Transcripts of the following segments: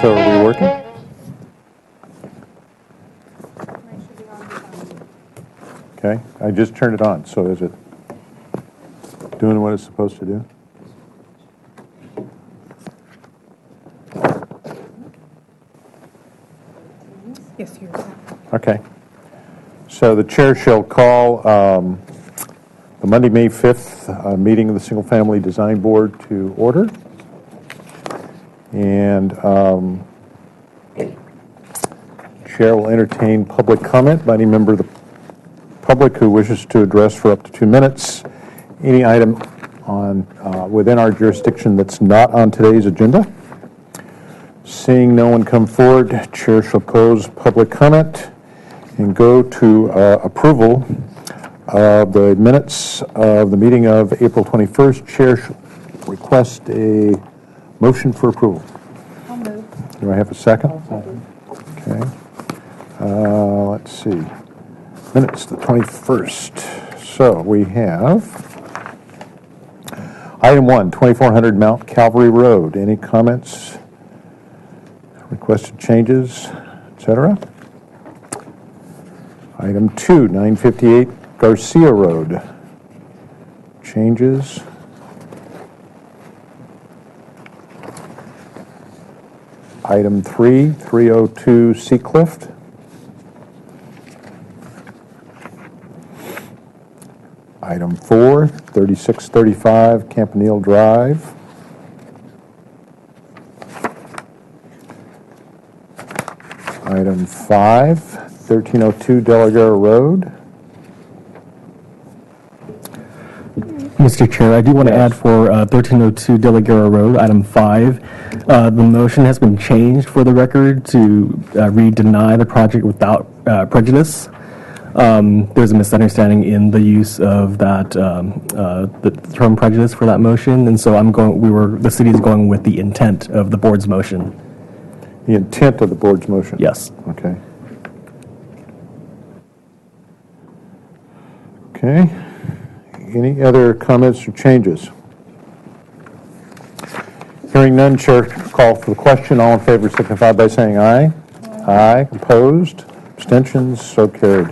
So are we working? Okay, I just turned it on, so is it doing what it's supposed to do? Yes, you're Okay. So the chair shall call the Monday, May 5th meeting of the Single Family Design Board to order. And chair will entertain public comment by any member of the public who wishes to address for up to 2 minutes any item on within our jurisdiction that's not on today's agenda. Seeing no one come forward, chair shall close public comment and go to approval of the minutes of the meeting of April 21st. Chair shall request a motion for approval. I'll move. Do I have a second? Okay. Let's see. Minutes, the 21st. So we have item 1, 2400 Mount Calvary Road. Any comments, requested changes, etc.? Item 2, 958 Garcia Road. Changes. Item 3, 302 Seacliff. Item 4, 3635 Campanile Drive. Item 5, 1302 Delaware Road. Mr. Chair, I do want to add for 1302 Delaware Road, item 5. The motion has been changed for the record to read deny the project without prejudice. There's a misunderstanding in the use of that the term prejudice for that motion, and so the city is going with the intent of the board's motion. The intent of the board's motion? Yes. Okay. Okay. Any other comments or changes? Hearing none, chair call for the question. All in favor signify by saying aye. Aye. Opposed? Abstentions? So carried.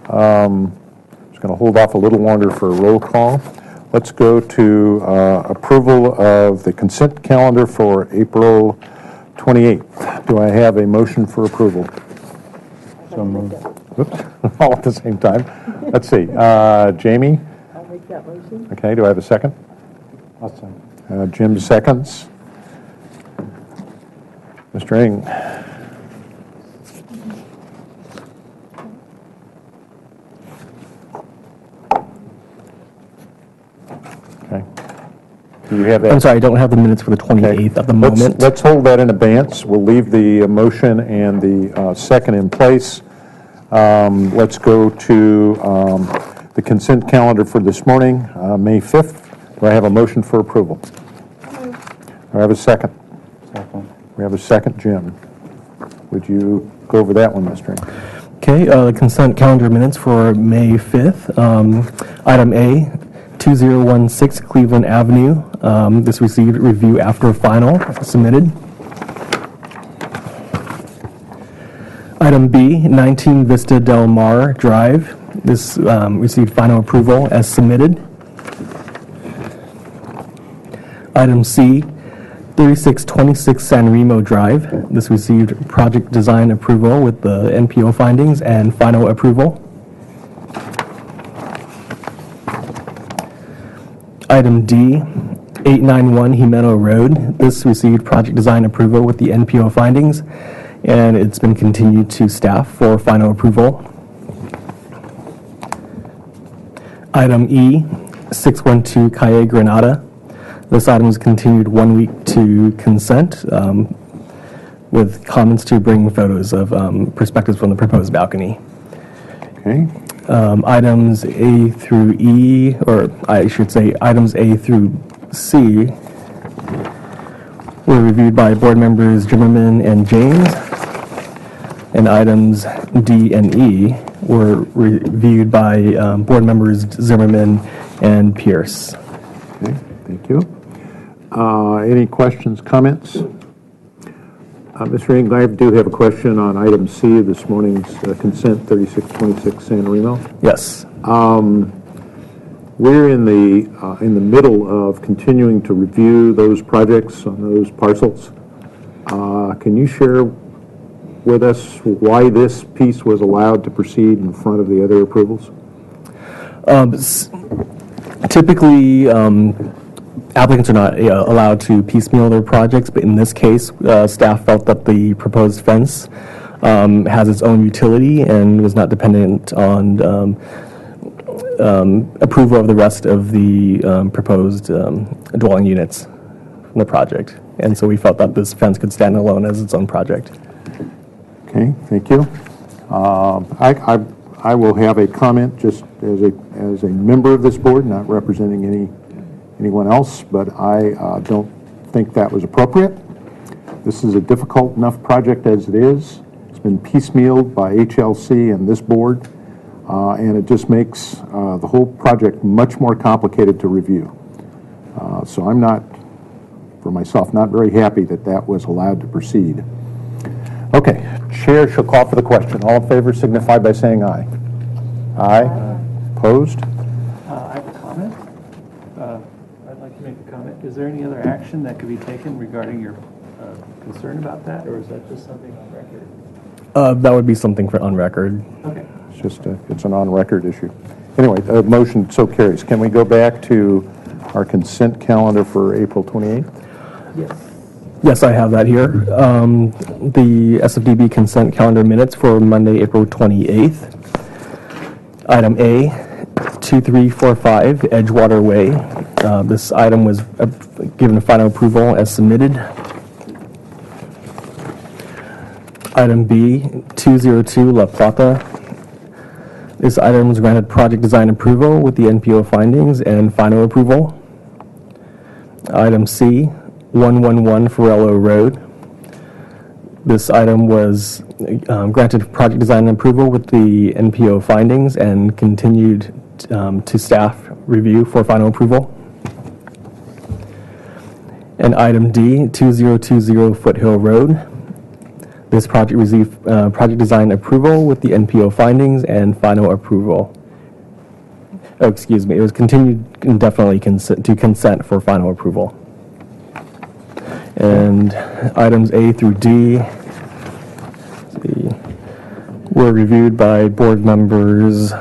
Just going to hold off a little longer for a roll call. Let's go to approval of the consent calendar for April 28th. Do I have a motion for approval? So moved. Oops, all at the same time. Let's see. Jamie? I'll make that motion. Okay, do I have a second? I'll second. Jim seconds. Mr. Ing? Okay. Do you have that? I'm sorry, I don't have the minutes for the 28th at the moment. Let's hold that in abeyance. We'll leave the motion and the second in place. Let's go to the consent calendar for this morning, May 5th. Do I have a motion for approval? Do I have a second? Second. We have a second, Jim. Would you go over that one, Mr. Ing? Okay, the consent calendar minutes for May 5th. Item A, 2016 Cleveland Avenue. This received review after final submitted. Item B, 19 Vista Del Mar Drive. This received final approval as submitted. Item C, 3626 San Remo Drive. This received project design approval with the NPO findings and final approval. Item D, 891 Jimeno Road. This received project design approval with the NPO findings, and it's been continued to staff for final approval. Item E, 612 Calle Granada. This item was continued 1 week to consent with comments to bring photos of perspectives from the proposed balcony. Okay. Items A through E, or I should say items A through C, were reviewed by board members Zimmerman and James, and items D and E were reviewed by board members Zimmerman and Pierce. Okay, thank you. Any questions, comments? Mr. Ing, I do have a question on item C of this morning's consent, 3626 San Remo. Yes. We're in the middle of continuing to review those projects on those parcels. Can you share with us why this piece was allowed to proceed in front of the other approvals? Typically, applicants are not allowed to piecemeal their projects, but in this case, staff felt that the proposed fence has its own utility and was not dependent on approval of the rest of the proposed dwelling units from the project. And so we felt that this fence could stand alone as its own project. Okay, thank you. I will have a comment just as a member of this board, not representing anyone else, but I don't think that was appropriate. This is a difficult enough project as it is. It's been piecemealed by HLC and this board, and it just makes the whole project much more complicated to review. So I'm not, for myself, not very happy that that was allowed to proceed. Okay, Chair shall call for the question. All in favor signify by saying aye. Aye. Opposed? I have a comment. I'd like to make a comment. Is there any other action that could be taken regarding your concern about that, or is that just something on record? That would be something for on record. Okay. It's just it's an on-record issue. Anyway, the motion so carries. Can we go back to our consent calendar for April 28th? Yes. Yes, I have that here. The SFDB consent calendar minutes for Monday, April 28th. Item A, 2345 Edgewater Way. This item was given final approval as submitted. Item B, 202 La Plata. This item was granted project design approval with the NPO findings and final approval. Item C, 111 Forello Road. This item was granted project design approval with the NPO findings and continued to staff review for final approval. And item D, 2020 Foothill Road. This project received project design approval with the NPO findings and final approval. Oh, excuse me, it was continued indefinitely to consent for final approval. And items A through D were reviewed by board members.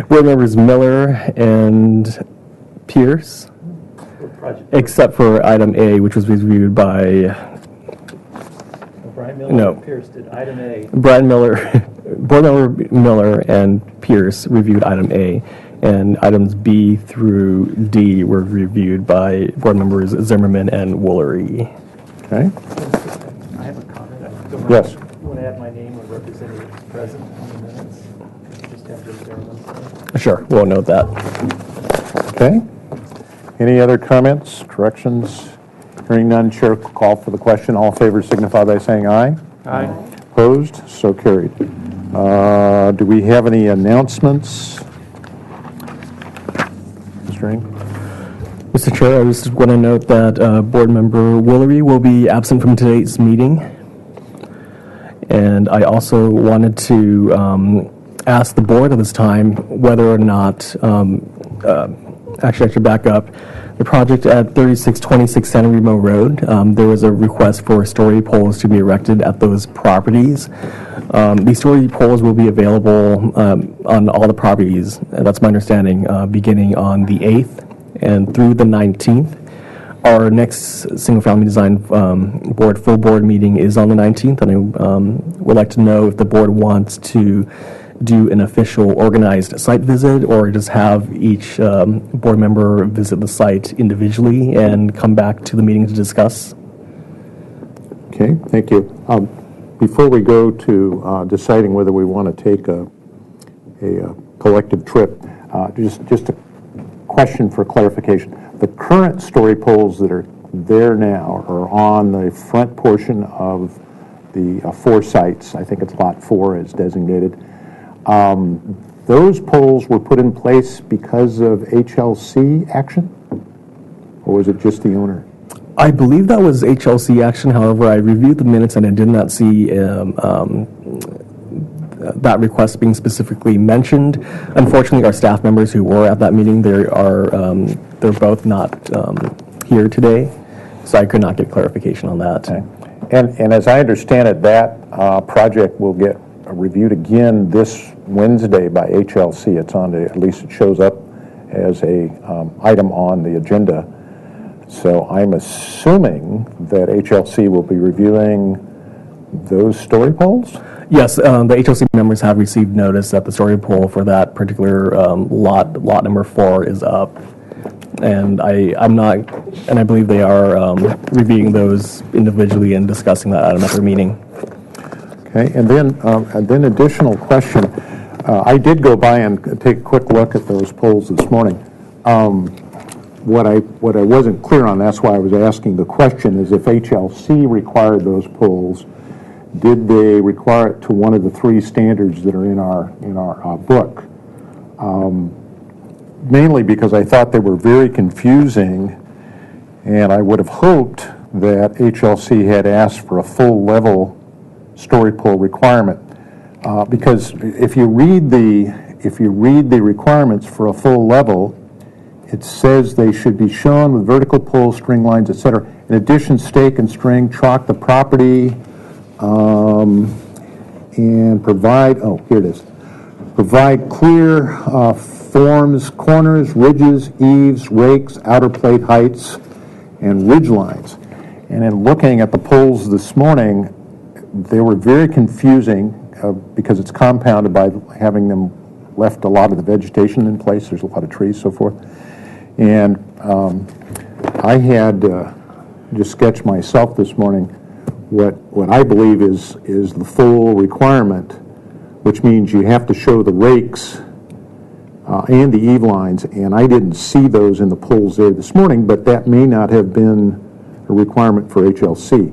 Board members Miller and Pierce, except for item A, which was reviewed by Brian Miller No. and Pierce did item A. Brian Miller, board member Miller and Pierce reviewed item A, and items B through D were reviewed by board members Zimmerman and Woolery. Okay. I have a comment. I don't Yes. You want to add my name or representatives present on the minutes? Just have to Zimmerman say. Sure, we'll note that. Okay. Any other comments, corrections? Hearing none, Chair will call for the question. All in favor signify by saying aye. Aye. Opposed? So carried. Do we have any announcements? Mr. Ing? Mr. Chair, I just want to note that board member Woolery will be absent from today's meeting. And I also wanted to ask the board at this time whether or not, actually I should back up, the project at 3626 San Remo Road, there was a request for story poles to be erected at those properties. These story poles will be available on all the properties, that's my understanding, beginning on the 8th and through the 19th. Our next single-family design full board meeting is on the 19th, and I would like to know if the board wants to do an official organized site visit or just have each board member visit the site individually and come back to the meeting to discuss. Okay, thank you. Before we go to deciding whether we want to take a collective trip, just a question for clarification. The current story poles that are there now are on the front portion of the 4 sites. I think it's lot 4 is designated. those poles were put in place because of HLC action? Or was it just the owner? I believe that was HLC action. However, I reviewed the minutes and I did not see that request being specifically mentioned. Unfortunately, our staff members who were at that meeting, they're both not here today, so I could not get clarification on that. Okay. And as I understand it, that project will get reviewed again this Wednesday by HLC. It's on the, at least it shows up as a item on the agenda. So I'm assuming that HLC will be reviewing those story poles? Yes, the HLC members have received notice that the story pole for that particular lot number 4 is up. And I believe they are reviewing those individually and discussing that at another meeting. Okay, and then additional question. I did go by and take a quick look at those poles this morning. What I wasn't clear on, that's why I was asking the question, is if HLC required those poles, did they require it to one of the 3 standards that are in our book? Mainly because I thought they were very confusing, and I would have hoped that HLC had asked for a full level story pole requirement. Because if you read the requirements for a full level, it says they should be shown with vertical poles, string lines, etc. In addition, stake and string chalk the property and provide, oh, here it is. Provide clear forms, corners, ridges, eaves, rakes, outer plate heights, and ridge lines. And in looking at the poles this morning, they were very confusing because it's compounded by having them left a lot of the vegetation in place. There's a lot of trees, so forth. And I had just sketched myself this morning what I believe is the full requirement, which means you have to show the rakes and the eave lines, and I didn't see those in the poles there this morning, but that may not have been a requirement for HLC.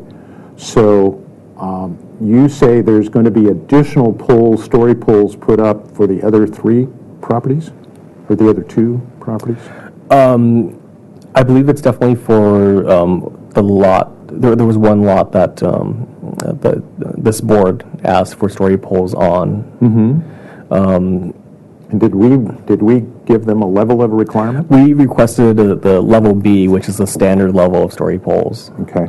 So you say there's going to be additional poles, story poles put up for the other 3 properties, or the other 2 properties? I believe it's definitely for the lot. There was one lot that this board asked for story poles on. And did we give them a level of requirement? We requested the level B, which is the standard level of story poles. Okay.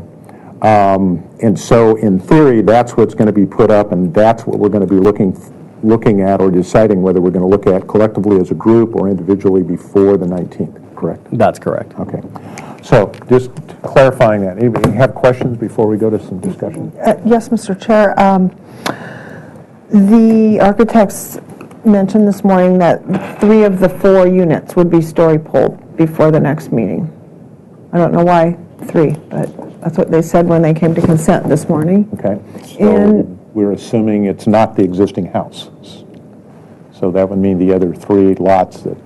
And so in theory, that's what's going to be put up, and that's what we're going to be looking at or deciding whether we're going to look at collectively as a group or individually before the 19th, correct? That's correct. Okay. So just clarifying that. Anybody have questions before we go to some discussion? Yes, Mr. Chair. The architects mentioned this morning that 3 of the 4 units would be story pole before the next meeting. I don't know why 3, but that's what they said when they came to consent this morning. Okay. So we're assuming it's not the existing house. So that would mean the other 3 lots that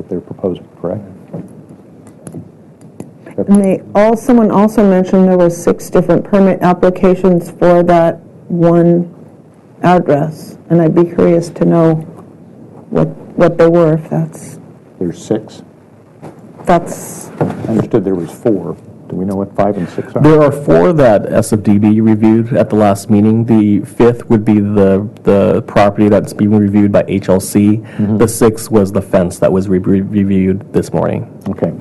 they're proposing, correct? And someone also mentioned there were 6 different permit applications for that one address, and I'd be curious to know what they were, if There's 6? that's I understood there was 4. Do we know what 5 and 6 are? There are 4 that SFDB reviewed at the last meeting. The 5th would be the property that's being reviewed by HLC. The 6th was the fence that was reviewed this morning. Okay.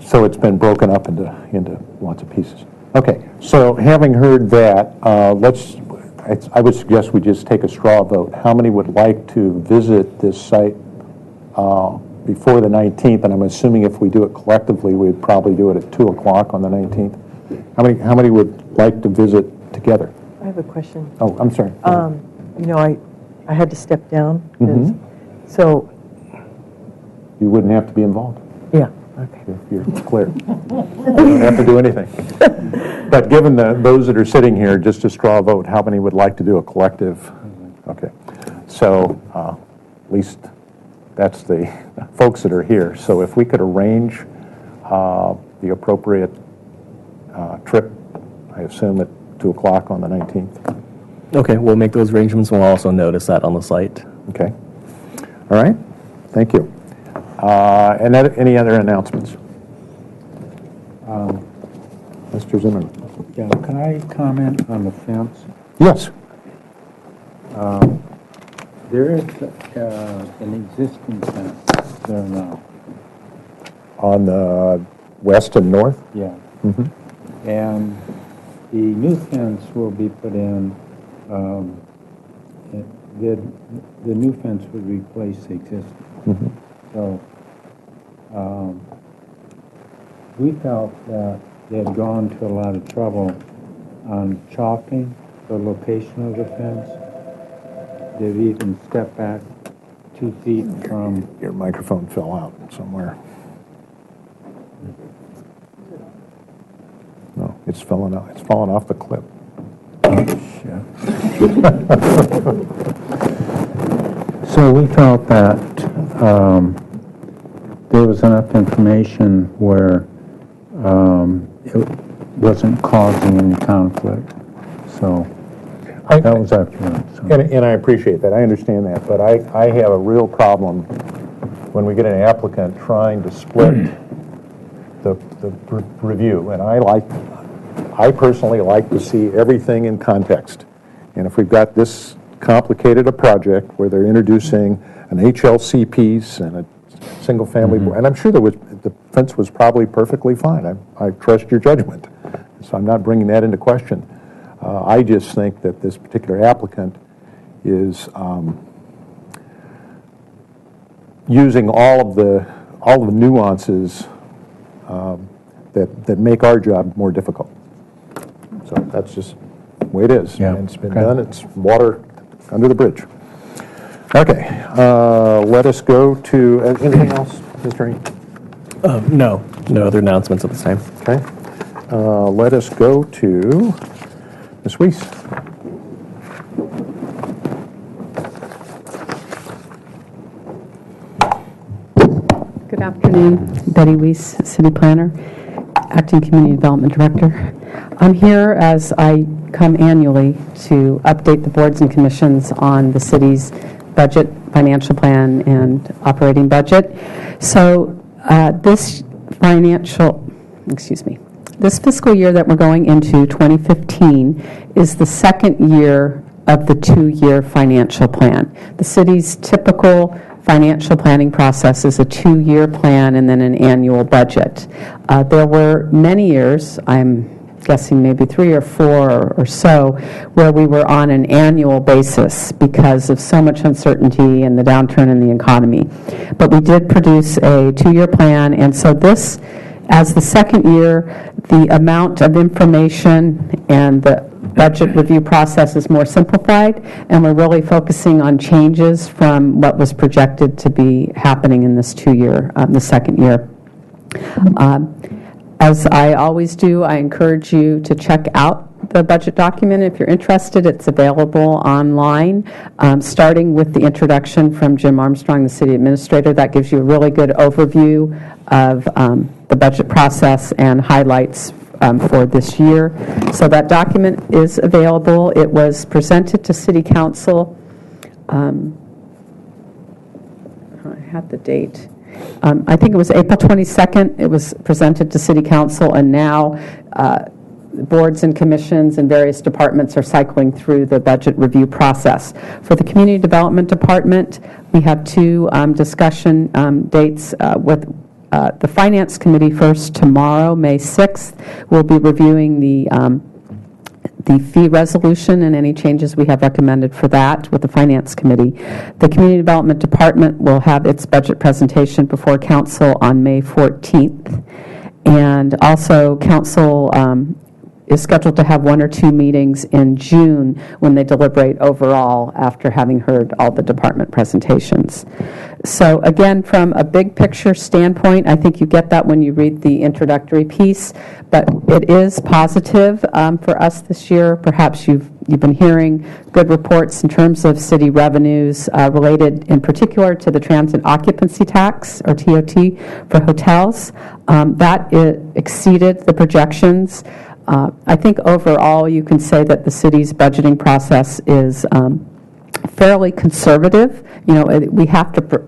So it's been broken up into lots of pieces. Okay. So having heard that, I would suggest we just take a straw vote. How many would like to visit this site before the 19th? And I'm assuming if we do it collectively, we'd probably do it at 2 o'clock on the 19th. How many would like to visit together? I have a question. Oh, I'm sorry. You know, I had to step down, so, You wouldn't have to be involved. yeah, okay. If you're clear. You don't have to do anything. But given those that are sitting here, just a straw vote, how many would like to do a collective? Okay. So at least that's the folks that are here. So if we could arrange the appropriate trip, I assume at 2 o'clock on the 19th. Okay, we'll make those arrangements. We'll also notice that on the site. Okay. All right, thank you. And any other announcements? Mr. Zimmerman? Yeah, can I comment on the fence? Yes. There is an existing fence there now. On the west and north? Yeah. And the new fence will be put in, the new fence would replace the existing. So we felt that they had gone to a lot of trouble on chalking the location of the fence. They've even stepped back 2 feet from, Your microphone fell out somewhere. No, it's fallen out. It's fallen off the clip. so we felt that there was enough information where it wasn't causing any conflict. So that was our feeling. So. And I appreciate that. I understand that. But I have a real problem when we get an applicant trying to split the review. And I personally like to see everything in context. And if we've got this complicated a project where they're introducing an HLC piece and a single-family, and I'm sure the fence was probably perfectly fine. I trust your judgment. So I'm not bringing that into question. I just think that this particular applicant is using all of the nuances that make our job more difficult. So that's just the way it is. Yeah. And it's been done. It's water under the bridge. Okay. Let us go to anything else, Mr. Reed? No other announcements at this time. Okay. Let us go to Ms. Weiss. Good afternoon. Betty Weiss, City Planner, Acting Community Development Director. I'm here as I come annually to update the boards and commissions on the city's budget, financial plan, and operating budget. So this fiscal year that we're going into, 2015, is the second year of the 2-year financial plan. The city's typical financial planning process is a 2-year plan and then an annual budget. There were many years, I'm guessing maybe 3 or 4 or so, where we were on an annual basis because of so much uncertainty and the downturn in the economy. But we did produce a 2-year plan, and so this, as the second year, the amount of information and the budget review process is more simplified, and we're really focusing on changes from what was projected to be happening in this 2-year, the second year. As I always do, I encourage you to check out the budget document if you're interested. It's available online, starting with the introduction from Jim Armstrong, the city administrator. That gives you a really good overview of the budget process and highlights for this year. So that document is available. It was presented to City Council. I have the date. I think it was April 22nd. It was presented to City Council, and now boards and commissions and various departments are cycling through the budget review process. For the Community Development Department, we have 2 discussion dates with the Finance Committee. First, tomorrow, May 6th, we'll be reviewing the fee resolution and any changes we have recommended for that with the Finance Committee. The Community Development Department will have its budget presentation before Council on May 14th. And also, Council is scheduled to have 1 or 2 meetings in June when they deliberate overall after having heard all the department presentations. So again, from a big picture standpoint, I think you get that when you read the introductory piece, but it is positive for us this year. Perhaps you've been hearing good reports in terms of city revenues related in particular to the transit occupancy tax, or TOT, for hotels. That exceeded the projections. I think overall you can say that the city's budgeting process is fairly conservative. We have to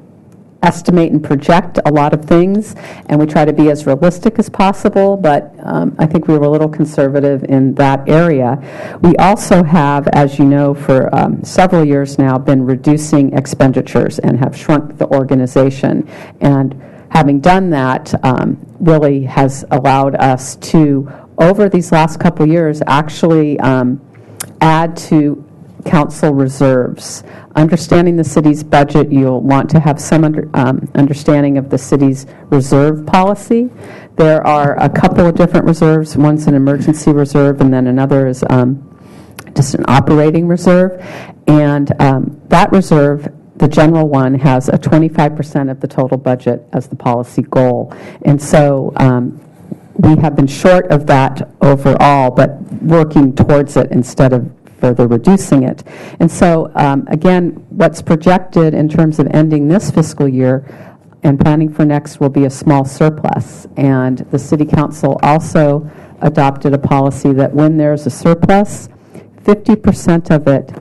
estimate and project a lot of things, and we try to be as realistic as possible, but I think we were a little conservative in that area. We also have, as you know, for several years now, been reducing expenditures and have shrunk the organization. And having done that really has allowed us to, over these last couple years, actually add to council reserves. Understanding the city's budget, you'll want to have some understanding of the city's reserve policy. There are a couple of different reserves. One's an emergency reserve, and then another is just an operating reserve. And that reserve, the general one, has a 25% of the total budget as the policy goal. And so we have been short of that overall, but working towards it instead of further reducing it. And so, again, what's projected in terms of ending this fiscal year and planning for next will be a small surplus. And the City Council also adopted a policy that when there's a surplus, 50% of it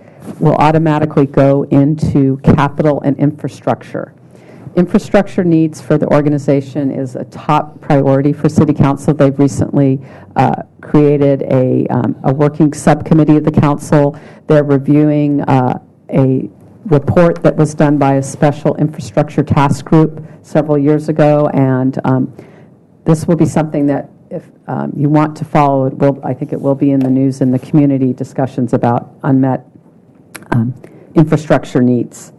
will automatically go into capital and infrastructure. Infrastructure needs for the organization is a top priority for City Council. They've recently created a working subcommittee of the council. They're reviewing a report that was done by a special infrastructure task group several years ago, and this will be something that if you want to follow, I think it will be in the news in the community discussions about unmet infrastructure needs.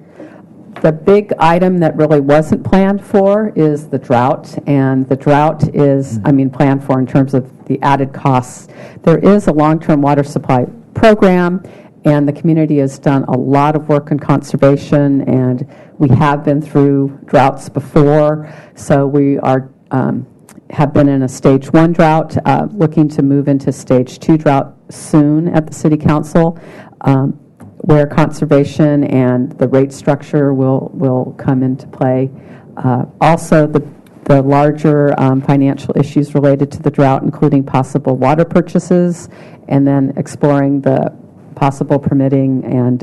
The big item that really wasn't planned for is the drought, and the drought is, planned for in terms of the added costs. There is a long-term water supply program, and the community has done a lot of work in conservation, and we have been through droughts before, so we are have been in a stage 1 drought, looking to move into stage 2 drought soon at the City Council, where conservation and the rate structure will come into play. Also, the larger financial issues related to the drought, including possible water purchases, and then exploring the possible permitting and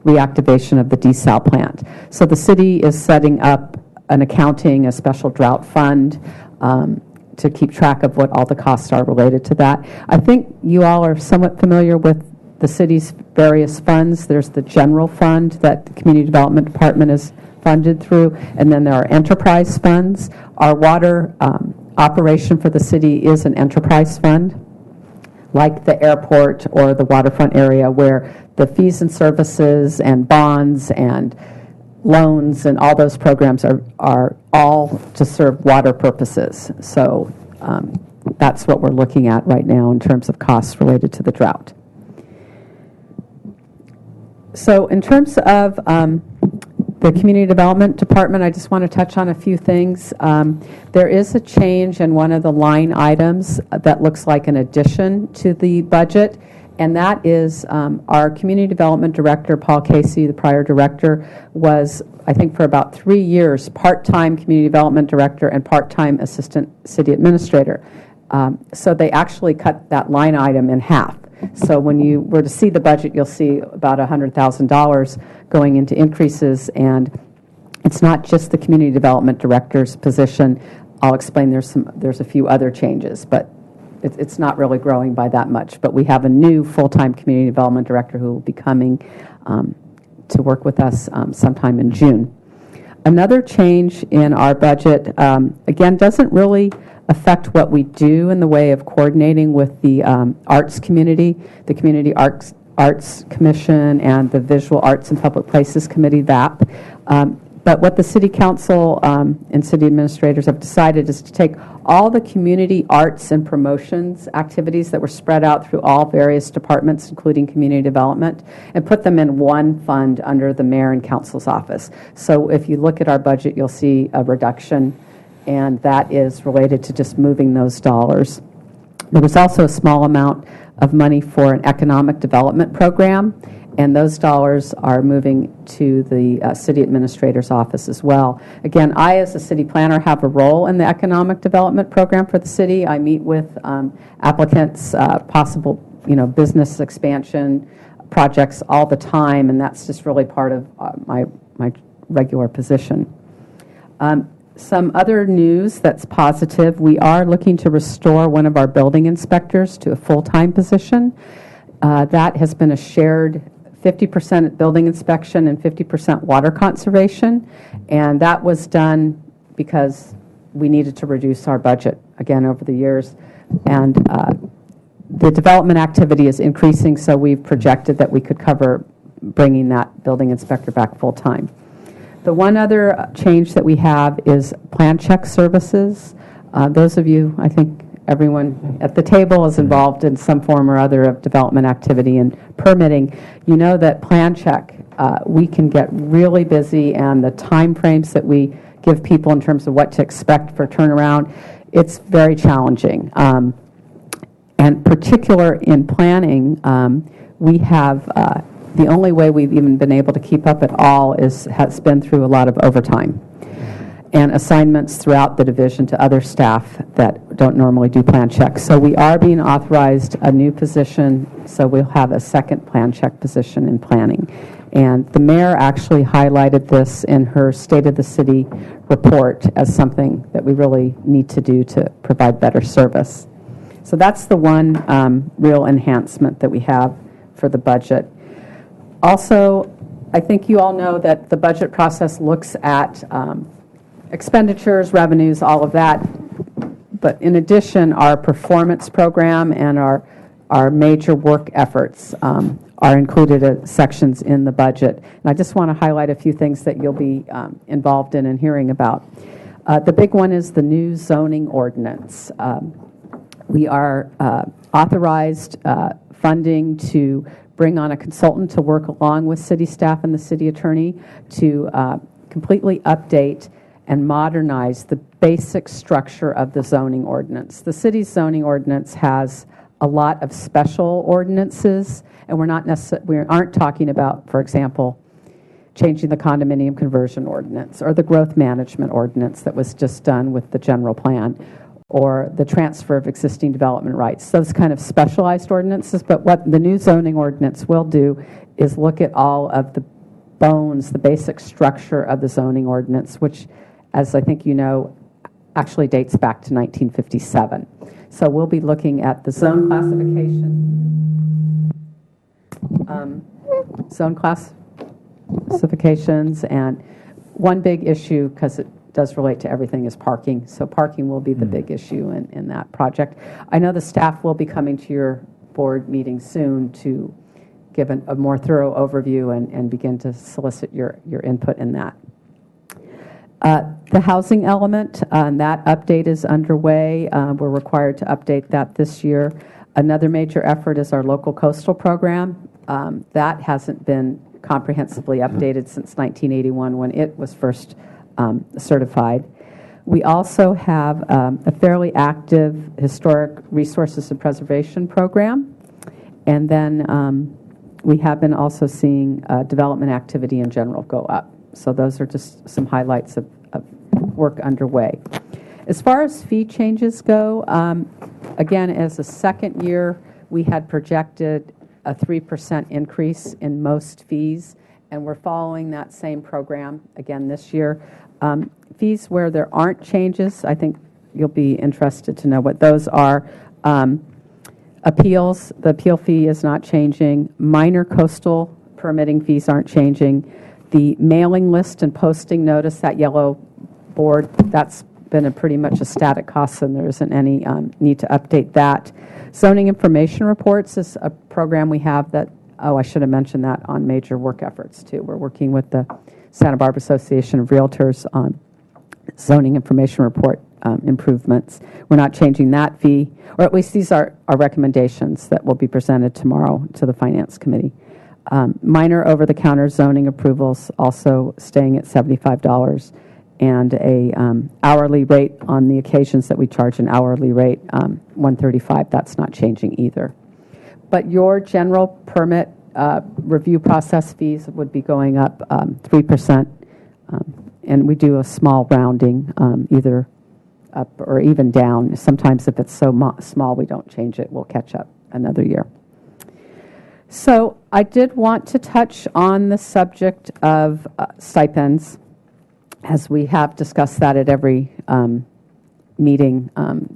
reactivation of the desal plant. So the city is setting up an accounting, a special drought fund, to keep track of what all the costs are related to that. I think you all are somewhat familiar with the city's various funds. There's the general fund that the Community Development Department is funded through, and then there are enterprise funds. Our water operation for the city is an enterprise fund, like the airport or the waterfront area, where the fees and services and bonds and loans and all those programs are all to serve water purposes. So that's what we're looking at right now in terms of costs related to the drought. So in terms of the Community Development Department, I just want to touch on a few things. There is a change in one of the line items that looks like an addition to the budget, and that is our Community Development Director, Paul Casey, the prior director, was, I think for about 3 years, part-time Community Development Director and part-time Assistant City Administrator. So they actually cut that line item in half. So when you were to see the budget, you'll see about $100,000 going into increases, and it's not just the Community Development Director's position. I'll explain there's a few other changes, but it's not really growing by that much. But we have a new full-time Community Development Director who will be coming to work with us sometime in June. Another change in our budget, again, doesn't really affect what we do in the way of coordinating with the arts community, the Community Arts Commission, and the Visual Arts and Public Places Committee, VAP. But what the City Council and city administrators have decided is to take all the community arts and promotions activities that were spread out through all various departments, including community development, and put them in one fund under the mayor and council's office. So if you look at our budget, you'll see a reduction, and that is related to just moving those dollars. There was also a small amount of money for an economic development program, and those dollars are moving to the city administrator's office as well. Again, I, as a city planner, have a role in the economic development program for the city. I meet with applicants, possible business expansion, projects all the time, and that's just really part of my regular position. Some other news that's positive, we are looking to restore one of our building inspectors to a full-time position. That has been a shared 50% building inspection and 50% water conservation, and that was done because we needed to reduce our budget again over the years, and the development activity is increasing, so we've projected that we could cover bringing that building inspector back full-time. The one other change that we have is plan check services. Those of you, I think everyone at the table is involved in some form or other of development activity and permitting. You know that plan check, we can get really busy, and the time frames that we give people in terms of what to expect for turnaround, it's very challenging. And particular in planning, we have the only way we've even been able to keep up at all has been through a lot of overtime and assignments throughout the division to other staff that don't normally do plan checks. So we are being authorized a new position, so we'll have a second plan check position in planning. And the mayor actually highlighted this in her State of the City report as something that we really need to do to provide better service. So that's the one real enhancement that we have for the budget. Also, I think you all know that the budget process looks at expenditures, revenues, all of that. But in addition, our performance program and our major work efforts are included as sections in the budget. And I just want to highlight a few things that you'll be involved in and hearing about. The big one is the new zoning ordinance. We are authorized funding to bring on a consultant to work along with city staff and the city attorney to completely update and modernize the basic structure of the zoning ordinance. The city's zoning ordinance has a lot of special ordinances, and we aren't talking about, for example, changing the condominium conversion ordinance or the growth management ordinance that was just done with the general plan, or the transfer of existing development rights. Those kind of specialized ordinances, but what the new zoning ordinance will do is look at all of the bones, the basic structure of the zoning ordinance, which, as I think you know, actually dates back to 1957. So we'll be looking at the zone classifications, and one big issue, because it does relate to everything, is parking. So parking will be the big issue in that project. I know the staff will be coming to your board meeting soon to give a more thorough overview and begin to solicit your input in that. The housing element, that update is underway. We're required to update that this year. Another major effort is our local coastal program. That hasn't been comprehensively updated since 1981 when it was first certified. We also have a fairly active historic resources and preservation program. And then we have been also seeing development activity in general go up. So those are just some highlights of work underway. As far as fee changes go, again, as a second year, we had projected a 3% increase in most fees, and we're following that same program again this year. Fees where there aren't changes, I think you'll be interested to know what those are. Appeals, the appeal fee is not changing. Minor coastal permitting fees aren't changing. The mailing list and posting notice, that yellow board, that's been pretty much a static cost, and there isn't any need to update that. Zoning information reports is a program we have that, I should have mentioned that on major work efforts too. We're working with the Santa Barbara Association of Realtors on zoning information report improvements. We're not changing that fee, or at least these are our recommendations that will be presented tomorrow to the Finance Committee. Minor over-the-counter zoning approvals also staying at $75, and a hourly rate on the occasions that we charge an hourly rate, $135. That's not changing either. But your general permit review process fees would be going up 3%, and we do a small rounding, either up or even down. Sometimes if it's so small we don't change it, we'll catch up another year. So I did want to touch on the subject of stipends, as we have discussed that at every meeting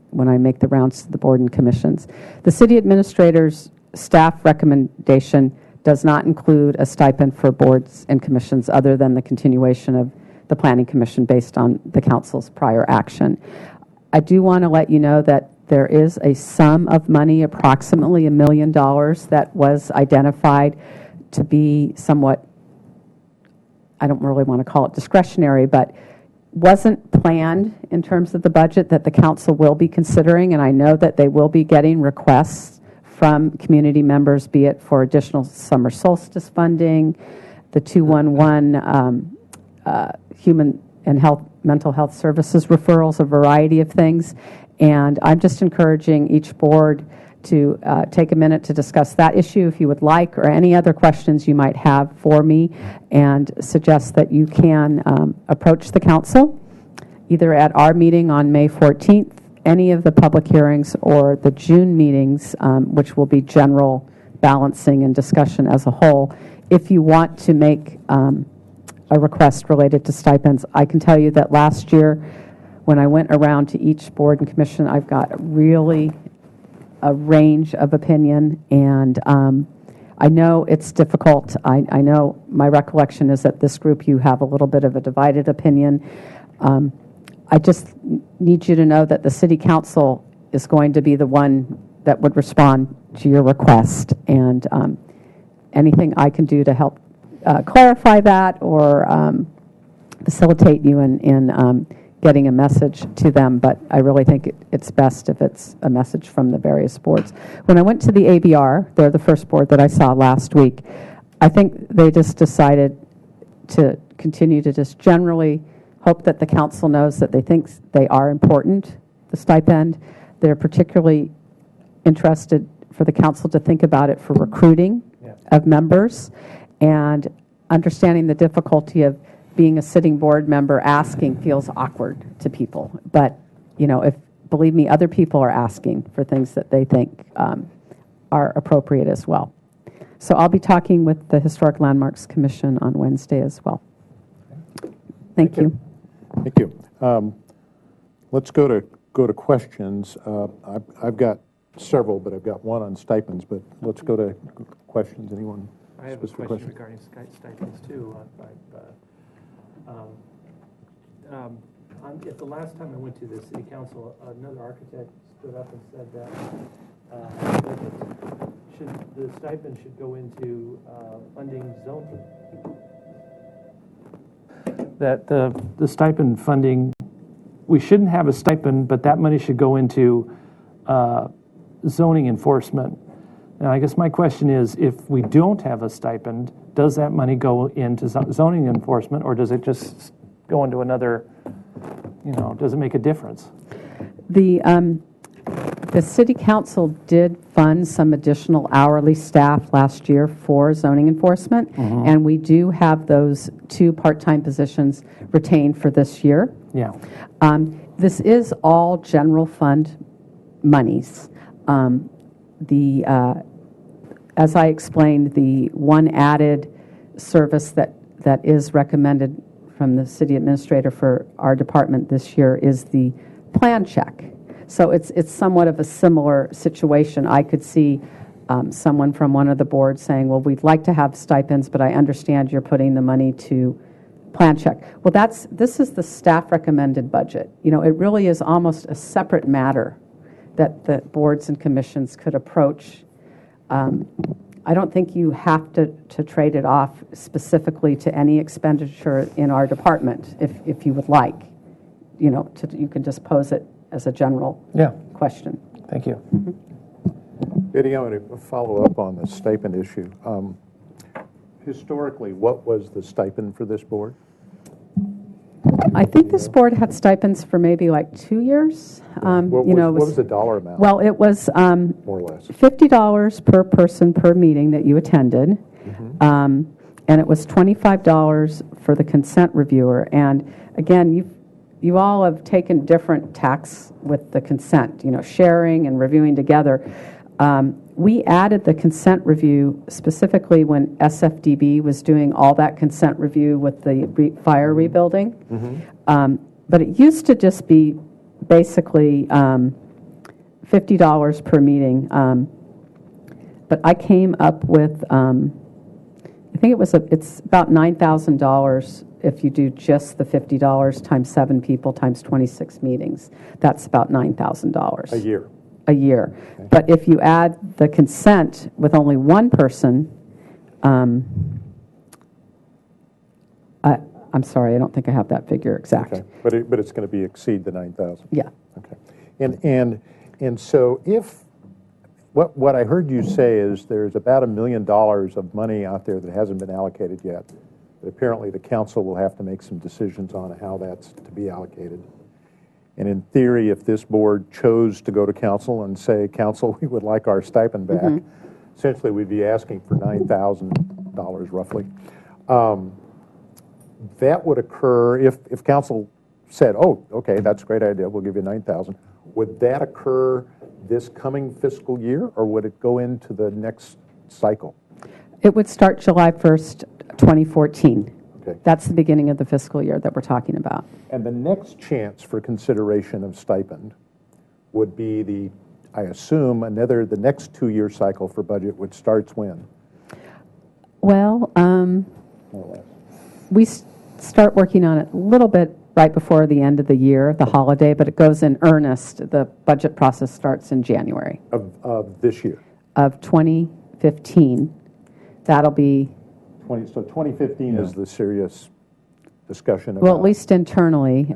when I make the rounds to the board and commissions. The city administrator's staff recommendation does not include a stipend for boards and commissions other than the continuation of the Planning Commission based on the council's prior action. I do want to let you know that there is a sum of money, approximately $1 million, that was identified to be somewhat, I don't really want to call it discretionary, but wasn't planned in terms of the budget that the council will be considering, and I know that they will be getting requests from community members, be it for additional summer solstice funding, the 211 human and mental health services referrals, a variety of things. And I'm just encouraging each board to take a minute to discuss that issue if you would like, or any other questions you might have for me, and suggest that you can approach the council either at our meeting on May 14th, any of the public hearings, or the June meetings, which will be general balancing and discussion as a whole. If you want to make a request related to stipends, I can tell you that last year, when I went around to each board and commission, I've got really a range of opinion, and I know it's difficult. I know my recollection is that this group, you have a little bit of a divided opinion. I just need you to know that the city council is going to be the one that would respond to your request, and anything I can do to help clarify that or facilitate you in getting a message to them, but I really think it's best if it's a message from the various boards. When I went to the ABR, they're the first board that I saw last week, I think they just decided to continue to just generally hope that the council knows that they think they are important, the stipend. They're particularly interested for the council to think about it for recruiting of members, and understanding the difficulty of being a sitting board member asking feels awkward to people. But, you know, believe me, other people are asking for things that they think are appropriate as well. So I'll be talking with the Historic Landmarks Commission on Wednesday as well. Thank you. Thank you. Let's go to questions. I've got several, but I've got one on stipends, but let's go to questions. Anyone? I have a question regarding stipends too. At the last time I went to the city council, another architect stood up and said that the stipend should go into funding zoning. That the stipend funding, we shouldn't have a stipend, but that money should go into zoning enforcement. Now, I guess my question is, if we don't have a stipend, does that money go into zoning enforcement, or does it just go into another, does it make a difference? The city council did fund some additional hourly staff last year for zoning enforcement, and we do have those 2 part-time positions retained for this year. Yeah. This is all general fund monies. As I explained, the one added service that is recommended from the city administrator for our department this year is the plan check. So it's somewhat of a similar situation. I could see someone from one of the boards saying, well, we'd like to have stipends, but I understand you're putting the money to plan check. Well, this is the staff recommended budget. It really is almost a separate matter that the boards and commissions could approach. I don't think you have to trade it off specifically to any expenditure in our department, if you would like. You can just pose it as a general question. Thank you. Biddy, I want to follow up on the stipend issue. Historically, what was the stipend for this board? I think this board had stipends for maybe like 2 years. What was the dollar amount? Well, it was more or less $50 per person per meeting that you attended, and it was $25 for the consent reviewer. And again, you all have taken different tacks with the consent, sharing and reviewing together. we added the consent review specifically when SFDB was doing all that consent review with the fire rebuilding. But it used to just be basically $50 per meeting. But I came up with, I think it's about $9,000 if you do just the $50 times 7 people times 26 meetings. That's about $9,000. A year. A year. Okay. But if you add the consent with only one person, I'm sorry, I don't think I have that figure exact. Okay. But it's going to exceed the 9,000. Yeah. Okay. And so if what I heard you say is there's about $1 million of money out there that hasn't been allocated yet. But apparently the council will have to make some decisions on how that's to be allocated. And in theory, if this board chose to go to council and say, council, we would like our stipend back, essentially we'd be asking for $9,000 roughly. That would occur if council said, oh, okay, that's a great idea, we'll give you $9,000. Would that occur this coming fiscal year, or would it go into the next cycle? It would start July 1st, 2014. Okay. That's the beginning of the fiscal year that we're talking about. And the next chance for consideration of stipend would be I assume, the next 2-year cycle for budget, which starts when? Well, More or less. we start working on it a little bit right before the end of the year, the holiday, but it goes in earnest. The budget process starts in January Of this year? of 2015. That'll be, 2015 is the serious discussion about. well, at least internally.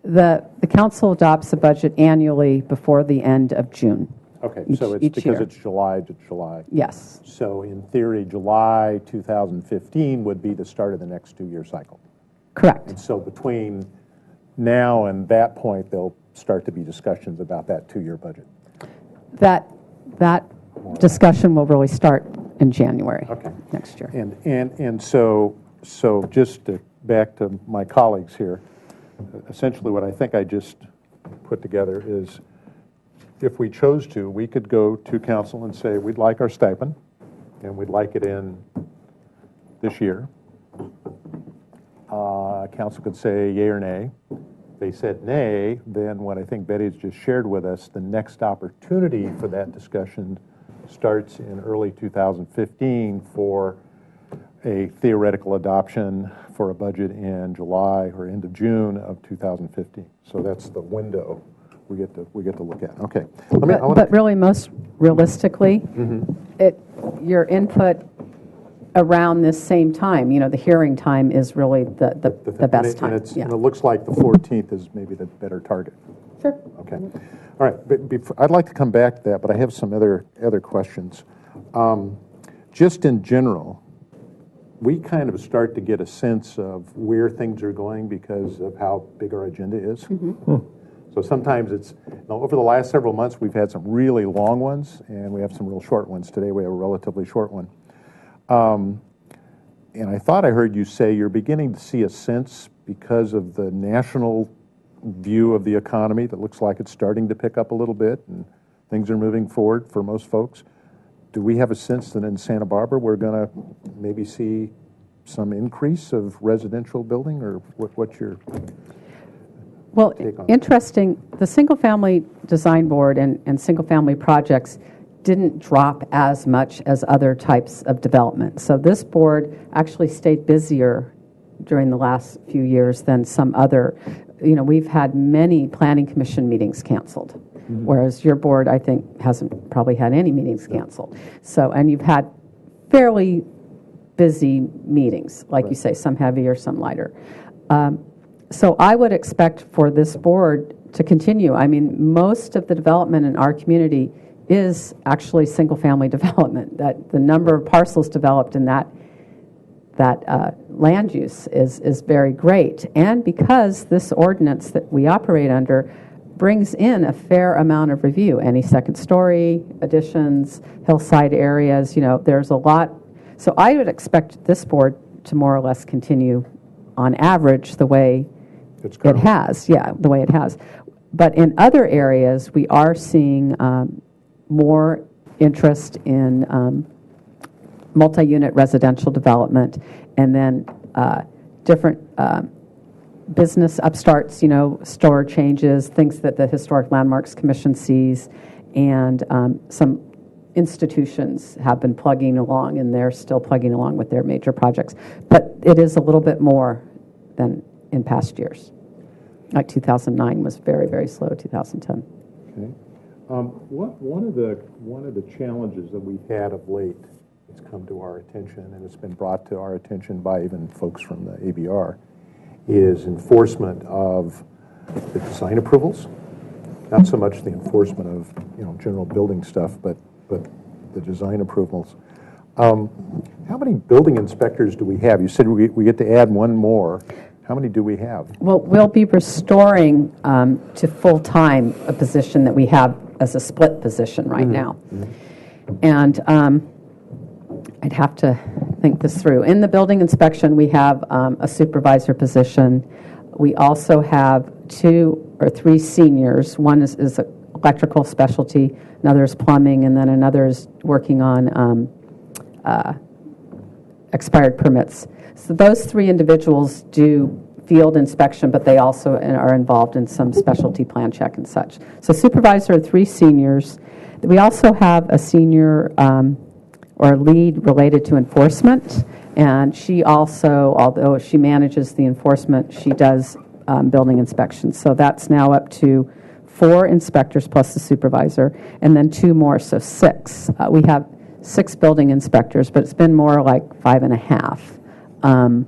The council adopts a budget annually before the end of June. Okay, each- so it's each because year. it's July to July. Yes, So in theory, July 2015 would be the start of the next 2-year cycle. correct. And so between now and that point, there'll start to be discussions about that 2-year budget. That discussion will really start in January next year. And so just back to my colleagues here, essentially what I think I just put together is if we chose to, we could go to council and say, we'd like our stipend, and we'd like it in this year. Council could say yay or nay. If they said nay, then what I think Betty's just shared with us, the next opportunity for that discussion starts in early 2015 for a theoretical adoption for a budget in July or end of June of 2015. So that's the window we get to look at. Okay. But really, most realistically, your input around this same time, the hearing time is really the best time. And Yeah. it looks like the 14th is maybe the better target. Sure. Okay. All right. But I'd like to come back to that, but I have some other questions. Just in general, we kind of start to get a sense of where things are going because of how big our agenda is. So sometimes over the last several months, we've had some really long ones, and we have some real short ones. Today, we have a relatively short one. And I thought I heard you say you're beginning to see a sense because of the national view of the economy that looks like it's starting to pick up a little bit and things are moving forward for most folks. Do we have a sense that in Santa Barbara we're going to maybe see some increase of residential building, or what's your Well, take on that? interesting, the single-family design board and single-family projects didn't drop as much as other types of development. So this board actually stayed busier during the last few years than some other. We've had many planning commission meetings canceled, whereas your board, I think, hasn't probably had any meetings canceled. So, and you've had fairly busy meetings, like you say, some heavier, some lighter. So I would expect for this board to continue. I mean, most of the development in our community is actually single-family development. That the number of parcels developed in that land use is very great. And because this ordinance that we operate under brings in a fair amount of review, any second-story additions, hillside areas, there's a lot. So I would expect this board to more or less continue on average the way it has. Yeah, the way it has. But in other areas, we are seeing more interest in multi-unit residential development, and then different business upstarts, store changes, things that the Historic Landmarks Commission sees, and some institutions have been plugging along, and they're still plugging along with their major projects. But it is a little bit more than in past years. Like 2009 was very, very slow, 2010. Okay. One of the challenges that we've had of late, it's come to our attention, and it's been brought to our attention by even folks from the ABR, is enforcement of the design approvals. Not so much the enforcement of general building stuff, but the design approvals. How many building inspectors do we have? You said we get to add one more. How many do we have? Well, we'll be restoring to full-time a position that we have as a split position right now. And I'd have to think this through. In the building inspection, we have a supervisor position. We also have 2 or 3 seniors. One is electrical specialty, another is plumbing, and then another is working on expired permits. So those 3 individuals do field inspection, but they also are involved in some specialty plan check and such. So supervisor, 3 seniors. We also have a senior or lead related to enforcement, and she also, although she manages the enforcement, she does building inspections. So that's now up to 4 inspectors plus the supervisor, and then 2 more, so 6. We have 6 building inspectors, but it's been more like 5.5,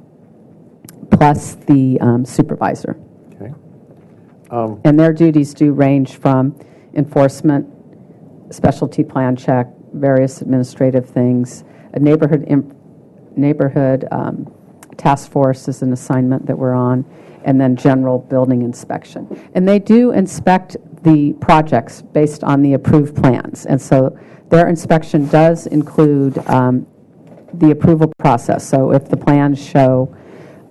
plus the supervisor. Okay. And their duties do range from enforcement, specialty plan check, various administrative things. A neighborhood task force is an assignment that we're on, and then general building inspection. And they do inspect the projects based on the approved plans. And so their inspection does include the approval process. So if the plans show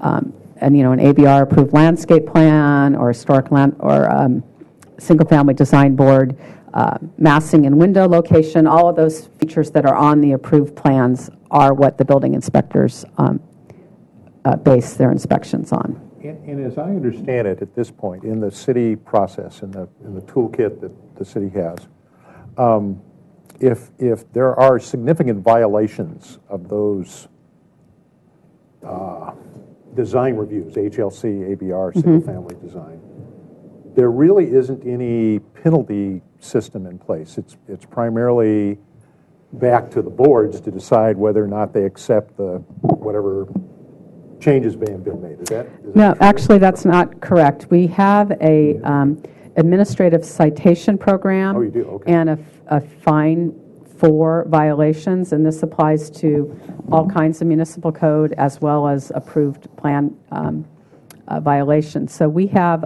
an ABR approved landscape plan or historic land or single family design board, massing and window location, all of those features that are on the approved plans are what the building inspectors base their inspections on. And as I understand it at this point, in the city process, in the toolkit that the city has, if there are significant violations of those design reviews, HLC, ABR, single-family design, there really isn't any penalty system in place. It's primarily back to the boards to decide whether or not they accept the whatever changes may have been made. Is that No, true? actually, that's not correct. We have a administrative citation program. Oh, you do? Okay. And a fine for violations, and this applies to all kinds of municipal code as well as approved plan violations. So we have,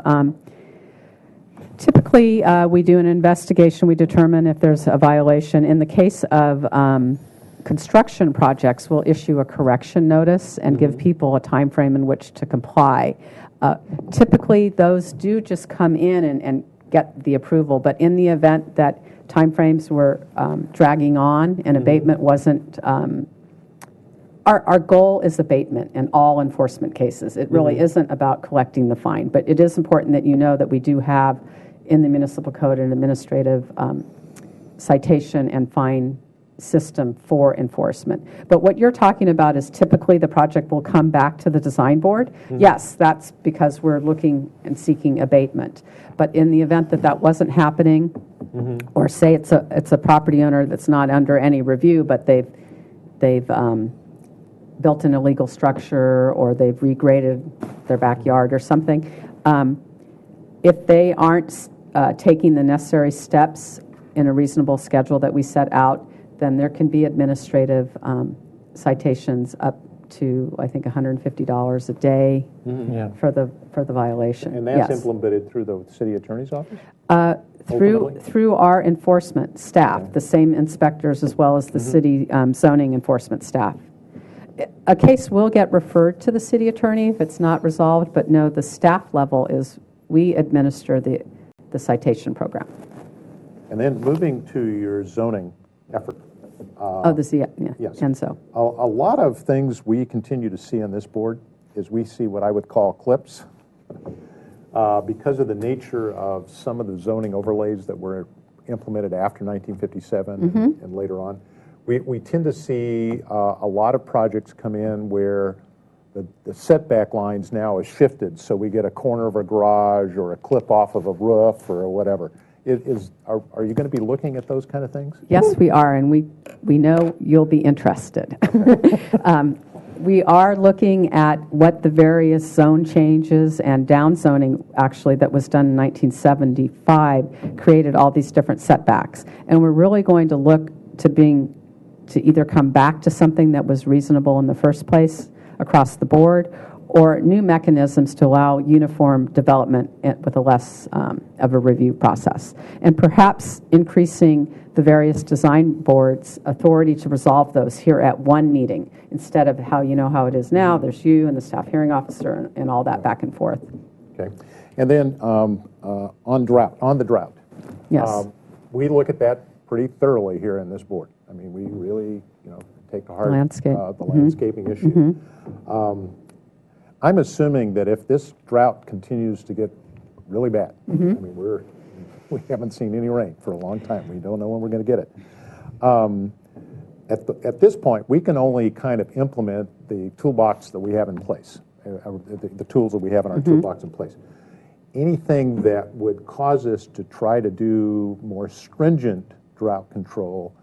typically, we do an investigation. We determine if there's a violation. In the case of construction projects, we'll issue a correction notice and give people a time frame in which to comply. Typically, those do just come in and get the approval, but in the event that timeframes were dragging on and abatement wasn't, our goal is abatement in all enforcement cases. It really isn't about collecting the fine, but it is important that you know that we do have in the municipal code an administrative citation and fine system for enforcement. But what you're talking about is typically the project will come back to the design board. Yes, that's because we're looking and seeking abatement. But in the event that that wasn't happening, or say it's a property owner that's not under any review, but they've built an illegal structure or they've regraded their backyard or something, if they aren't taking the necessary steps in a reasonable schedule that we set out, then there can be administrative citations up to, I think, $150 a day for the violation. And that's Yes. implemented through the city attorney's office? Through our enforcement staff, the same inspectors as well as the city zoning enforcement staff. A case will get referred to the city attorney if it's not resolved, but no, the staff level is we administer the citation program. And then moving to your zoning effort. Oh, yeah, Yes. and so. A lot of things we continue to see on this board is we see what I would call clips. Because of the nature of some of the zoning overlays that were implemented after 1957 and later on, we tend to see a lot of projects come in where the setback lines now is shifted, so we get a corner of a garage or a clip off of a roof or whatever. Are you going to be looking at those kind of things? Yes, we are, and we know you'll be interested. We are looking at what the various zone changes and downzoning, actually, that was done in 1975, created all these different setbacks. And we're really going to look to either come back to something that was reasonable in the first place across the board, or new mechanisms to allow uniform development with a less of a review process. And perhaps increasing the various design boards' authority to resolve those here at one meeting, instead of how it is now, there's you and the staff hearing officer and all that back and forth. Okay. And then on the drought. Yes. We look at that pretty thoroughly here in this board. I mean, we really, take to heart the landscaping issue. I'm assuming that if this drought continues to get really bad, I mean, we haven't seen any rain for a long time. We don't know when we're going to get it. At this point, we can only kind of implement the toolbox that we have in place, the tools that we have in our toolbox in place. Anything that would cause us to try to do more stringent drought control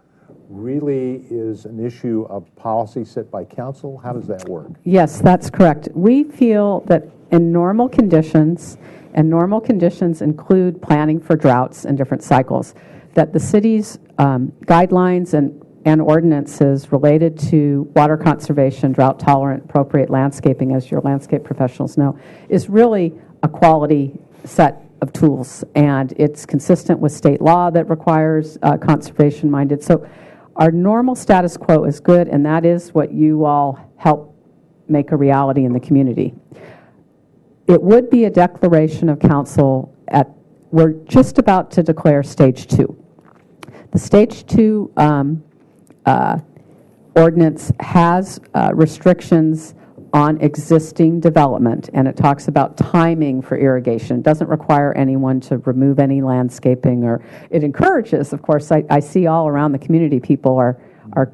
really is an issue of policy set by council? How does that work? Yes, that's correct. We feel that in normal conditions, and normal conditions include planning for droughts and different cycles, that the city's guidelines and ordinances related to water conservation, drought-tolerant, appropriate landscaping, as your landscape professionals know, is really a quality set of tools, and it's consistent with state law that requires conservation-minded. So our normal status quo is good, and that is what you all help make a reality in the community. It would be a declaration of council we're just about to declare stage 2. The stage 2 ordinance has restrictions on existing development, and it talks about timing for irrigation. It doesn't require anyone to remove any landscaping, or it encourages, of course. I see all around the community people are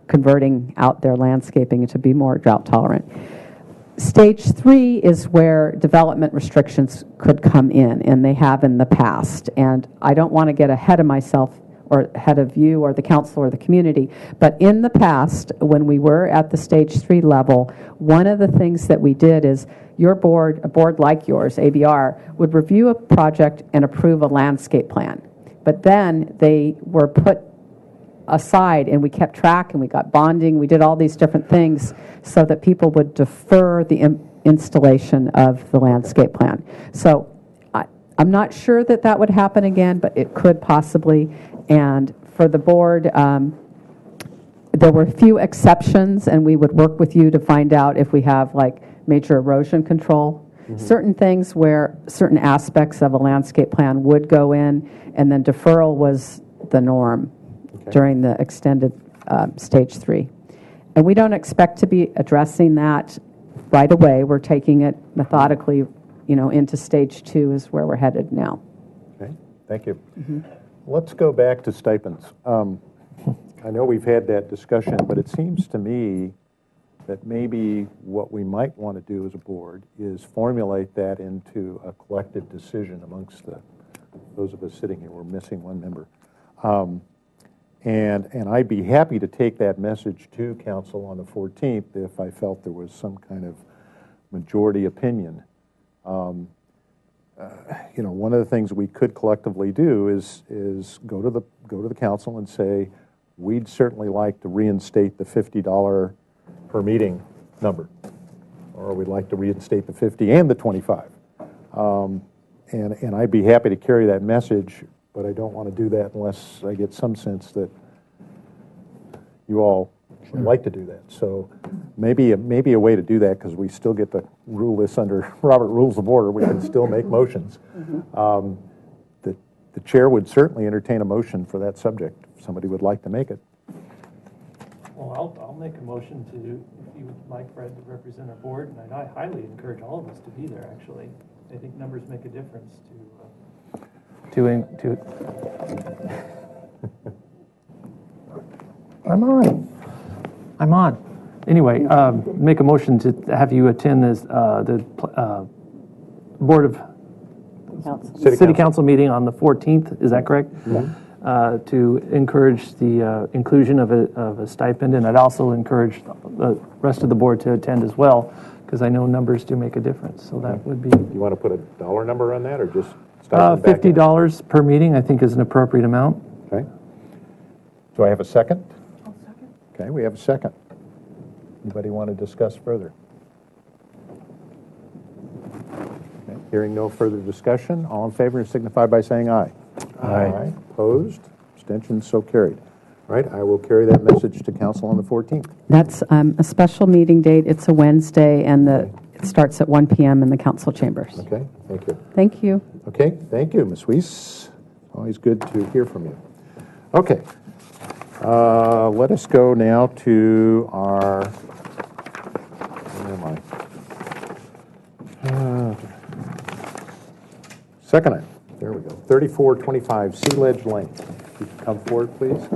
converting out their landscaping to be more drought tolerant. Stage 3 is where development restrictions could come in, and they have in the past. And I don't want to get ahead of myself or ahead of you or the council or the community, but in the past, when we were at the stage 3 level, one of the things that we did is your board, a board like yours, ABR, would review a project and approve a landscape plan. But then they were put aside, and we kept track, and we got bonding, we did all these different things so that people would defer the installation of the landscape plan. So I'm not sure that would happen again, but it could possibly. And for the board, there were a few exceptions, and we would work with you to find out if we have like major erosion control. Certain things where certain aspects of a landscape plan would go in, and then deferral was the norm during the extended stage 3. And we don't expect to be addressing that right away. We're taking it methodically, into stage 2 is where we're headed now. Okay, thank you. Let's go back to stipends. I know we've had that discussion, but it seems to me that maybe what we might want to do as a board is formulate that into a collective decision amongst those of us sitting here. We're missing one member. And I'd be happy to take that message to council on the 14th if I felt there was some kind of majority opinion. One of the things we could collectively do is go to the council and say, we'd certainly like to reinstate the $50 per meeting number, or we'd like to reinstate the 50 and the 25. And I'd be happy to carry that message, but I don't want to do that unless I get some sense that you all would like to do that. So maybe a way to do that, because we still get to rule this under Robert Rules of Order, we can still make motions. The chair would certainly entertain a motion for that subject if somebody would like to make it. Well, I'll make a motion to, if you would like Fred to represent our board, and I highly encourage all of us to be there, actually. I think numbers make a difference to I'm on. Anyway, make a motion to have you attend this, the Board of City Council meeting on the 14th, is that correct? To encourage the inclusion of a stipend, and I'd also encourage the rest of the board to attend as well, because I know numbers do make a difference, so that would be... You want to put a dollar number on that, or just stipend back in? $50 per meeting, I think, is an appropriate amount. Okay. Do I have a second? I'll second. Okay, we have a second. Anybody want to discuss further? Okay, hearing no further discussion, all in favor signify by saying aye. Aye. Opposed? Abstentions? So carried. All right, I will carry that message to council on the 14th. That's a special meeting date. It's a Wednesday, and it starts at 1 p.m. in the council chambers. Okay, thank you. Thank you. Okay, thank you, Ms. Weiss. Always good to hear from you. Okay, let us go now to our, where am I? Second item, there we go, 3425 Sea Ledge Lane. If you could come forward, please.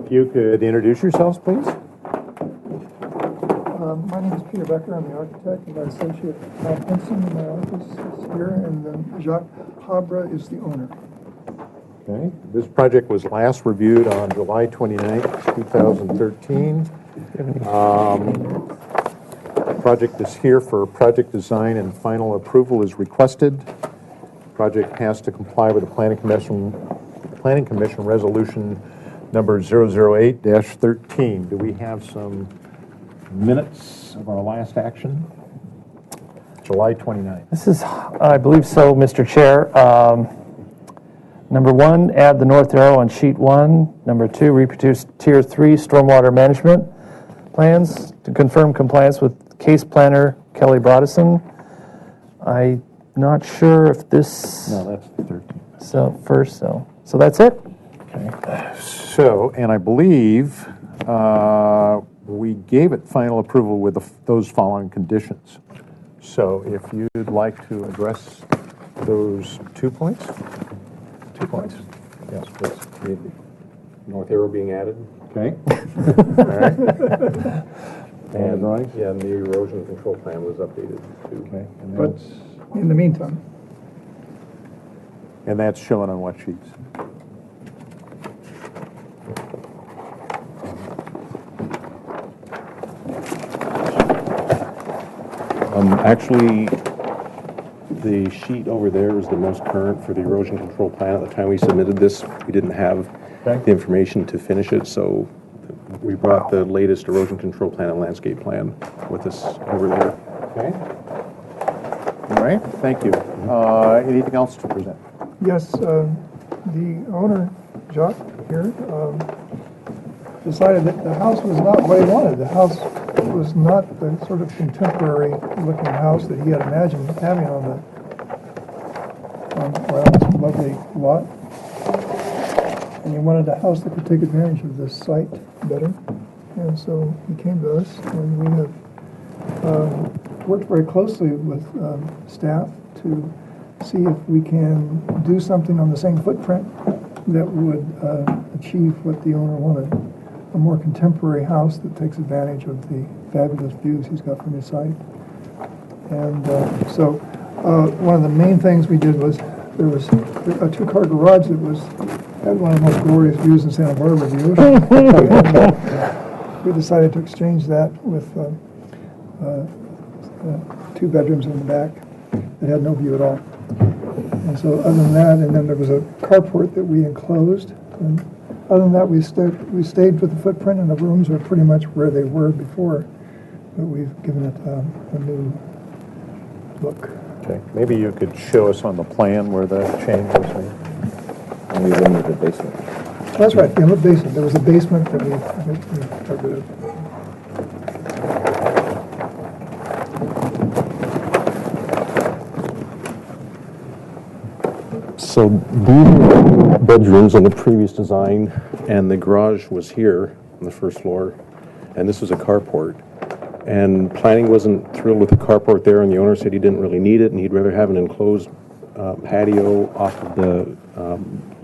If you could introduce yourselves, please. My name is Peter Becker. I'm the architect, and my associate Tom Henson in my office is here, and then Jacques Habra is the owner. Okay, this project was last reviewed on July 29th, 2013. Project is here for project design, and final approval is requested. Project has to comply with the Planning Commission Resolution number 008-13. Do we have some minutes of our last action? July 29th. This is, I believe so, Mr. Chair. Number 1, add the north arrow on sheet 1. Number 2, reproduce tier 3 stormwater management plans to confirm compliance with case planner Kelly Brodesson. I'm not sure if this... No, that's the 13th. So first, so that's it? Okay. So, and I believe we gave it final approval with those following conditions. So if you'd like to address those 2 points? 2 points. Yes, please. The north arrow being added. Okay. All right. And drawings? Yeah, and the erosion control plan was updated too. Okay. And But in the meantime, that's shown on what sheets? Actually, the sheet over there is the most current for the erosion control plan. At the time we submitted this, we didn't have the information to finish it, so we brought the latest erosion control plan and landscape plan with us over there. Okay. All right, thank you. Anything else to present? yes, the owner, Jacques, here, decided that the house was not what he wanted. The house was not the sort of contemporary-looking house that he had imagined having on this lovely lot. And he wanted a house that could take advantage of this site better. And so he came to us, and we have worked very closely with staff to see if we can do something on the same footprint that would achieve what the owner wanted. A more contemporary house that takes advantage of the fabulous views he's got from his site. And so one of the main things we did was there was a two-car garage that had one of the most glorious views in Santa Barbara, the ocean. And, we decided to exchange that with 2 bedrooms in the back that had no view at all. And so other than that, and then there was a carport that we enclosed. And other than that, we stayed with the footprint, and the rooms are pretty much where they were before, but we've given it a new look. Okay, maybe you could show us on the plan where the change was made. And we limited the basement. That's right, the basement, there was a basement that we got rid of. So these were bedrooms on the previous design, and the garage was here on the first floor, and this was a carport. And planning wasn't thrilled with the carport there, and the owner said he didn't really need it, and he'd rather have an enclosed patio off of the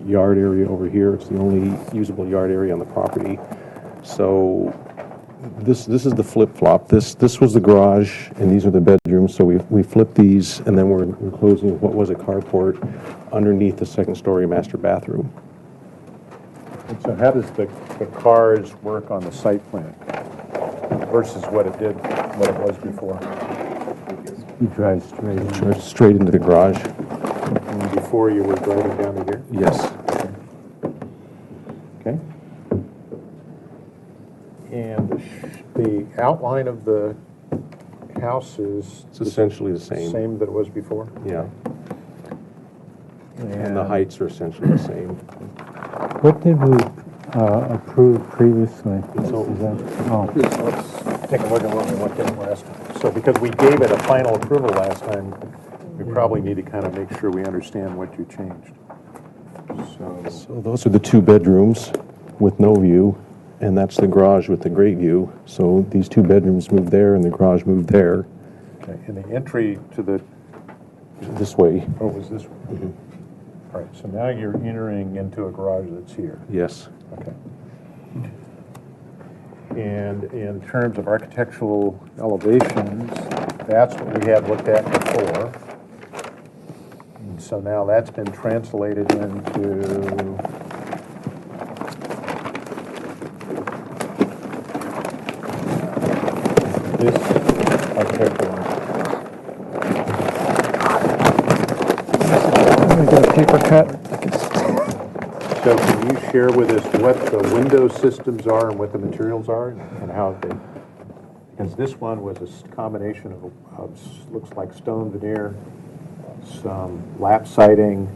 yard area over here. It's the only usable yard area on the property. So this is the flip-flop. This was the garage, and these are the bedrooms. So we flipped these, and then we're enclosing what was a carport underneath the second-story master bathroom. And so how does the cars work on the site plan versus what it was before? You drive straight. Straight into the garage. And before you were driving down to here? Yes. Okay. And the outline of the house is It's essentially the same. same that it was before? Yeah. And the heights are essentially the same. What did we approve previously? So- Is that- oh. Let's take a look at what we looked at last time. So because we gave it a final approval last time, we probably need to kind of make sure we understand what you changed. So those are the two bedrooms with no view, and that's the garage with the great view. So these two bedrooms moved there, and the garage moved there, Okay, and the entry to the, this way. oh, was this one? All right, so now you're entering into a garage that's here. Yes. Okay. And in terms of architectural elevations, that's what we had looked at before. And so now that's been translated into this architectural. I'm gonna get a paper cut. So can you share with us what the window systems are and what the materials are and how they, because this one was a combination of looks like stone veneer, some lap siding,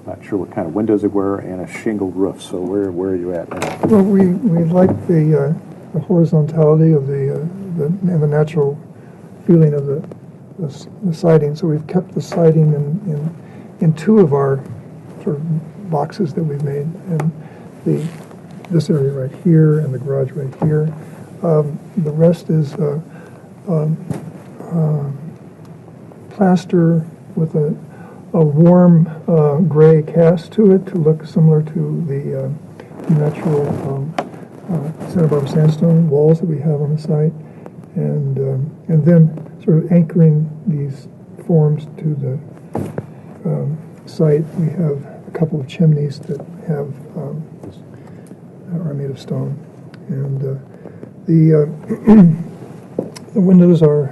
not sure what kind of windows they were, and a shingled roof. So where are you at now? Well, we like the horizontality of and the natural feeling of the siding, so we've kept the siding in two of our sort of boxes that we've made, and this area right here and the garage right here. The rest is plaster with a warm gray cast to it to look similar to the natural Santa Barbara sandstone walls that we have on the site, and then sort of anchoring these forms to the site. We have a couple of chimneys that are made of stone, and the windows are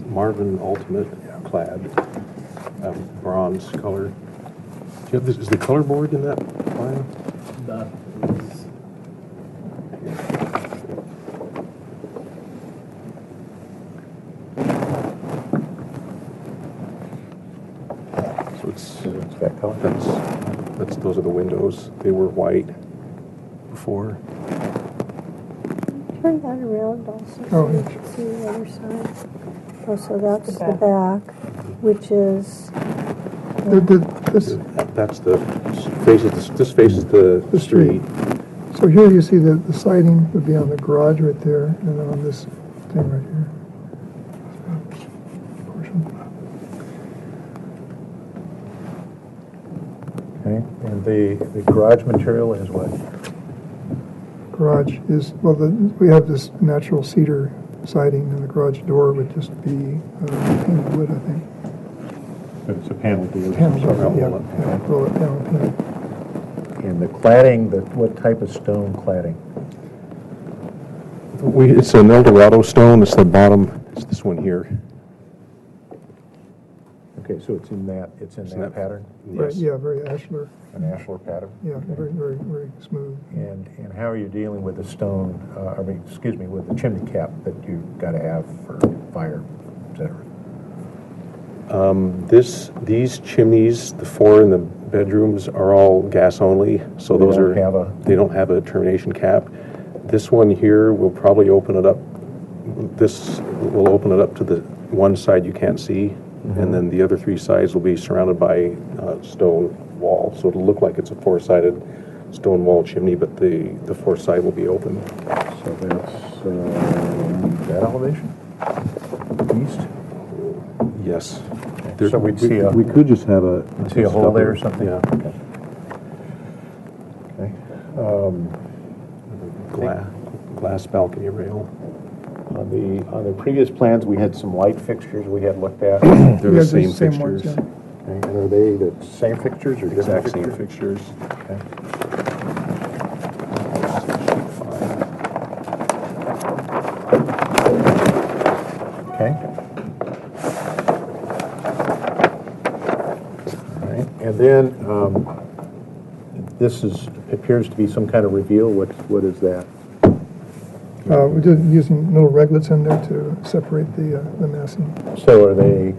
Marvin Ultimate clad, bronze color. Is the color board in that plan? So it's that color. Those are the windows. They were white before. Turn that around also, Oh, so you yeah. can see the other side. Oh, so that's the back, which is, this. That's the faces. This faces the street. So here you see the siding would be on the garage right there, and then on this thing right here. Portion. Okay, and the garage material is what? Garage is, well, we have this natural cedar siding, and the garage door would just be painted wood, I think. But it's a panel deal. Panel, yeah, Roll it. yeah, roll it down, paint it. And the cladding, what type of stone cladding? It's an Eldorado stone. It's the bottom. It's this one here. Okay, so it's in that that- pattern? Right, Yes. yeah, very ashlar, An ashlar pattern? yeah, very, very, very smooth. And how are you dealing with the stone, with the chimney cap that you've got to have for fire, et cetera? These chimneys, the 4 in the bedrooms, are all gas only, so They those don't are, have a- they don't have a termination cap. This one here will probably open it up, this will open it up to the one side you can't see, and then the other 3 sides will be surrounded by stone wall, so it'll look like it's a 4-sided stone wall chimney, but the 4th side will be open. So that's that elevation? East? Yes. So we'd see a- We could just have a... See a hole there or something? Yeah. Okay. Okay. Glass balcony rail. On the previous plans, we had some light fixtures we had looked at. They're Yeah, the same the same ones, fixtures. yeah. Okay, and are they the same fixtures or different Exact same fixtures? fixtures. Okay. Okay. All right, and then this appears to be some kind of reveal. What is that? We're just using little reglets in there to separate the massing. So are they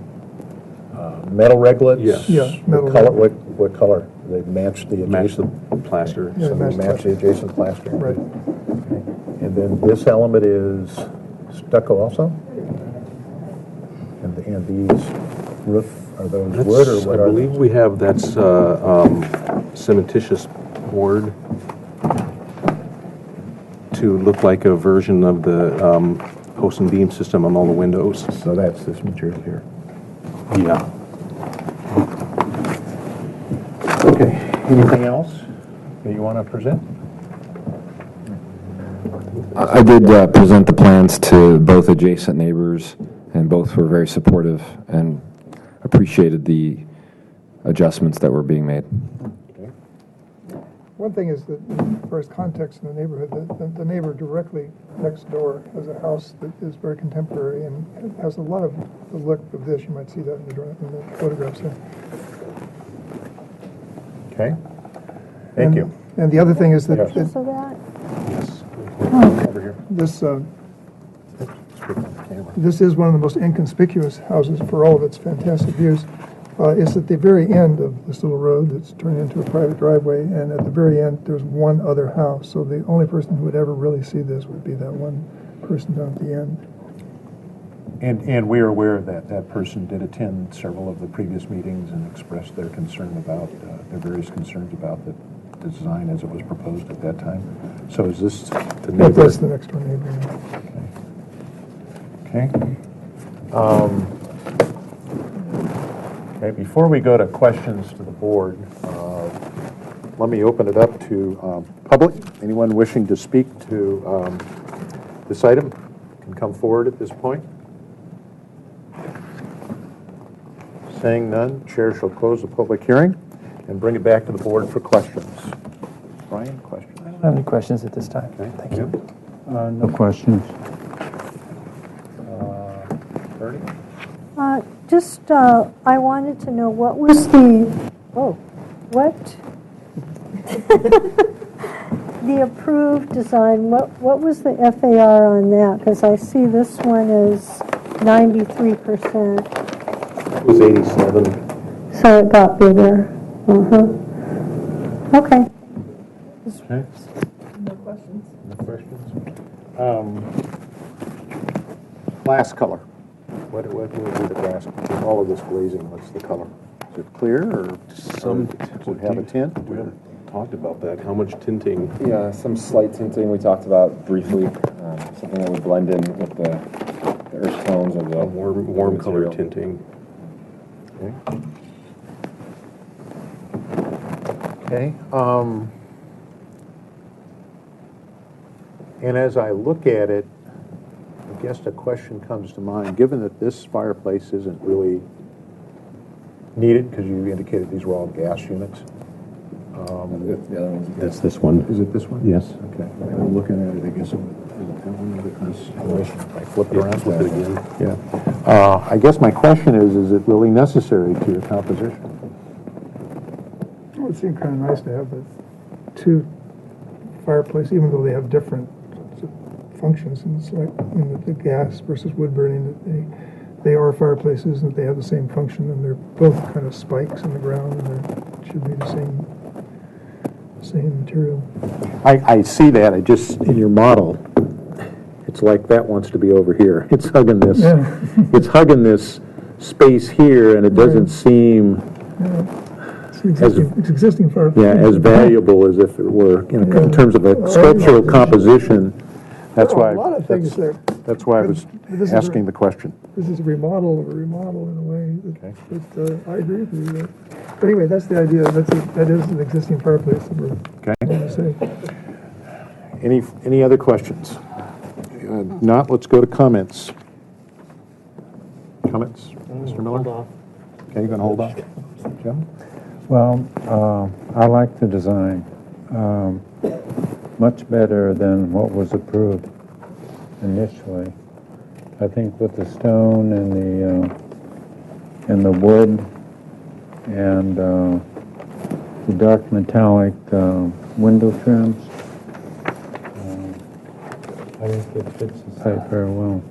metal reglets? Yes. Yeah, metal What color? reglet. What color? They match the Match the adjacent. plaster. Yeah, So they match the match the adjacent plaster. Right. Okay. And then this element is stucco also? And these roof, are those wood or what I are believe they? we have, that's cementitious board to look like a version of the post and beam system on all the windows. So that's this material here. Yeah. Okay, anything else that you want to present? I did present the plans to both adjacent neighbors, and both were very supportive and appreciated the adjustments that were being made. One thing is that, as far as context in the neighborhood, the neighbor directly next door has a house that is very contemporary and has a lot of the look of this. You might see that in the photographs there. Okay, thank you. And the other thing is that Yeah. So that, Over here. this this is one of the most inconspicuous houses for all of its fantastic views. It's at the very end of this little road that's turned into a private driveway, and at the very end, there's one other house. So the only person who would ever really see this would be that one person down at the end. And we are aware that that person did attend several of the previous meetings and expressed their concern about, their various concerns about the design as it was proposed at that time. So is this the neighbor? That's the next door neighbor. Okay. Okay, before we go to questions to the board, let me open it up to public. Anyone wishing to speak to this item can come forward at this point. Saying none, chair shall close the public hearing and bring it back to the board for questions. Brian, question? I don't have any questions at this time. Okay, Thank you. No questions. Bertie? I wanted to know what was the, the approved design, what was the FAR on that? Because I see this one is 93%, It was 87. so it got bigger. Okay. Okay. No questions. No questions. Glass color. What will be the glass? All of this glazing, what's the color? Is it clear or Some does it have a tint? We haven't talked about that. How much tinting? Yeah, some slight tinting we talked about briefly, something that would blend in with the earth tones of the Warm color material. tinting. Okay. And as I look at it, I guess the question comes to mind, given that this fireplace isn't really needed, because you indicated these were all gas units. The other ones. That's this one. Is it this one? Yes. Okay. I'm looking at it, I guess, if I flip it around. Flip it again. Yeah. I guess my question is it really necessary to your composition? Well, it seemed kind of nice to have the two fireplace, even though they have different functions, and it's like the gas versus wood burning, that they are fireplaces and they have the same function, and they're both kind of spikes in the ground, and they should be the same material. I see that, I just, in your model, it's like that wants to be over here. It's hugging this, Yeah. it's hugging this space here, and it doesn't seem, It's existing fireplace. yeah, as valuable as if it were, you know, in terms of a structural composition. That's There are why, a lot of things there. that's why I was But this is asking the question. This is a remodel of a remodel in a way. Okay. But I agree with you. But anyway, that's the idea. That is an existing fireplace that we're Okay. going to say. Any other questions? Not, let's go to comments. Comments, Mr. Miller? Hold off. Okay, you going to hold off? Jim? Well, I like the design. Much better than what was approved initially. I think with the stone and the wood and the dark metallic window trims, I think it fits the site very well.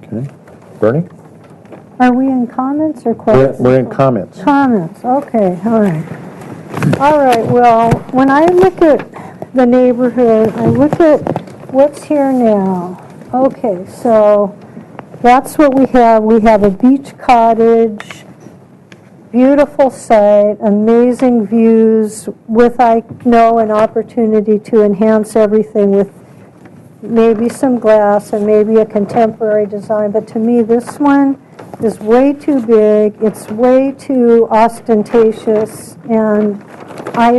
Okay. Bernie? Are we in comments or questions? We're in comments. Comments, okay, all right. All right, well, when I look at the neighborhood, I look at what's here now. Okay, so that's what we have. We have a beach cottage, beautiful site, amazing views with, I know, an opportunity to enhance everything with maybe some glass and maybe a contemporary design. But to me, this one is way too big, it's way too ostentatious, and I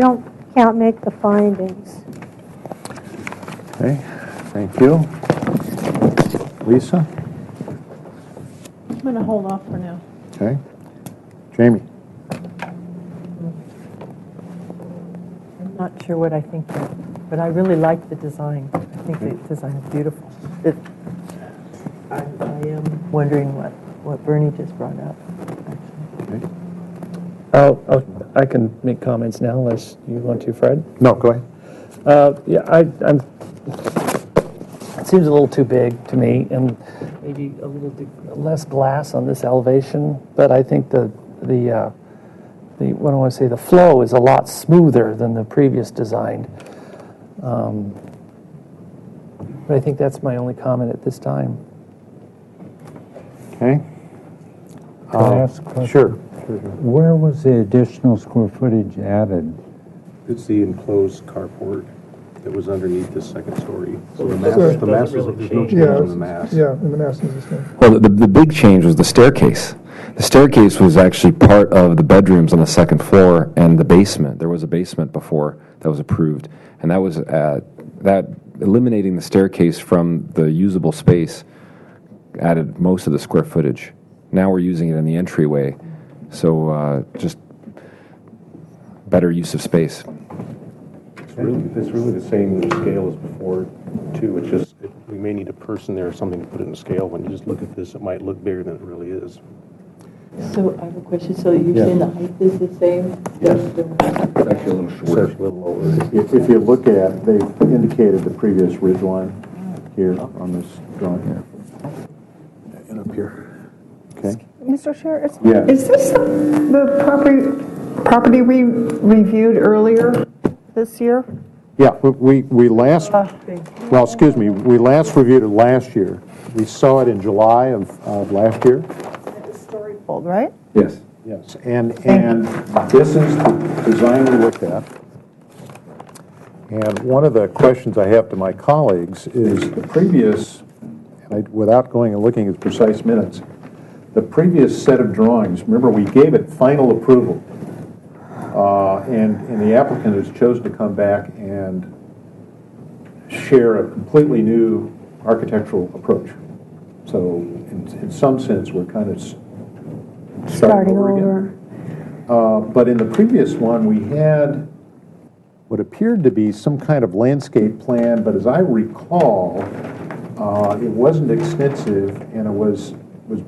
can't make the findings. Okay, thank you. Lisa? I'm going to hold off for now. Okay. Jamie? I'm not sure what I think yet, but I really like the design. I think the design is beautiful. I am wondering what Bernie just brought up, actually. I can make comments now unless you want to, Fred. No, go ahead. Yeah, I'm, it seems a little too big to me, and maybe a little less glass on this elevation, but I think what do I want to say, the flow is a lot smoother than the previous design. But I think that's my only comment at this time. Okay. Can I ask a question? Sure. Where was the additional square footage added? It's the enclosed carport that was underneath the second story. So the Doesn't mass is, there's no change Yeah, in the mass. yeah, and the mass is the same. Well, the big change was the staircase. The staircase was actually part of the bedrooms on the second floor and the basement. There was a basement before that was approved, and that was that eliminating the staircase from the usable space added most of the square footage. Now we're using it in the entryway, so just better use of space. It's really the same scale as before, too. It's just, we may need a person there or something to put it in a scale. When you just look at this, it might look bigger than it really is. So I have a question. So you're saying the height is the same? It's actually a little shorter. It's a little lower. If you look at, they've indicated the previous ridge line here on this drawing here. And up here. Okay. Mr. Chair, Yeah. is this the property we reviewed earlier this year? Yeah, we last, well, excuse me, we last reviewed it last year. We saw it in July of last year. Old, right? Yes. Yes, and this is the design we looked at. And one of the questions I have to my colleagues is the previous, without going and looking at precise minutes, the previous set of drawings, remember we gave it final approval. And the applicant has chosen to come back and share a completely new architectural approach. So in some sense, we're kind of starting over again. But in the previous one, we had what appeared to be some kind of landscape plan, but as I recall, it wasn't extensive, and it was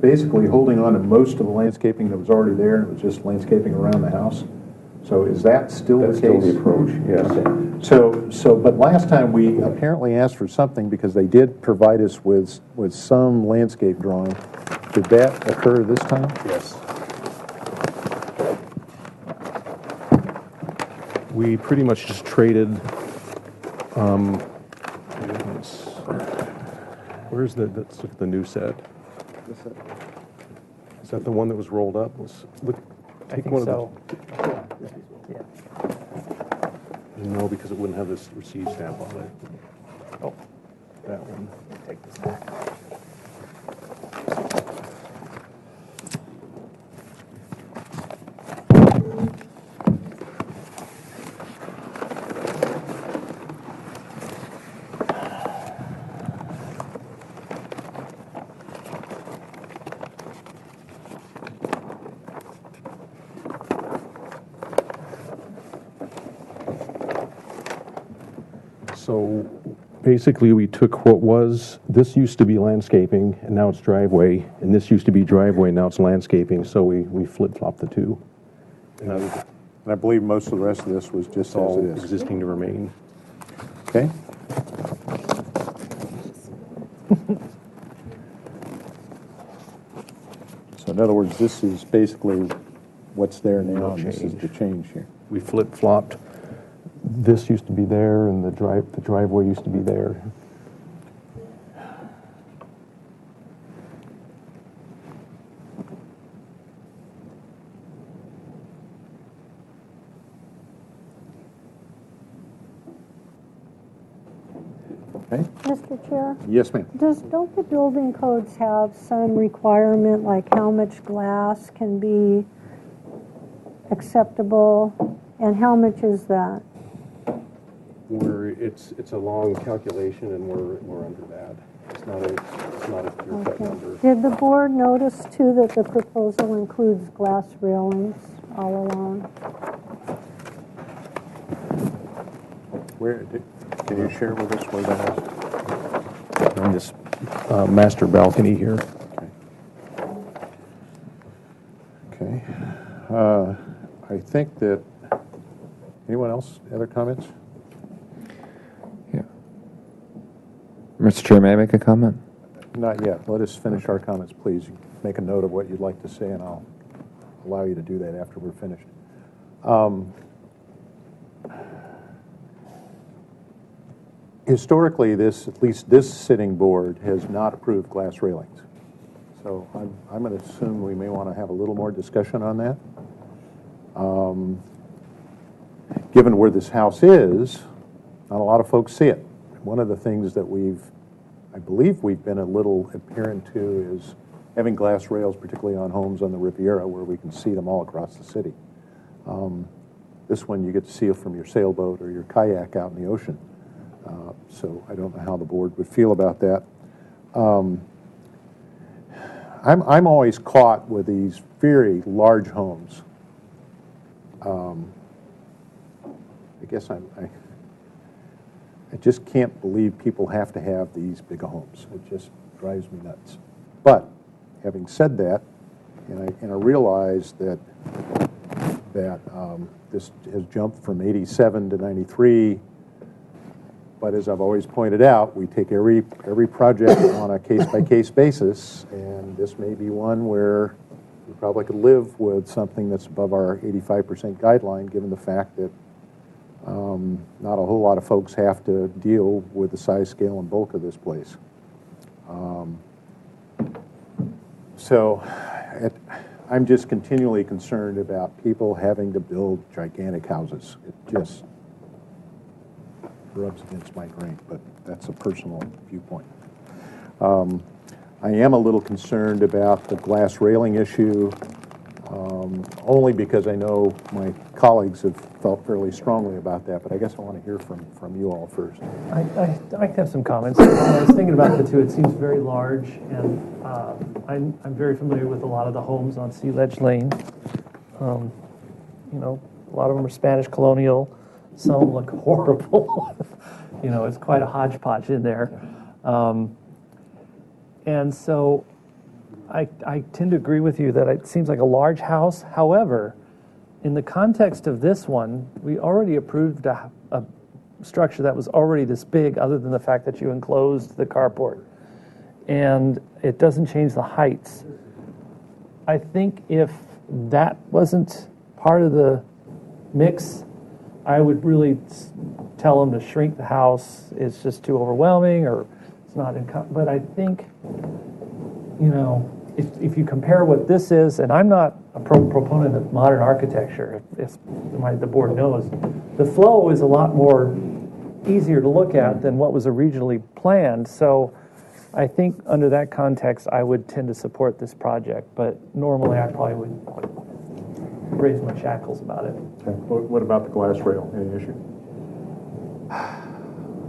basically holding on to most of the landscaping that was already there, and it was just landscaping around the house. So is that still the case? That's still the approach, yes. So, but last time we apparently asked for something because they did provide us with some landscape drawing. Did that occur this time? Yes. We pretty much just traded, where's let's look at the new set. Is that the one that was rolled up? Let's look. I Take think one so. of the, no, because it wouldn't have this receipt stamp on it. Oh, that one. Take this back. So basically, we took this used to be landscaping, and now it's driveway, and this used to be driveway, now it's landscaping, so we flip-flopped the two. And And I believe most of the rest of this was just it's as all it is. existing to remain. Okay? So in other words, this is basically what's there now, No and this is change. the change here. We flip-flopped. This used to be there, and the driveway used to be there. Okay? Mr. Chair, Yes, ma'am. don't the building codes have some requirement, like how much glass can be acceptable, and how much is that? It's a long calculation, and we're under that. It's not a clear-cut Okay. number. Did the board notice too that the proposal includes glass railings all along? Can you share with us where that is? On this master balcony here. Okay. I think that, anyone else, other comments? Yeah. Mr. Chair, may I make a comment? Not yet. Let us finish our comments, please. Make a note of what you'd like to say, and I'll allow you to do that after we're finished. Historically, at least this sitting board has not approved glass railings. So I'm going to assume we may want to have a little more discussion on that. Given where this house is, not a lot of folks see it. One of the things that I believe we've been a little adherent to is having glass rails, particularly on homes on the Riviera, where we can see them all across the city. This one you get to see it from your sailboat or your kayak out in the ocean. So I don't know how the board would feel about that. I'm always caught with these very large homes. I guess I just can't believe people have to have these big homes. It just drives me nuts. But having said that, and I realize that this has jumped from 87 to 93. But as I've always pointed out, we take every project on a case-by-case basis, and this may be one where we probably could live with something that's above our 85% guideline, given the fact that not a whole lot of folks have to deal with the size, scale, and bulk of this place. I'm just continually concerned about people having to build gigantic houses. It just rubs against my grain, but that's a personal viewpoint. I am a little concerned about the glass railing issue, only because I know my colleagues have felt fairly strongly about that, but I guess I want to hear from you all first. I have some comments. When I was thinking about the two, it seems very large, and I'm very familiar with a lot of the homes on Sea Ledge Lane. A lot of them are Spanish colonial. Some look horrible. It's quite a hodgepodge in there. And so I tend to agree with you that it seems like a large house. However, in the context of this one, we already approved a structure that was already this big, other than the fact that you enclosed the carport. And it doesn't change the heights. I think if that wasn't part of the mix, I would really tell them to shrink the house. It's just too overwhelming, or it's not but I think, if you compare what this is, and I'm not a proponent of modern architecture, if the board knows, the flow is a lot more easier to look at than what was originally planned. So I think under that context, I would tend to support this project, but normally I probably would raise my shackles about it. Okay. What about the glass rail? Any issue?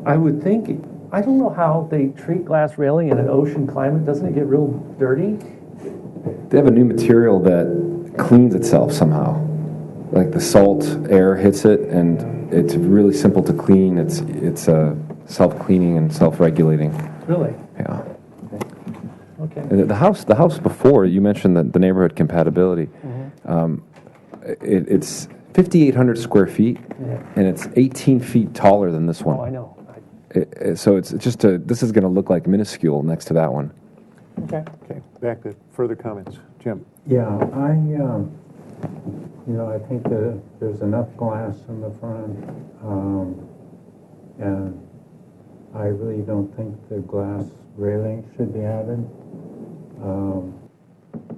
I would think, I don't know how they treat glass railing in an ocean climate. Doesn't it get real dirty? They have a new material that cleans itself somehow. Like the salt air hits it, and it's really simple to clean. It's self-cleaning and self-regulating. Really? Yeah. Okay. And the house before, you mentioned the neighborhood compatibility. It's 5,800 square feet, and it's 18 feet taller than this one. Oh, I know. So it's just this is going to look like minuscule next to that one. Okay. Okay, back to further comments. Jim? Yeah, I think that there's enough glass in the front, and I really don't think the glass railing should be added.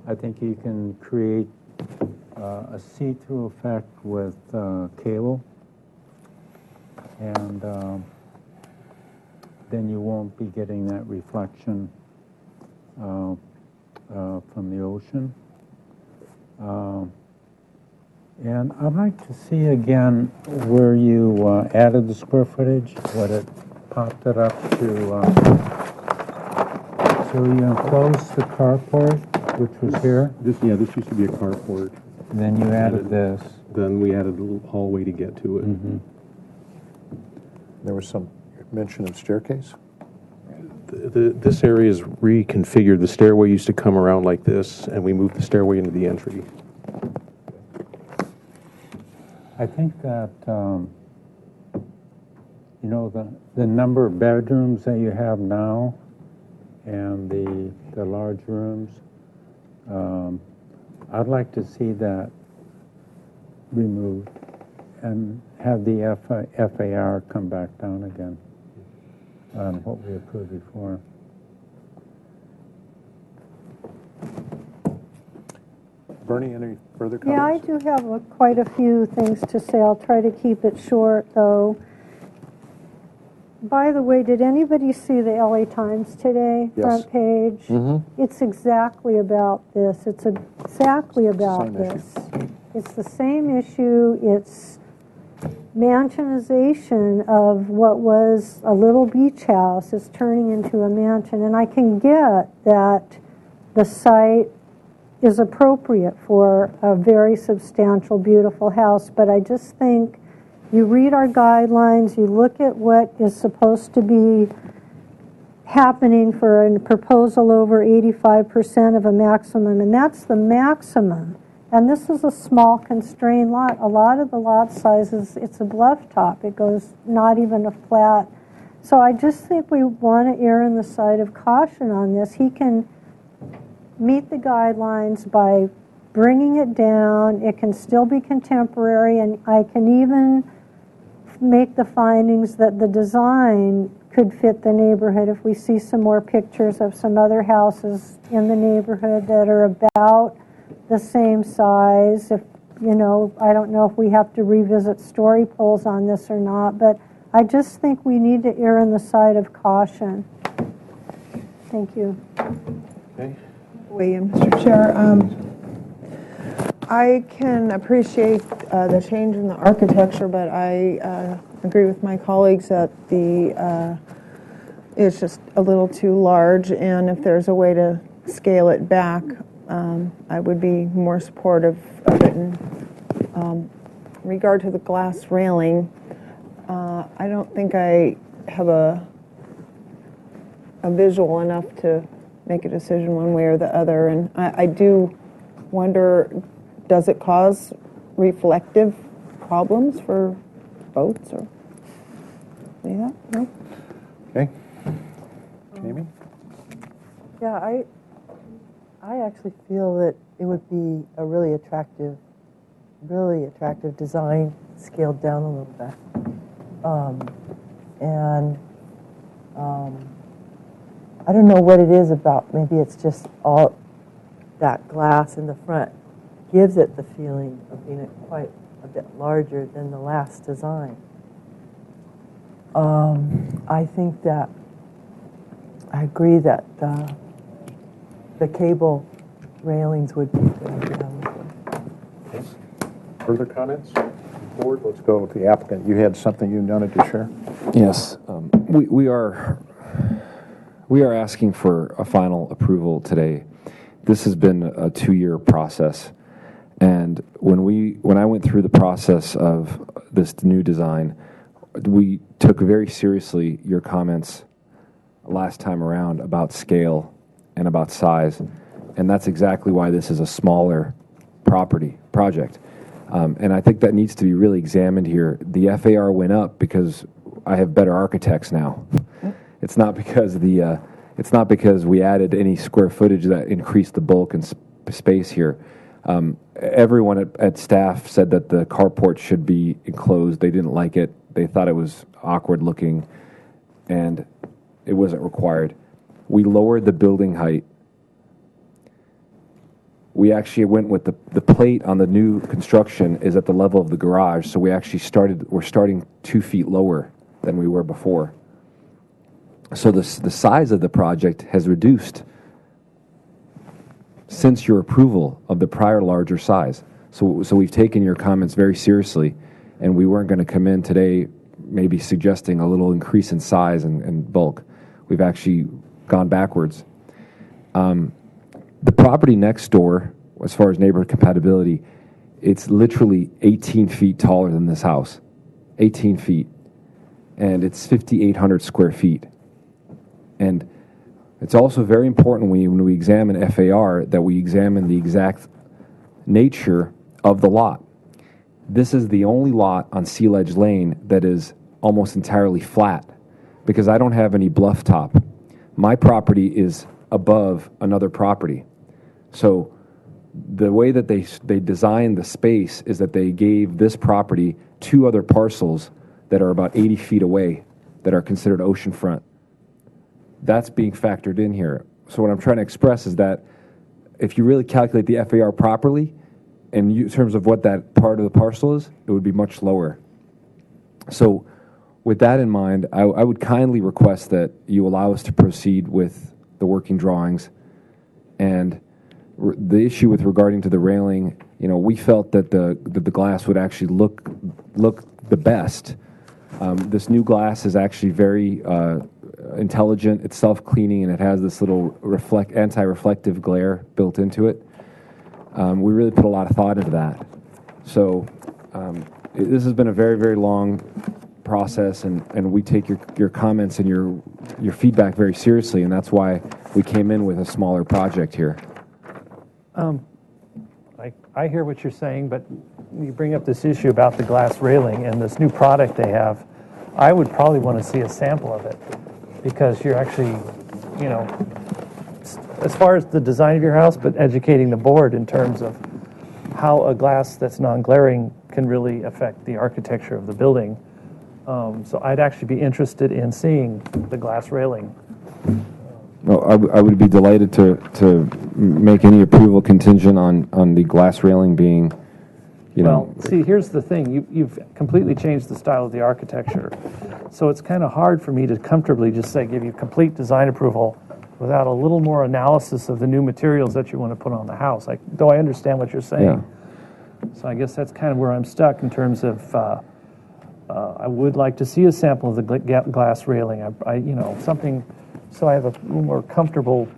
I think you can create a see-through effect with cable, and then you won't be getting that reflection from the ocean. And I'd like to see again where you added the square footage, what it popped it up to. So you enclosed the carport, which was here. This used to be a carport. Then you added this. Then we added a little hallway to get to it. Mm-hmm. There was some mention of staircase? This area is reconfigured. The stairway used to come around like this, and we moved the stairway into the entry. I think that, the number of bedrooms that you have now and the large rooms, I'd like to see that removed and have the FAR come back down again on what we approved before. Bernie, any further Yeah, I comments? do have quite a few things to say. I'll try to keep it short, though. By the way, did anybody see the LA Times today, Yes. front page? It's exactly about this. It's exactly about Same issue. this. It's the same issue. It's mansionization of what was a little beach house is turning into a mansion. And I can get that the site is appropriate for a very substantial, beautiful house, but I just think you read our guidelines, you look at what is supposed to be happening for a proposal over 85% of a maximum, and that's the maximum. And this is a small constrained lot. A lot of the lot sizes, it's a bluff top. It goes not even a flat. So I just think we want to err on the side of caution on this. He can meet the guidelines by bringing it down. It can still be contemporary, and I can even make the findings that the design could fit the neighborhood if we see some more pictures of some other houses in the neighborhood that are about the same size. If, I don't know if we have to revisit story poles on this or not, but I just think we need to err on the side of caution. Thank you. Okay. William, Mr. Chair. I can appreciate the change in the architecture, but I agree with my colleagues that it's just a little too large, and if there's a way to scale it back, I would be more supportive of it. In regard to the glass railing, I don't think I have a visual enough to make a decision one way or the other, and I do wonder, does it cause reflective problems for boats or any of that? No? Okay. Jamie? Yeah, I actually feel that it would be a really attractive design, scaled down a little bit. I don't know what it is about, maybe it's just all that glass in the front gives it the feeling of being quite a bit larger than the last design. I think that I agree that the cable railings would be a good idea. Further comments? Board, let's go with the applicant. You had something you wanted to share? Yes, we are asking for a final approval today. This has been a 2-year process, and when I went through the process of this new design, we took very seriously your comments last time around about scale and about size, and that's exactly why this is a smaller project. And I think that needs to be really examined here. The FAR went up because I have better architects now. It's not because we added any square footage that increased the bulk and space here. Everyone at staff said that the carport should be enclosed. They didn't like it. They thought it was awkward looking, and it wasn't required. We lowered the building height. We actually went with the plate on the new construction is at the level of the garage, so we're starting 2 feet lower than we were before. So the size of the project has reduced since your approval of the prior larger size. So we've taken your comments very seriously, and we weren't going to come in today maybe suggesting a little increase in size and bulk. We've actually gone backwards. The property next door, as far as neighborhood compatibility, it's literally 18 feet taller than this house. 18 feet. And it's 5,800 square feet. And it's also very important when we examine FAR that we examine the exact nature of the lot. This is the only lot on Sea Ledge Lane that is almost entirely flat because I don't have any bluff top. My property is above another property. So the way that they designed the space is that they gave this property 2 other parcels that are about 80 feet away that are considered oceanfront. That's being factored in here. So what I'm trying to express is that if you really calculate the FAR properly, in terms of what that part of the parcel is, it would be much lower. So with that in mind, I would kindly request that you allow us to proceed with the working drawings. And the issue regarding to the railing, we felt that the glass would actually look the best. This new glass is actually very intelligent. It's self-cleaning, and it has this little anti-reflective glare built into it. We really put a lot of thought into that. So this has been a very, very long process, and we take your comments and your feedback very seriously, and that's why we came in with a smaller project here. I hear what you're saying, but you bring up this issue about the glass railing and this new product they have. I would probably want to see a sample of it because you're actually, as far as the design of your house, but educating the board in terms of how a glass that's non-glaring can really affect the architecture of the building. So I'd actually be interested in seeing the glass railing. Well, I would be delighted to make any approval contingent on the glass railing being, Well, see, here's the thing. You've completely changed the style of the architecture. So it's kind of hard for me to comfortably just give you complete design approval without a little more analysis of the new materials that you want to put on the house. Though I understand what you're saying. Yeah. So I guess that's kind of where I'm stuck in terms of I would like to see a sample of the glass railing. Something so I have a little more comfortable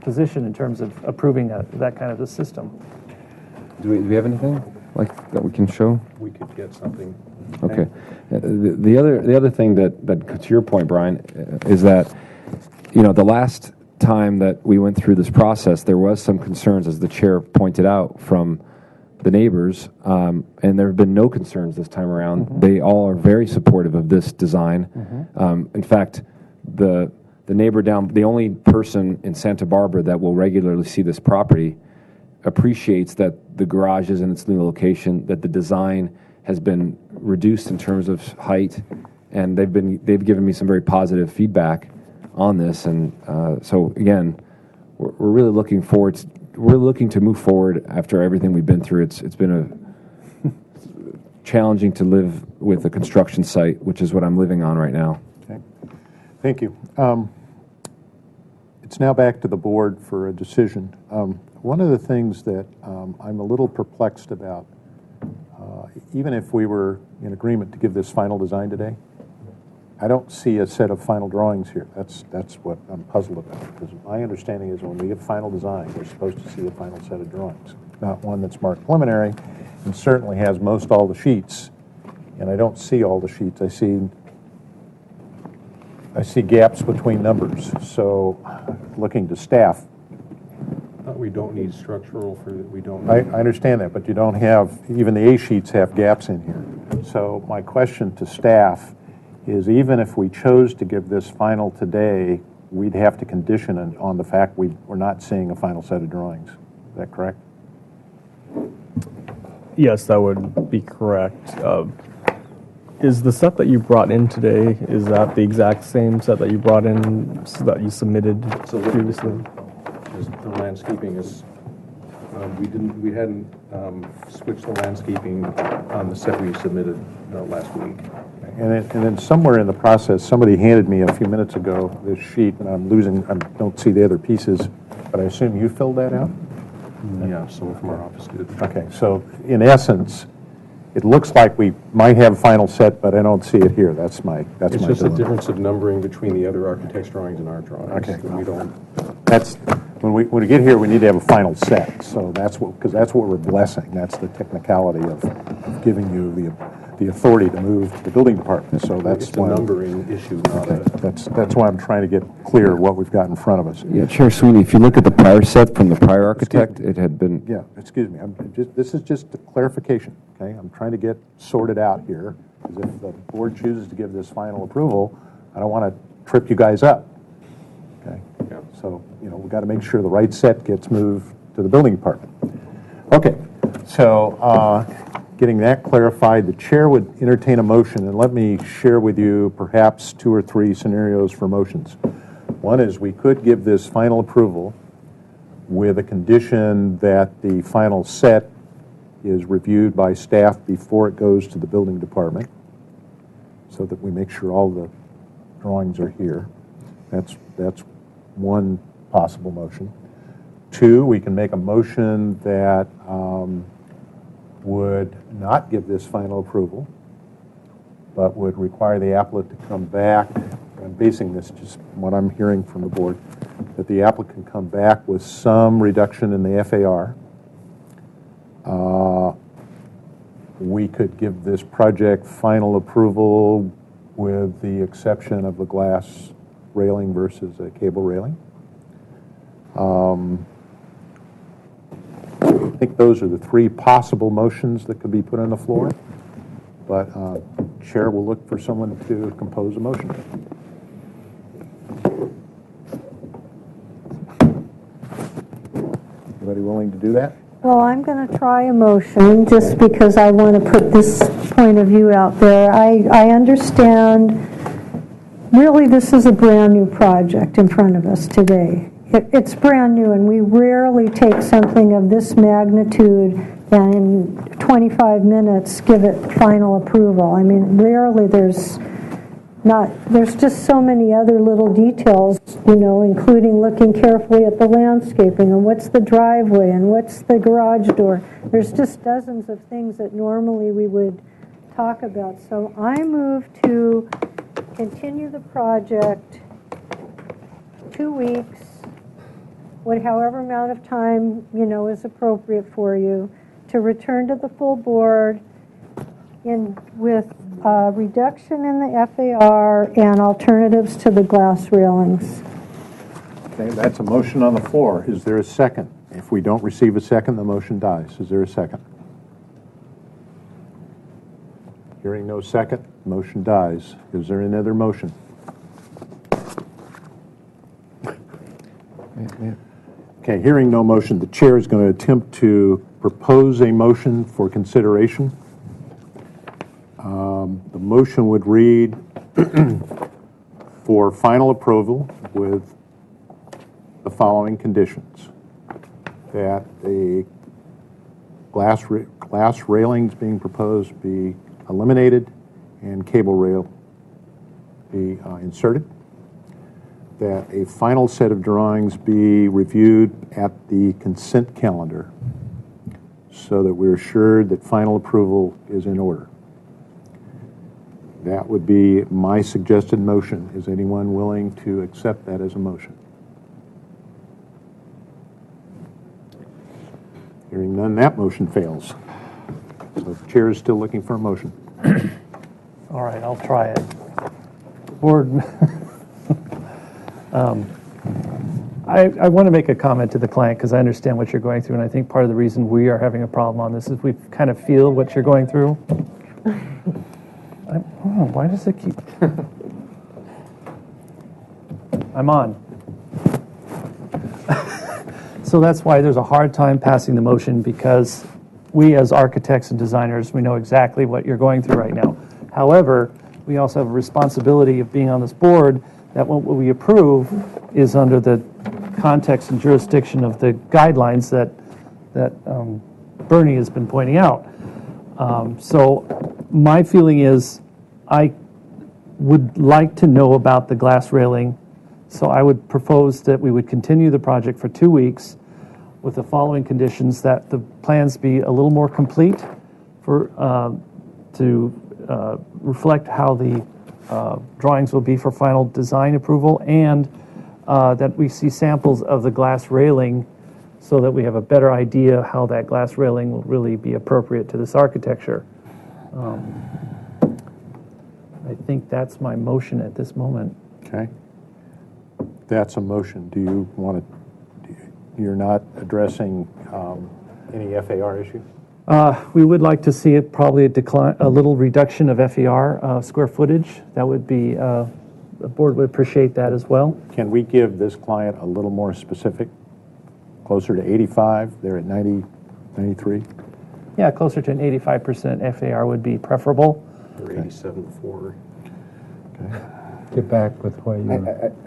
position in terms of approving that kind of a system. Do we have anything that we can show? We could get something. Okay. The other thing that to your point, Brian, is that the last time that we went through this process, there was some concerns, as the chair pointed out, from the neighbors, and there have been no concerns this time around. They all are very supportive of this design. In fact, the neighbor down, the only person in Santa Barbara that will regularly see this property appreciates that the garage is in its new location, that the design has been reduced in terms of height, and they've given me some very positive feedback on this. And so again, we're really looking forward. We're looking to move forward after everything we've been through. It's been challenging to live with a construction site, which is what I'm living on right now. Okay. Thank you. It's now back to the board for a decision. One of the things that I'm a little perplexed about, even if we were in agreement to give this final design today, I don't see a set of final drawings here. That's what I'm puzzled about. Because my understanding is when we give final design, we're supposed to see a final set of drawings, not one that's marked preliminary and certainly has most all the sheets. And I don't see all the sheets. I see gaps between numbers. So looking to staff. We don't need structural for, we don't. I understand that, but you don't have, even the A sheets have gaps in here. So my question to staff is, even if we chose to give this final today, we'd have to condition it on the fact we're not seeing a final set of drawings. Is that correct? Yes, that would be correct. Is the set that you brought in today, is that the exact same set that you brought in, so that you submitted previously? The landscaping is, we hadn't switched the landscaping on the set we submitted last week. And then somewhere in the process, somebody handed me a few minutes ago this sheet, and I don't see the other pieces, but I assume you filled that out? Yeah, someone from our office did. Okay, so in essence, it looks like we might have a final set, but I don't see it here. That's my It's just a dilemma. difference of numbering between the other architect's drawings and our drawings. Okay. That we don't. That's, when we get here, we need to have a final set, so because that's what we're blessing. That's the technicality of giving you the authority to move to the building department, so that's It's a why. numbering issue, not a. That's why I'm trying to get clear what we've got in front of us. Yeah, Chair Sweeney, if you look at the prior set from the prior architect, it had been. Yeah, excuse me, this is just a clarification, okay? I'm trying to get sorted out here, because if the board chooses to give this final approval, I don't want to trip you guys up, okay? Yeah. So, we've got to make sure the right set gets moved to the building department. Okay, so getting that clarified, the chair would entertain a motion, and let me share with you perhaps 2 or 3 scenarios for motions. One is we could give this final approval with a condition that the final set is reviewed by staff before it goes to the building department, so that we make sure all the drawings are here. That's one possible motion. 2, we can make a motion that would not give this final approval, but would require the applicant to come back. I'm basing this just what I'm hearing from the board, that the applicant come back with some reduction in the FAR. We could give this project final approval with the exception of the glass railing versus a cable railing. I think those are the 3 possible motions that could be put on the floor, but Chair will look for someone to compose a motion. Anybody willing to do that? Well, I'm going to try a motion just because I want to put this point of view out there. I understand, really, this is a brand-new project in front of us today. It's brand new, and we rarely take something of this magnitude and in 25 minutes give it final approval. I mean, rarely there's just so many other little details, including looking carefully at the landscaping and what's the driveway and what's the garage door. There's just dozens of things that normally we would talk about. So I move to continue the project 2 weeks, however amount of time, is appropriate for you, to return to the full board with a reduction in the FAR and alternatives to the glass railings. Okay, that's a motion on the floor. Is there a second? If we don't receive a second, the motion dies. Is there a second? Hearing no second, motion dies. Is there another motion? Okay, hearing no motion, the chair is going to attempt to propose a motion for consideration. The motion would read for final approval with the following conditions: that the glass railings being proposed be eliminated and cable rail be inserted, that a final set of drawings be reviewed at the consent calendar so that we're assured that final approval is in order. That would be my suggested motion. Is anyone willing to accept that as a motion? Hearing none, that motion fails. So the chair is still looking for a motion. All right, I'll try it. Board, I want to make a comment to the client because I understand what you're going through, and I think part of the reason we are having a problem on this is we kind of feel what you're going through. Why does it keep... I'm on. So that's why there's a hard time passing the motion, because we as architects and designers, we know exactly what you're going through right now. However, we also have a responsibility of being on this board that what we approve is under the context and jurisdiction of the guidelines that Bernie has been pointing out. So my feeling is I would like to know about the glass railing, so I would propose that we would continue the project for 2 weeks with the following conditions: that the plans be a little more complete to reflect how the drawings will be for final design approval, and that we see samples of the glass railing so that we have a better idea how that glass railing will really be appropriate to this architecture. I think that's my motion at this moment. Okay. That's a motion. Do you want to, you're not addressing any FAR issue? We would like to see it probably a little reduction of FAR square footage. That would be, the board would appreciate that as well. Can we give this client a little more specific? Closer to 85, they're at 90, 93? Yeah, closer to an 85% FAR would be preferable. Or 87.4. Get back with what you...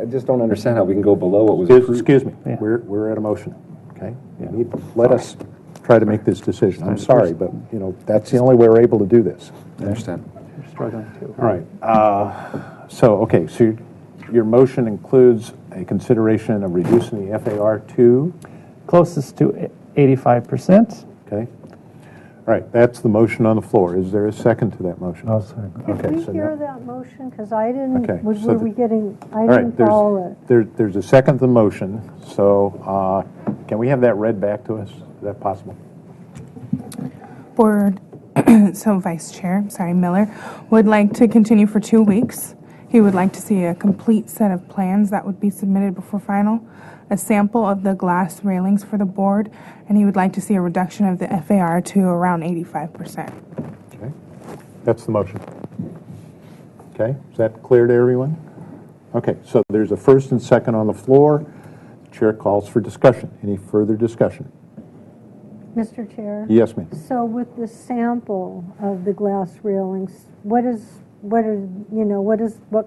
I just don't understand how we can go below what was approved. Excuse me, Yeah. we're at a motion, okay? Let us try to make this decision. I'm sorry, but, that's the only way we're able to do this. I understand. We're struggling too. All right, so your motion includes a consideration of reducing the FAR to, Closest to 85%. okay? All right, that's the motion on the floor. Is there a second to that motion? I'll second. Okay, Did we so hear now- that motion? Because I didn't, Okay, were so we getting, I All right, didn't follow it. there's a second to the motion, so can we have that read back to us? Is that possible? Board, so Vice Chair, Miller, would like to continue for 2 weeks. He would like to see a complete set of plans that would be submitted before final, a sample of the glass railings for the board, and he would like to see a reduction of the FAR to around 85%. Okay, that's the motion. Okay, is that clear to everyone? Okay, so there's a first and second on the floor. The chair calls for discussion. Any further discussion? Mr. Chair? Yes, ma'am. So with the sample of the glass railings, what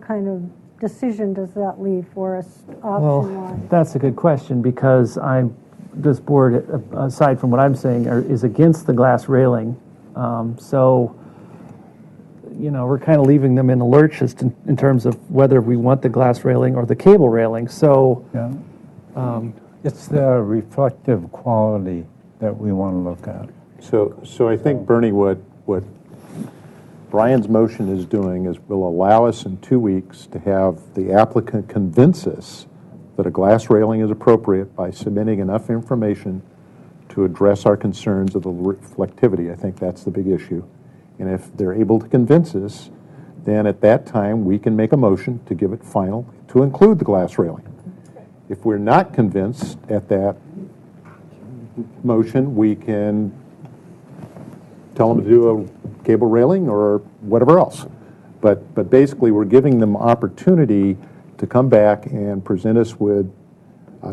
kind of decision does that leave for us option-wise? That's a good question, because this board, aside from what I'm saying, is against the glass railing. So, we're kind of leaving them in a lurch just in terms of whether we want the glass railing or the cable railing. So, Yeah. It's the reflective quality that we want to look at. So I think, Bernie, what Brian's motion is doing is will allow us in 2 weeks to have the applicant convince us that a glass railing is appropriate by submitting enough information to address our concerns of the reflectivity. I think that's the big issue. And if they're able to convince us, then at that time we can make a motion to give it final to include the glass railing. If we're not convinced at that motion, we can tell them to do a cable railing or whatever else. But basically, we're giving them opportunity to come back and present us with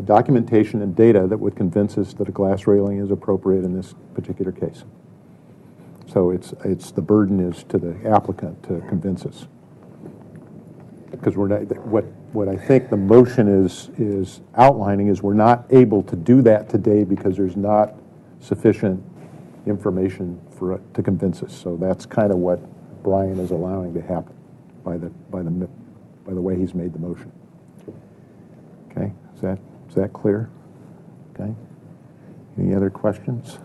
documentation and data that would convince us that a glass railing is appropriate in this particular case. So it's the burden is to the applicant to convince us. Because we're not, what I think the motion is outlining is we're not able to do that today because there's not sufficient information for it to convince us. So that's kind of what Brian is allowing to happen by the way he's made the motion. Okay, is that clear? Okay. Any other questions?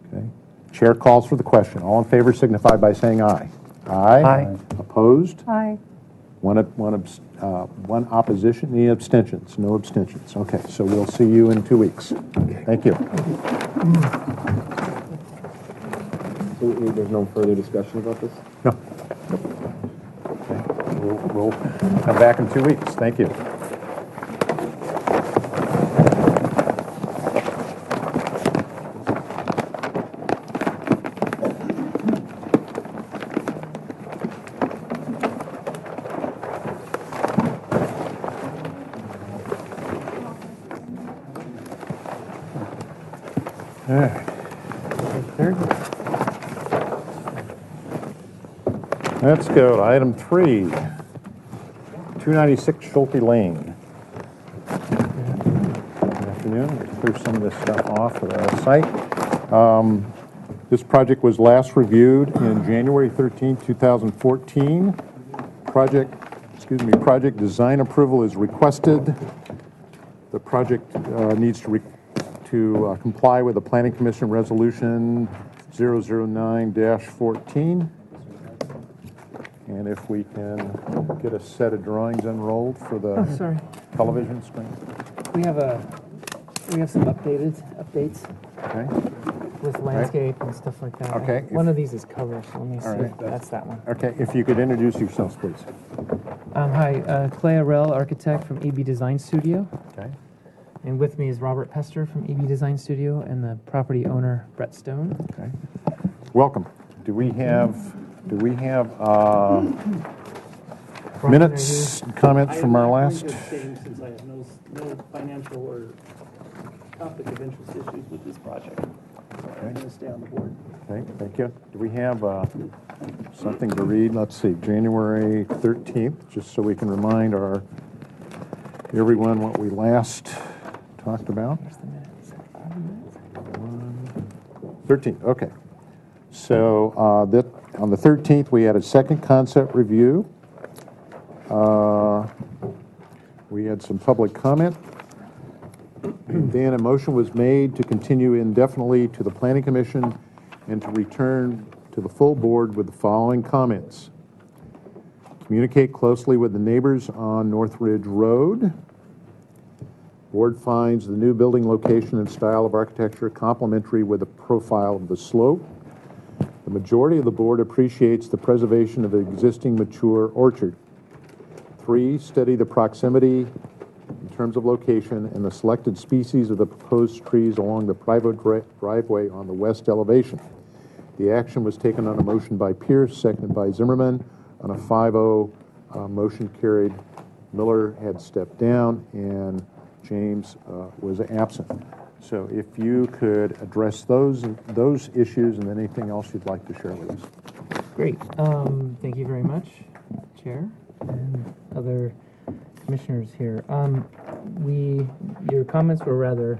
Okay. Chair calls for the question. All in favor signify by saying aye. Aye. Aye. Opposed? Aye. One opposition. Any abstentions? No abstentions. Okay, so we'll see you in 2 weeks. Thank you. So there's no further discussion about this? No. Okay. We'll come back in 2 weeks. Thank you. All right. Let's go to item 3, 296 Schulte Lane. Good afternoon. Let's clear some of this stuff off of our site. This project was last reviewed in January 13, 2014. Project design approval is requested. The project needs to comply with the Planning Commission Resolution 009-14. And if we can get a set of drawings unrolled for the television screen. We have some updates Okay. with landscape and stuff like that. Okay. One of these is cover, so let me see. right. That's that one. Okay, if you could introduce yourselves, please. Hi, Clay Arell, architect from AB Design Studio. Okay. And with me is Robert Pester from AB Design Studio and the property owner, Brett Stone. Okay. Welcome. Do we have minutes, comments from our last? Since I have no financial or conflict of interest issues with this project. I'm going to stay on the board. Okay, thank you. Do we have something to read? Let's see, January 13th, just so we can remind everyone what we last talked about. 13th, okay. So on the 13th, we had a second concept review. We had some public comment. And then a motion was made to continue indefinitely to the Planning Commission and to return to the full board with the following comments. Communicate closely with the neighbors on North Ridge Road. Board finds the new building location and style of architecture complementary with the profile of the slope. The majority of the board appreciates the preservation of the existing mature orchard. 3, study the proximity in terms of location and the selected species of the proposed trees along the private driveway on the west elevation. The action was taken on a motion by Pierce, seconded by Zimmerman. On a 5-0, motion carried. Miller had stepped down and James was absent. So if you could address those issues and anything else you'd like to share with us. Great. Thank you very much, Chair and other commissioners here. Your comments were rather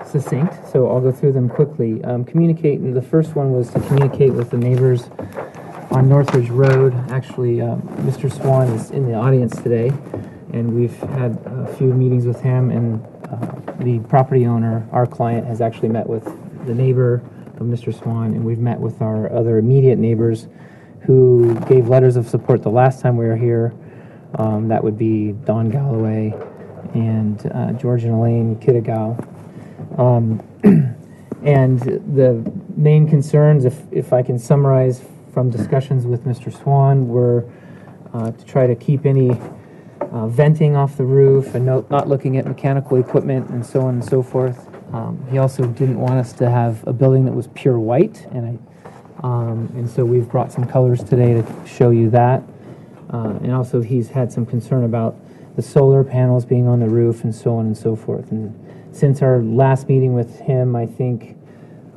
succinct, so I'll go through them quickly. The first one was to communicate with the neighbors on Northridge Road. Actually, Mr. Swan is in the audience today, and we've had a few meetings with him, and the property owner, our client, has actually met with the neighbor of Mr. Swan, and we've met with our other immediate neighbors who gave letters of support the last time we were here. That would be Don Galloway and George and Elaine Kittigow. And the main concerns, if I can summarize from discussions with Mr. Swan, were to try to keep any venting off the roof and not looking at mechanical equipment and so on and so forth. He also didn't want us to have a building that was pure white, and so we've brought some colors today to show you that. And also he's had some concern about the solar panels being on the roof and so on and so forth. And since our last meeting with him, I think,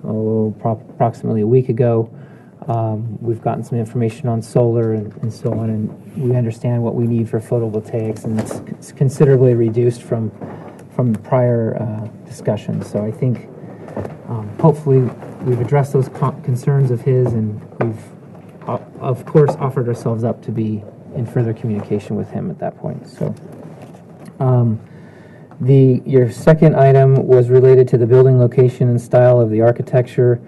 approximately a week ago, we've gotten some information on solar and so on, and we understand what we need for photovoltaics, and it's considerably reduced from the prior discussions. So I think hopefully we've addressed those concerns of his, and we've of course offered ourselves up to be in further communication with him at that point. So your second item was related to the building location and style of the architecture,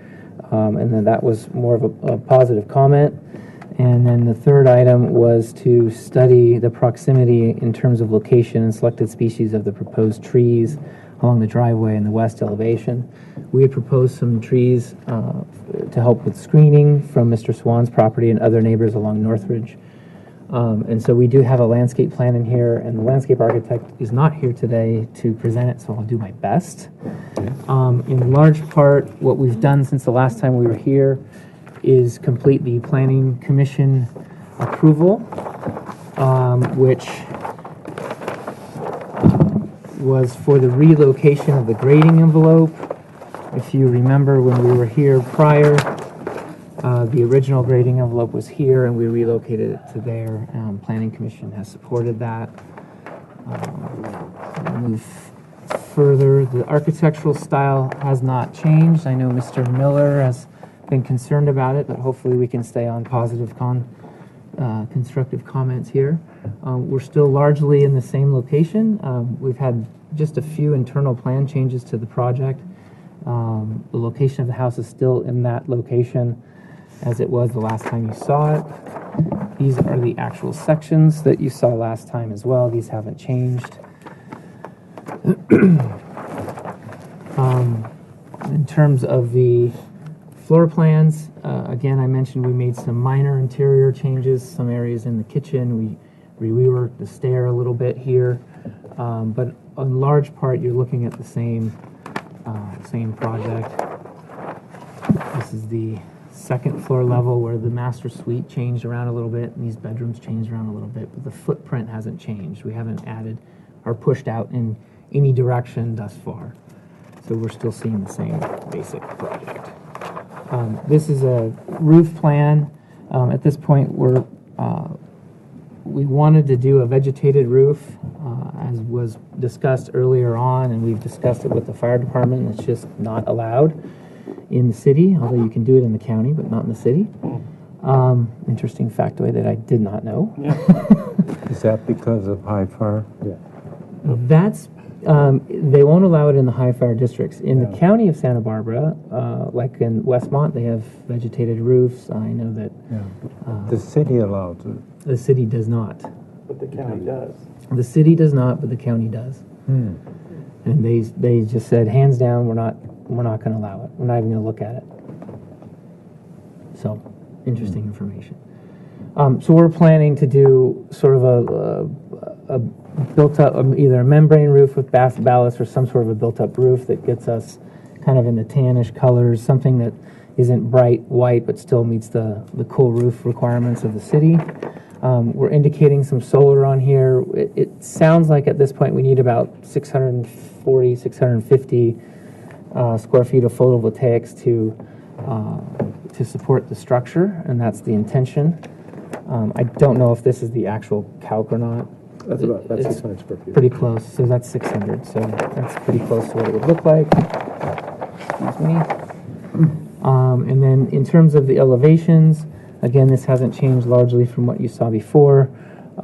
and then that was more of a positive comment. And then the third item was to study the proximity in terms of location and selected species of the proposed trees along the driveway in the west elevation. We had proposed some trees to help with screening from Mr. Swan's property and other neighbors along Northridge. And so we do have a landscape plan in here, and the landscape architect is not here today to present it, so I'll do my best. In large part, what we've done since the last time we were here is complete the Planning Commission approval, which was for the relocation of the grading envelope. If you remember when we were here prior, the original grading envelope was here and we relocated it to there. Planning Commission has supported that. Move further, the architectural style has not changed. I know Mr. Miller has been concerned about it, but hopefully we can stay on positive constructive comments here. We're still largely in the same location. We've had just a few internal plan changes to the project. The location of the house is still in that location as it was the last time you saw it. These are the actual sections that you saw last time as well. These haven't changed. In terms of the floor plans, again, I mentioned we made some minor interior changes, some areas in the kitchen. We reworked the stair a little bit here, but in large part, you're looking at the same project. This is the second floor level where the master suite changed around a little bit, and these bedrooms changed around a little bit, but the footprint hasn't changed. We haven't added or pushed out in any direction thus far. So we're still seeing the same basic project. This is a roof plan. At this point, we wanted to do a vegetated roof, as was discussed earlier on, and we've discussed it with the fire department. It's just not allowed in the city, although you can do it in the county, but not in the city. Interesting factoid that I did not know. Is that because of high fire? Yeah. That's they won't allow it in the high fire districts. In the county of Santa Barbara, like in Westmont, they have vegetated roofs. I know that The city allows it. the city does not. But the county does. The city does not, but the county does. And they just said, hands down, we're not going to allow it. We're not even going to look at it. So, interesting information. So we're planning to do sort of a built-up, either a membrane roof with ballast or some sort of a built-up roof that gets us kind of in the tannish colors, something that isn't bright white but still meets the cool roof requirements of the city. We're indicating some solar on here. It sounds like at this point we need about 640, 650 square feet of photovoltaics to support the structure, and that's the intention. I don't know if this is the actual calc or not. That's 600 square feet. Pretty close, so that's 600, so that's pretty close to what it would look like. Excuse me. And then in terms of the elevations, again, this hasn't changed largely from what you saw before.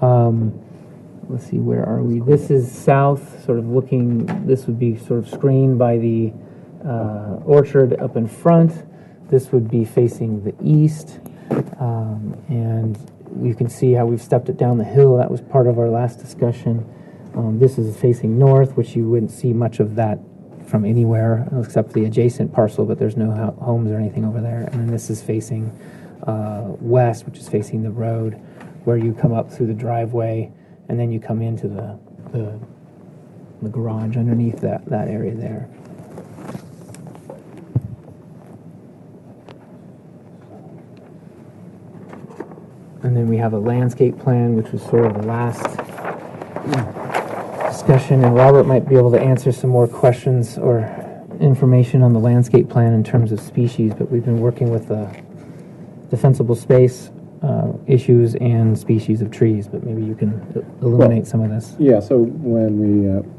Let's see, where are we? This is south, sort of looking, this would be sort of screened by the orchard up in front. This would be facing the east. And you can see how we've stepped it down the hill. That was part of our last discussion. This is facing north, which you wouldn't see much of that from anywhere except the adjacent parcel, but there's no homes or anything over there. And then this is facing west, which is facing the road, where you come up through the driveway, and then you come into the garage underneath that area there. then we have a landscape plan, which was sort of the last discussion, and Robert might be able to answer some more questions or information on the landscape plan in terms of species, but we've been working with the defensible space issues and species of trees, but maybe you can illuminate some of this. Yeah, so when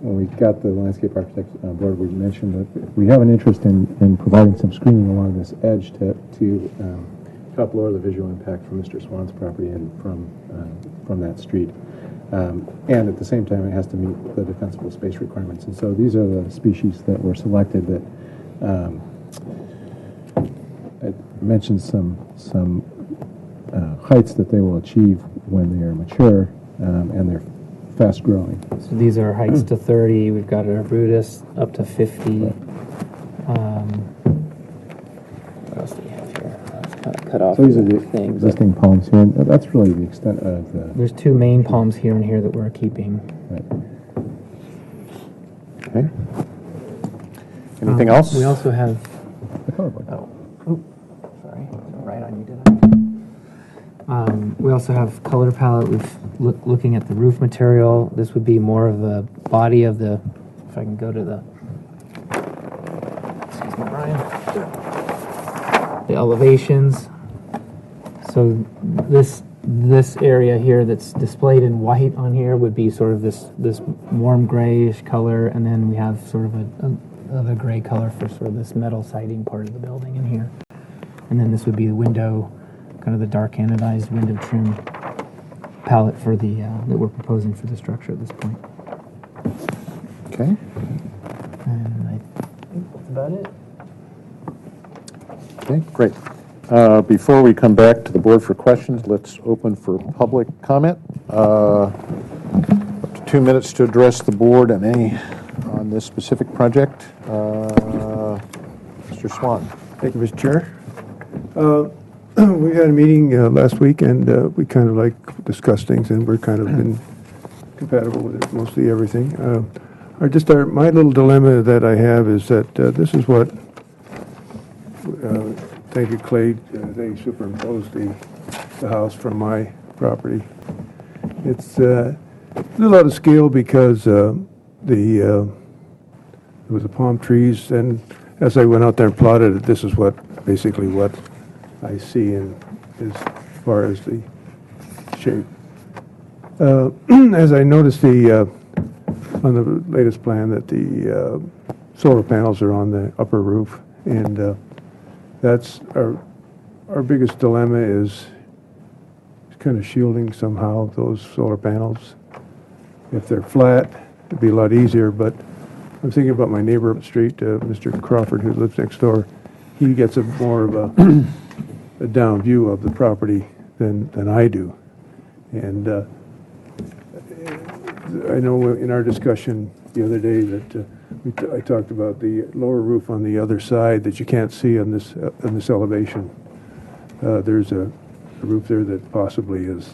we got the landscape architect on board, we mentioned that we have an interest in providing some screening along this edge to help lower the visual impact from Mr. Swan's property and from that street. And at the same time, it has to meet the defensible space requirements. And so these are the species that were selected that I mentioned some heights that they will achieve when they are mature, and they're fast growing. So these are heights to 30. We've got our Brutus up to 50. Right. What else do we have here? It's kind of cut off. So these are the thing, existing palms here, and that's really the extent of the... There's two main palms here and here that we're keeping. Right. Okay. Anything else? We also have. The color board. Sorry, right on you, did I? We also have color palette. We've looking at the roof material. This would be more of the body of the. If I can go to the. Excuse me, Brian. The elevations. So this area here that's displayed in white on here would be sort of this warm grayish color, and then we have sort of another gray color for sort of this metal siding part of the building in here. And then this would be the window, kind of the dark anodized window trim palette for the that we're proposing for the structure at this point. Okay. And I think that's about it. Okay, great. Before we come back to the board for questions, let's open for public comment. Up to 2 minutes to address the board and any on this specific project. Mr. Swan. Thank you, Mr. Chair. We had a meeting last week, and we kind of discussed things, and we're kind of been compatible with it, mostly everything. My little dilemma that I have is that this is what, thank you, Clay, they superimposed the house from my property. It's a little out of scale because there was the palm trees, and as I went out there and plotted it, this is basically what I see as far as the shape. As I noticed on the latest plan that the solar panels are on the upper roof, and that's our biggest dilemma is kind of shielding somehow those solar panels. If they're flat, it'd be a lot easier, but I'm thinking about my neighbor up the street, Mr. Crawford, who lives next door. He gets more of a down view of the property than I do. And I know in our discussion the other day that I talked about the lower roof on the other side that you can't see on this elevation. There's a roof there that possibly is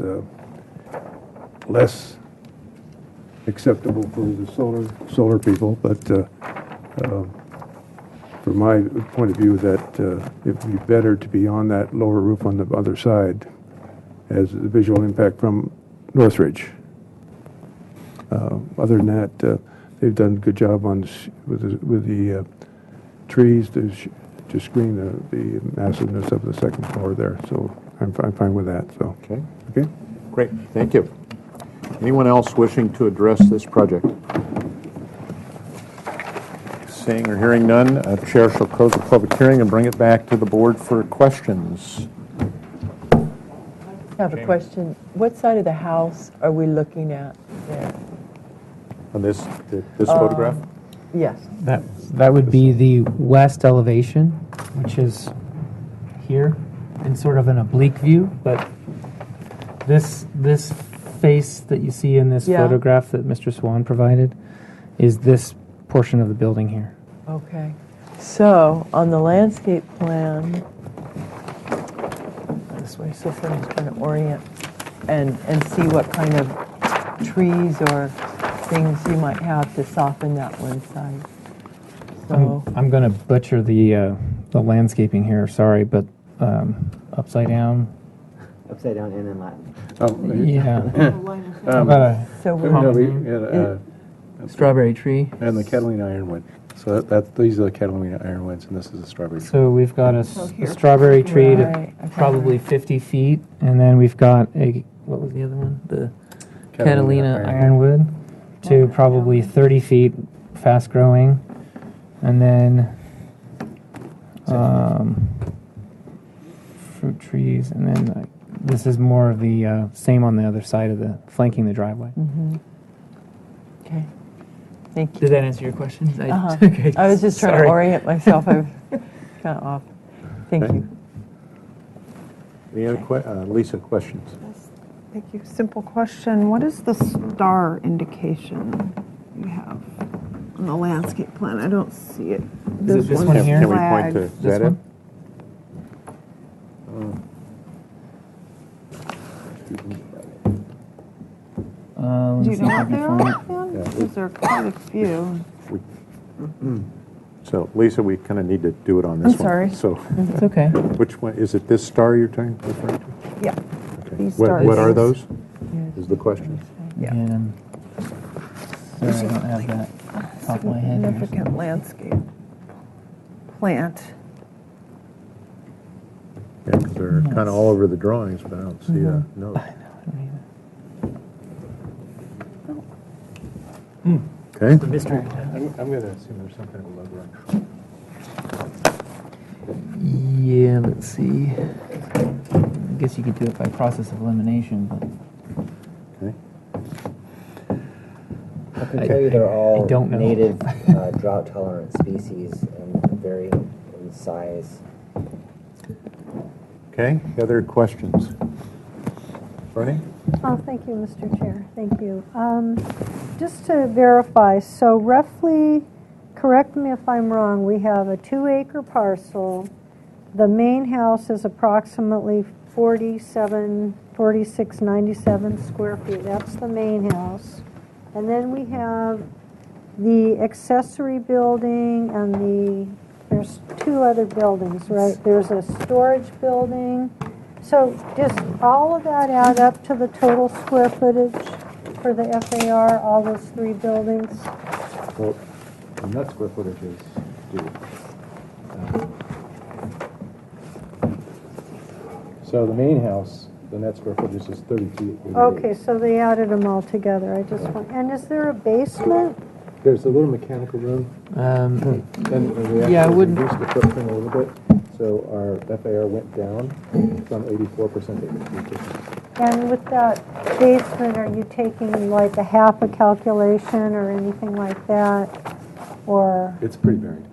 less acceptable for the solar people, but from my point of view, that it would be better to be on that lower roof on the other side as the visual impact from Northridge. Other than that, they've done a good job on with the trees to screen the massiveness of the second floor there. So I'm fine with that. So okay, Great, thank you. Anyone else wishing to address this project? Seeing or hearing none, Chair shall close the public hearing and bring it back to the board for questions. I have a question. What side of the house are we looking at there? On this photograph? Yes. That would be the west elevation, which is here, in sort of an oblique view, but this face that you see in this photograph that Mr. Swan provided is this portion of the building here. Okay. So on the landscape plan, this way, so someone's trying to orient and see what kind of trees or things you might have to soften that one side. So I'm going to butcher the landscaping here. Sorry, but upside down. upside down and in Latin. Yeah. How about a So we're No, we common had, strawberry tree? and the Catalina ironwood. So these are the Catalina ironwoods, and this is the strawberry tree. So we've got a strawberry tree to Right, okay. probably 50 feet, and then we've got what was the other one? The Catalina ironwood to probably 30 feet, fast growing, and then fruit trees, and then this is more of the same on the other side of the flanking the driveway. Okay. Thank you. Did that answer your question? Okay. I was just trying to Sorry. orient myself. I'm kind of off. Thank Okay. you. Any other Lisa, questions? Thank you. Simple question. What is the star indication you have on the landscape plan? I don't see it. Is it this one here? Can we point to, is This that it? one? Do you know what they are? Yeah. Because there are quite a few. So, Lisa, we kind of need to do it on this I'm one. sorry. So, It's okay. which one, is it this star you're referring to? Yeah. Okay. These What stars. are those? Is the question. Yeah. And sorry, I don't have that top of my head here. Significant landscape plant. Yeah, because they're kind of all over the drawings, but I don't see a note. Okay. The mystery. I'm going to assume there's some kind of a logo. Yeah, let's see. I guess you could do it by process of elimination, but Okay. I can tell you they're all I don't know. native drought-tolerant species and vary in size. Okay, other questions? Bernie? Oh, thank you, Mr. Chair. Thank you. Just to verify, so roughly, correct me if I'm wrong, we have a 2-acre parcel. The main house is approximately 4697 square feet. That's the main house. And then we have the accessory building and there's 2 other buildings, right? There's a storage building. So does all of that add up to the total square footage for the FAR, all those 3 buildings? Well, the net square footage is due. So the main house, the net square footage is 3388. Okay, so they added them all together. I just want, and is there a basement? There's a little mechanical room, and we Yeah, I actually wouldn't- reduced the footprint a little bit, so our FAR went down from 84% to 83%. And with that basement, are you taking like a half a calculation or anything like that? Or, It's pretty buried.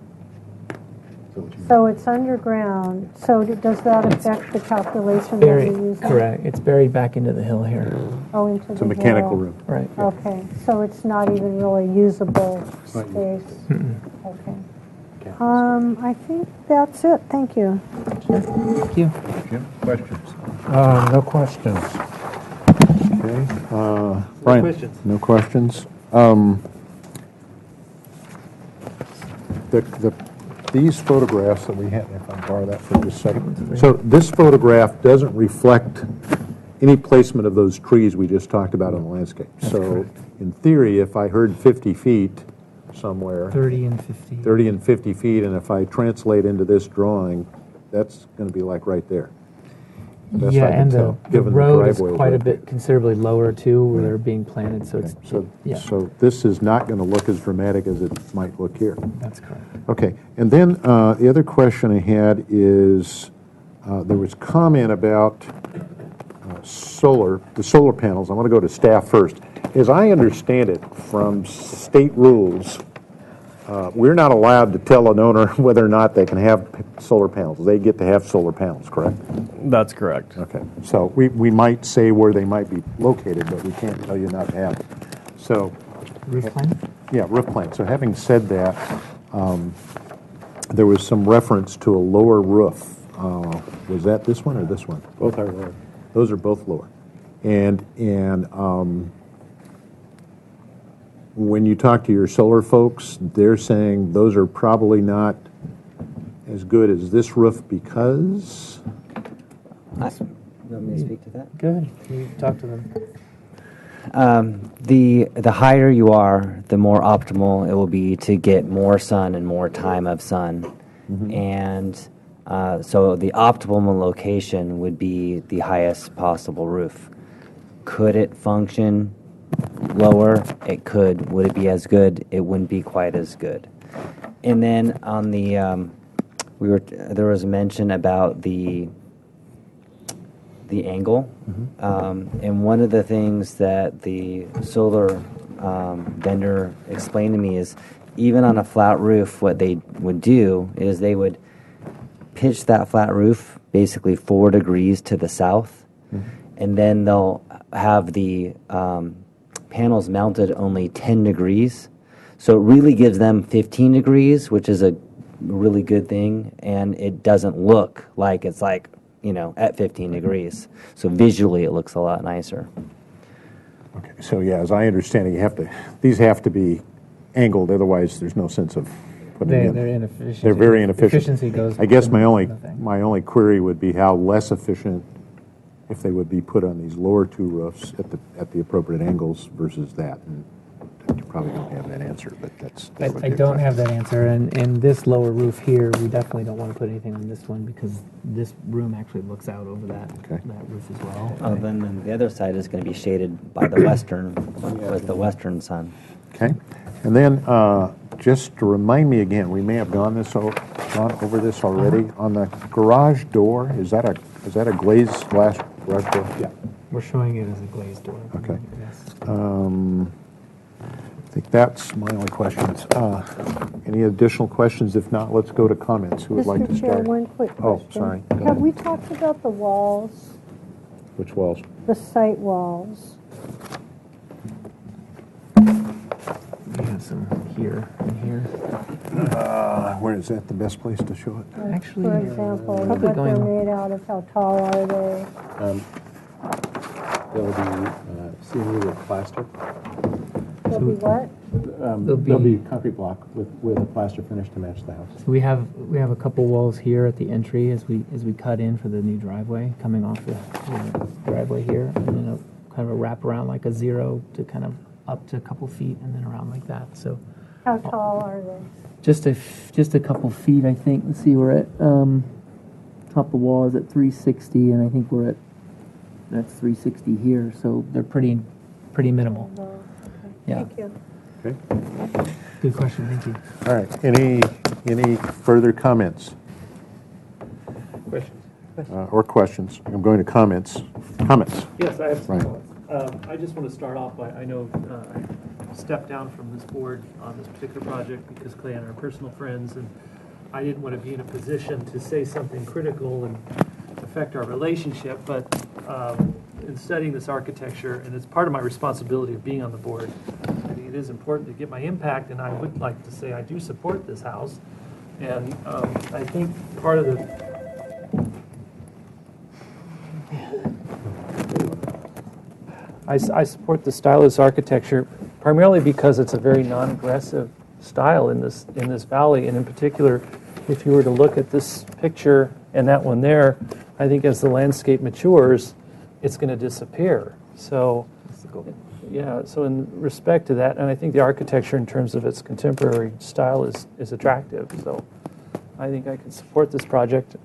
so it's underground, so does that affect the calculation that buried. you're using? Correct. It's buried back into the hill here. Oh, into the It's a mechanical hill. room. Right. Okay, so it's not even really usable not space? Okay. I think that's it. Thank you. Thank you. Jim, questions? No questions. Okay. Brian? questions. No questions? These photographs that we have, if I borrow that for just a second. So this photograph doesn't reflect any placement of those trees we just talked about on the landscape. So in theory, if I heard 50 feet somewhere, 30 and 50. 30 and 50 feet, and if I translate into this drawing, that's going to be like right there. Best Yeah, I can and tell, the given road is driveway quite a width. bit considerably lower too, where they're being planted. So it's yeah, So this is not going to look as dramatic as it might look here. that's correct. Okay, and then the other question I had is, there was comment about the solar panels. I want to go to staff first. As I understand it, from state rules, we're not allowed to tell an owner whether or not they can have solar panels. They get to have solar panels, correct? That's correct. Okay, so we might say where they might be located, but we can't tell you not to have them. So, Roof plan? yeah, roof plan. So having said that, there was some reference to a lower roof. Was that this one or this one? Both are lower. Those are both lower. And when you talk to your solar folks, they're saying those are probably not as good as this roof because? You want me to speak to that? Good. You talk to them. The higher you are, the more optimal it will be to get more sun and more time of sun. And so the optimal location would be the highest possible roof. Could it function lower? It could. Would it be as good? It wouldn't be quite as good. And then on the, there was a mention about the angle. And one of the things that the solar vendor explained to me is even on a flat roof, what they would do is they would pitch that flat roof basically 4 degrees to the south, and then they'll have the panels mounted only 10 degrees. So it really gives them 15 degrees, which is a really good thing, and it doesn't look like it's like, at 15 degrees. So visually, it looks a lot nicer. Okay, so yeah, as I understand it, these have to be angled, otherwise there's no sense of putting them in. They're inefficient. They're very inefficient. Efficiency goes. I guess my nothing. only query would be how less efficient if they would be put on these lower two roofs at the appropriate angles versus that. And you probably don't have that answer, but that's what I they're don't trying- have that answer, and this lower roof here, we definitely don't want to put anything on this one because this room actually looks out over that roof as well. Then the other side is going to be shaded by the western, with the western sun. Okay, and then just to remind me again, we may have gone over this already. On the garage door, is that a glazed glass garage door? Yeah, we're showing it as a glazed door. Okay. Yes. I think that's my only questions. Any additional questions? If not, let's go to comments. Who would like to Mr. Chair, start? one quick question. Oh, sorry. Go Have ahead. we talked about the walls, Which walls? the site walls? We have some here and here. Where is that the best place to show it? Actually, For example, probably what they're going. made out of, how tall are they? They'll be CMU with plaster. They'll be what? They'll be concrete block with a plaster finish to match the house. So we have a couple walls here at the entry as we cut in for the new driveway coming off the driveway here, and then a kind of a wrap around like a 0 to kind of up to a couple feet and then around like that. So How tall are they? just a couple feet, I think. Let's see, we're at top of the wall is at 360, and I think that's 360 here. So they're pretty minimal. Yeah. Thank you. Okay. Good question. Thank you. All right. Any further comments? Questions? Or questions? I'm going to comments. Comments. Yes, I have some Right. comments. I just want to start off by, I know I stepped down from this board on this particular project because Clay and I are personal friends, and I didn't want to be in a position to say something critical and affect our relationship, but in studying this architecture, and it's part of my responsibility of being on the board, I think it is important to get my impact, and I would like to say I do support this house. And I think part of the I support the style of this architecture primarily because it's a very non-aggressive style in this valley, and in particular, if you were to look at this picture and that one there, I think as the landscape matures, it's going to disappear. So, yeah. So in respect to that, and I think the architecture in terms of its contemporary style is attractive. So, I think I can support this project.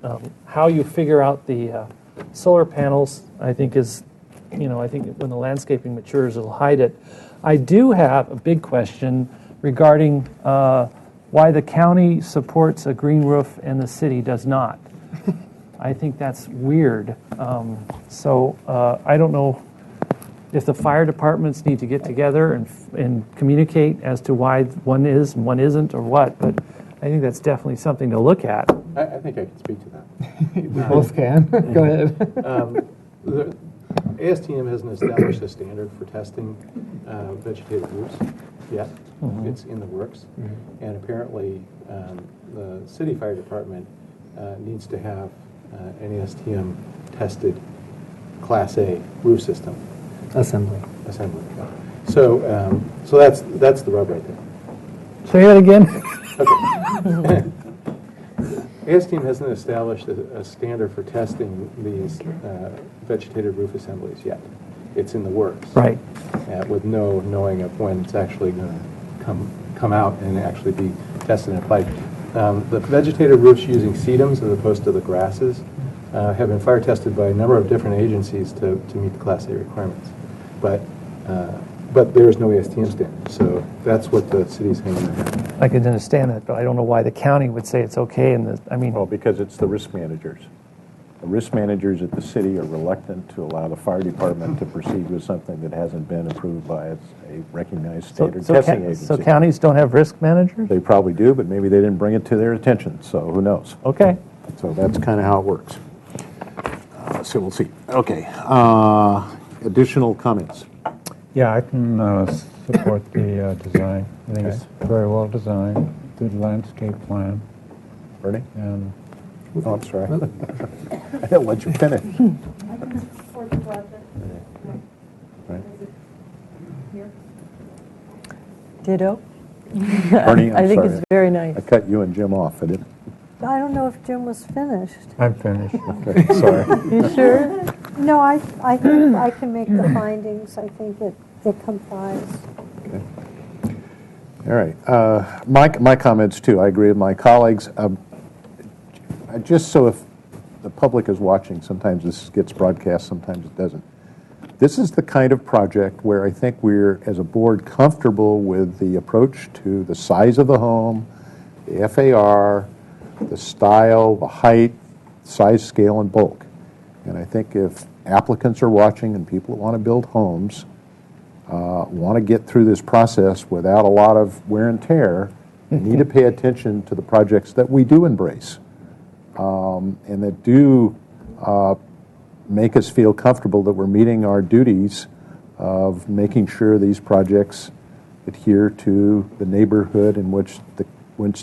How you figure out the solar panels, I think is. I think when the landscaping matures, it'll hide it. I do have a big question regarding why the county supports a green roof and the city does not. I think that's weird. So I don't know if the fire departments need to get together and communicate as to why one is and one isn't or what, but I think that's definitely something to look at. I think I can speak to that. We both can. Go ahead. ASTM hasn't established a standard for testing vegetative roofs yet. It's in the works. And apparently the city fire department needs to have an ASTM tested Class A roof system. Assembly. Yeah. So that's the rub right there. Say that again. Okay. ASTM hasn't established a standard for testing these vegetated roof assemblies yet. It's in the works. Right. With no knowing of when it's actually going to come out and actually be tested and applied. The vegetated roofs using sedums as opposed to the grasses have been fire tested by a number of different agencies to meet the Class A requirements. But there is no ASTM standard, so that's what the city's hanging their hat on. I can understand that, but I don't know why the county would say it's okay. Well, because it's the risk managers. The risk managers at the city are reluctant to allow the fire department to proceed with something that hasn't been approved by a recognized standard testing agency. So counties don't have risk managers? They probably do, but maybe they didn't bring it to their attention, so who knows? Okay. So that's kind of how it works. So we'll see. Okay. Additional comments? Yeah, I can support the design. I think it's very well designed, good landscape plan. Bernie? And oh, I'm sorry. I didn't let you finish. I can support the project. Right. Ditto. Bernie, I'm I think sorry. it's very nice. I cut you and Jim off. I didn't. I don't know if Jim was finished. I'm finished. Okay, sorry. You sure? No, I think I can make the findings. I think it complies. Okay. All right. My comments, too. I agree with my colleagues. Just so if the public is watching, sometimes this gets broadcast, sometimes it doesn't. This is the kind of project where I think we're, as a board, comfortable with the approach to the size of the home, the FAR, the style, the height, size, scale, and bulk. And I think if applicants are watching and people that want to build homes want to get through this process without a lot of wear and tear, they need to pay attention to the projects that we do embrace and that do make us feel comfortable that we're meeting our duties of making sure these projects adhere to the neighborhood in which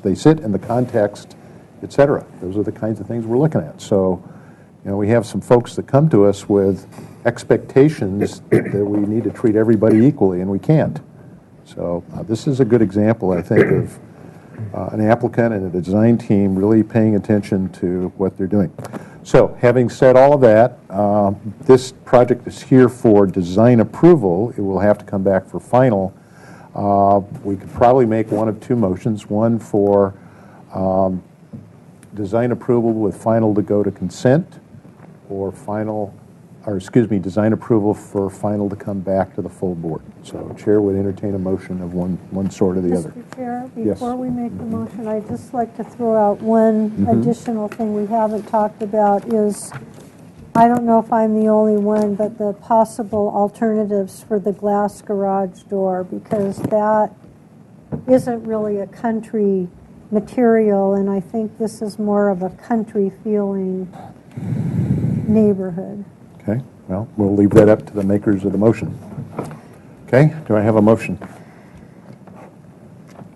they sit and the context, et cetera. Those are the kinds of things we're looking at. So, you know, we have some folks that come to us with expectations that we need to treat everybody equally, and we can't. So this is a good example, I think, of an applicant and a design team really paying attention to what they're doing. So having said all of that, this project is here for design approval. It will have to come back for final. We could probably make one of two motions, one for design approval with final to go to consent, or design approval for final to come back to the full board. So Chair would entertain a motion of one sort or the other. Mr. Chair, Yes. before we make the motion, I'd just like to throw out one additional thing we haven't talked about is, I don't know if I'm the only one, but the possible alternatives for the glass garage door, because that isn't really a country material, and I think this is more of a country feeling neighborhood. Okay, well, we'll leave that up to the makers of the motion. Okay, do I have a motion?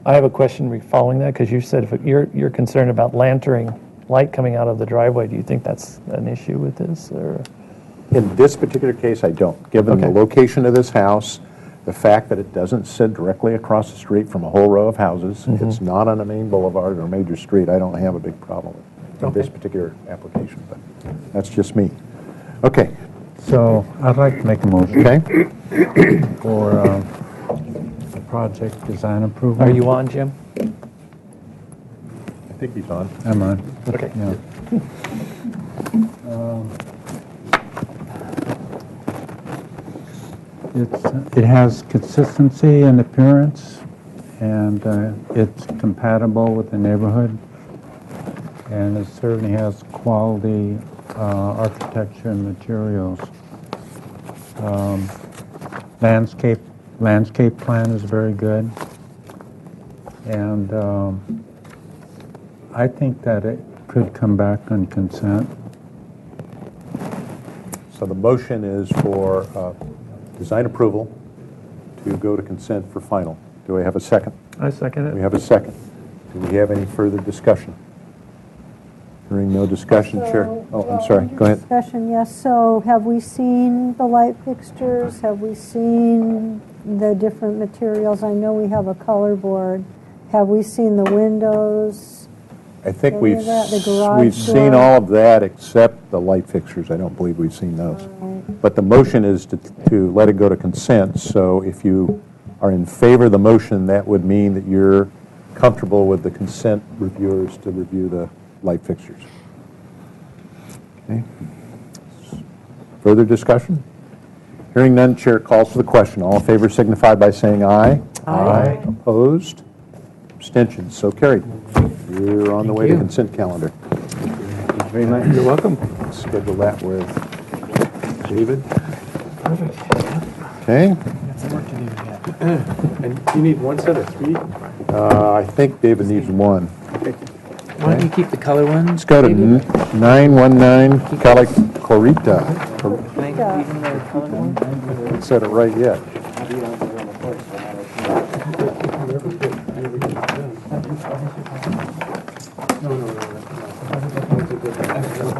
I have a question following that, because you said if you're concerned about lantering light coming out of the driveway. Do you think that's an issue with this? Or? In this particular case, I don't. Given the location of this house, the fact that it doesn't sit directly across the street from a whole row of houses, it's not on a main boulevard or a major street, I don't have a big problem with this particular application, but that's just me. Okay. So I'd like to make a motion for the project design approval. Are you on, Jim? I think he's on. I'm on. Okay. Yeah. It has consistency in appearance, and it's compatible with the neighborhood, and it certainly has quality architecture and materials. Landscape plan is very good, and I think that it could come back on consent. So the motion is for design approval to go to consent for final. Do I have a second? I second it. We have a second. Do we have any further discussion? Hearing no discussion, Chair. Oh, I'm sorry. Go ahead. Discussion, yes. So have we seen the light fixtures? Have we seen the different materials? I know we have a color board. Have we seen the windows? I think Any we've, of that, the garage we've seen door? all of that except the light fixtures. I don't believe we've seen those. But the motion is to let it go to consent, so if you are in favor of the motion, that would mean that you're comfortable with the consent reviewers to review the light fixtures. Okay. Further discussion? Hearing none, chair calls for the question. All in favor signify by saying aye. Aye. Opposed? Abstentions? So carried. You're on the way to consent calendar. Thank you very much. You're welcome. Schedule that with David. Okay. And you need one set of three? I think David needs one. Why don't you keep the color ones? Let's go to 919 Calicorita. Even the color ones? Haven't said it right yet.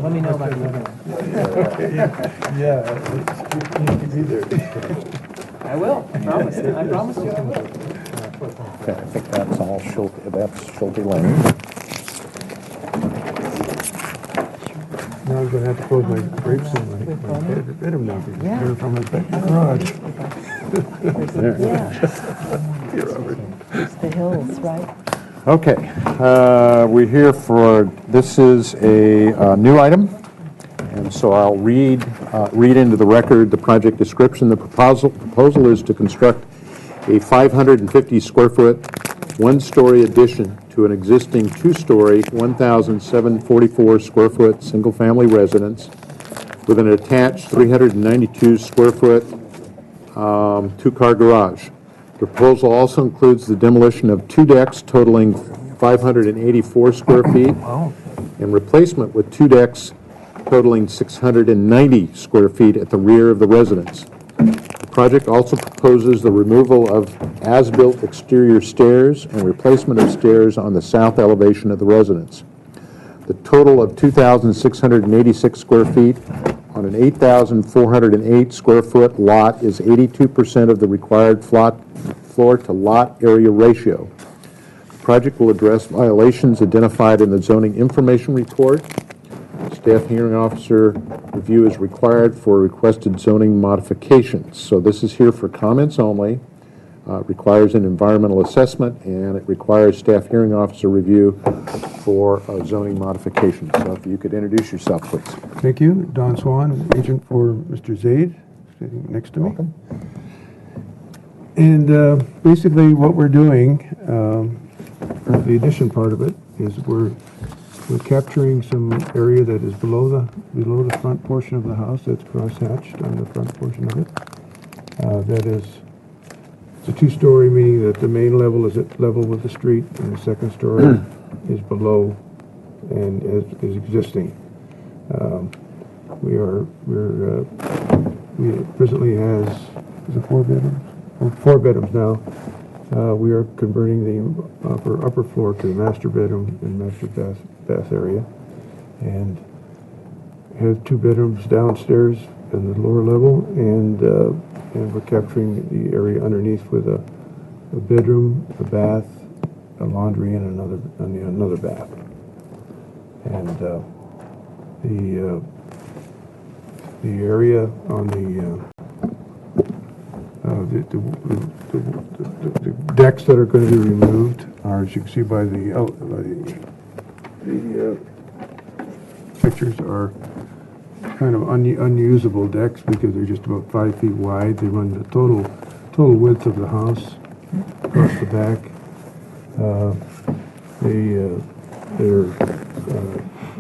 Let me know about the other one. Yeah, you be there. I will, I promise. I promise you I will. Okay, I think that's all Schulte, that's Schulte Lane. Now I'm going to have to close my grapes in my bedroom now because they're from my garage. It's the hills, right? Okay, we're here for, this is a new item, and so I'll read into the record the project description. The proposal is to construct a 550 square foot, one-story addition to an existing two-story, 1,744 square foot single-family residence with an attached 392 square foot two-car garage. The proposal also includes the demolition of two decks totaling 584 square feet and replacement with two decks totaling 690 square feet at the rear of the residence. The project also proposes the removal of as-built exterior stairs and replacement of stairs on the south elevation of the residence. The total of 2,686 square feet on an 8,408 square foot lot is 82% of the required floor to lot area ratio. The project will address violations identified in the zoning information report. Staff hearing officer review is required for requested zoning modifications. So this is here for comments only. Requires an environmental assessment, and it requires staff hearing officer review for zoning modifications. So if you could introduce yourself, please. Thank you. Don Swan, agent for Mr. Zaid, sitting next to me. Welcome. And basically what we're doing, the addition part of it, is we're capturing some area that is below the front portion of the house that's crosshatched on the front portion of it. That is, it's a two-story, meaning that the main level is at level with the street, and the second story is below and is existing. We presently has, is it 4 bedrooms? Oh, 4 bedrooms now. We are converting the upper floor to the master bedroom and master bath area, and have 2 bedrooms downstairs in the lower level, and we're capturing the area underneath with a bedroom, a bath, a laundry, and another bath. And the area on the decks that are going to be removed are, as you can see by the pictures, are kind of unusable decks because they're just about 5 feet wide. They run the total width of the house across the back. They're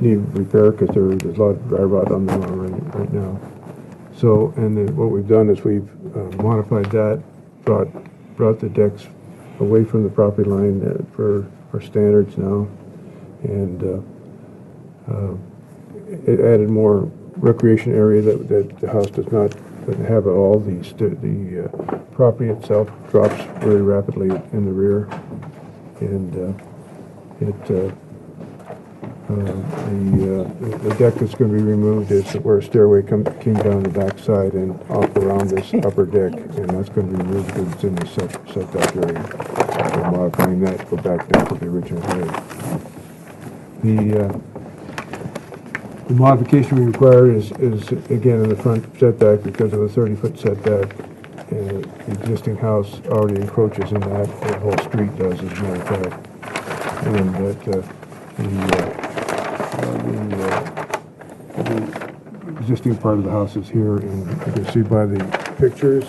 need repair because there's a lot of dry rot on them right now. So, and then what we've done is we've modified that, brought the decks away from the property line for our standards now, and it added more recreation area that the house doesn't have at all. The property itself drops very rapidly in the rear, and the deck that's going to be removed is where a stairway came down the back side and off around this upper deck, and that's going to be removed because it's in the setback area. So modifying that to go back down to the original height. The modification we require is again in the front setback because of a 30-foot setback. And the existing house already encroaches in that, the whole street does, as a matter of fact. And that the existing part of the house is here, and you can see by the pictures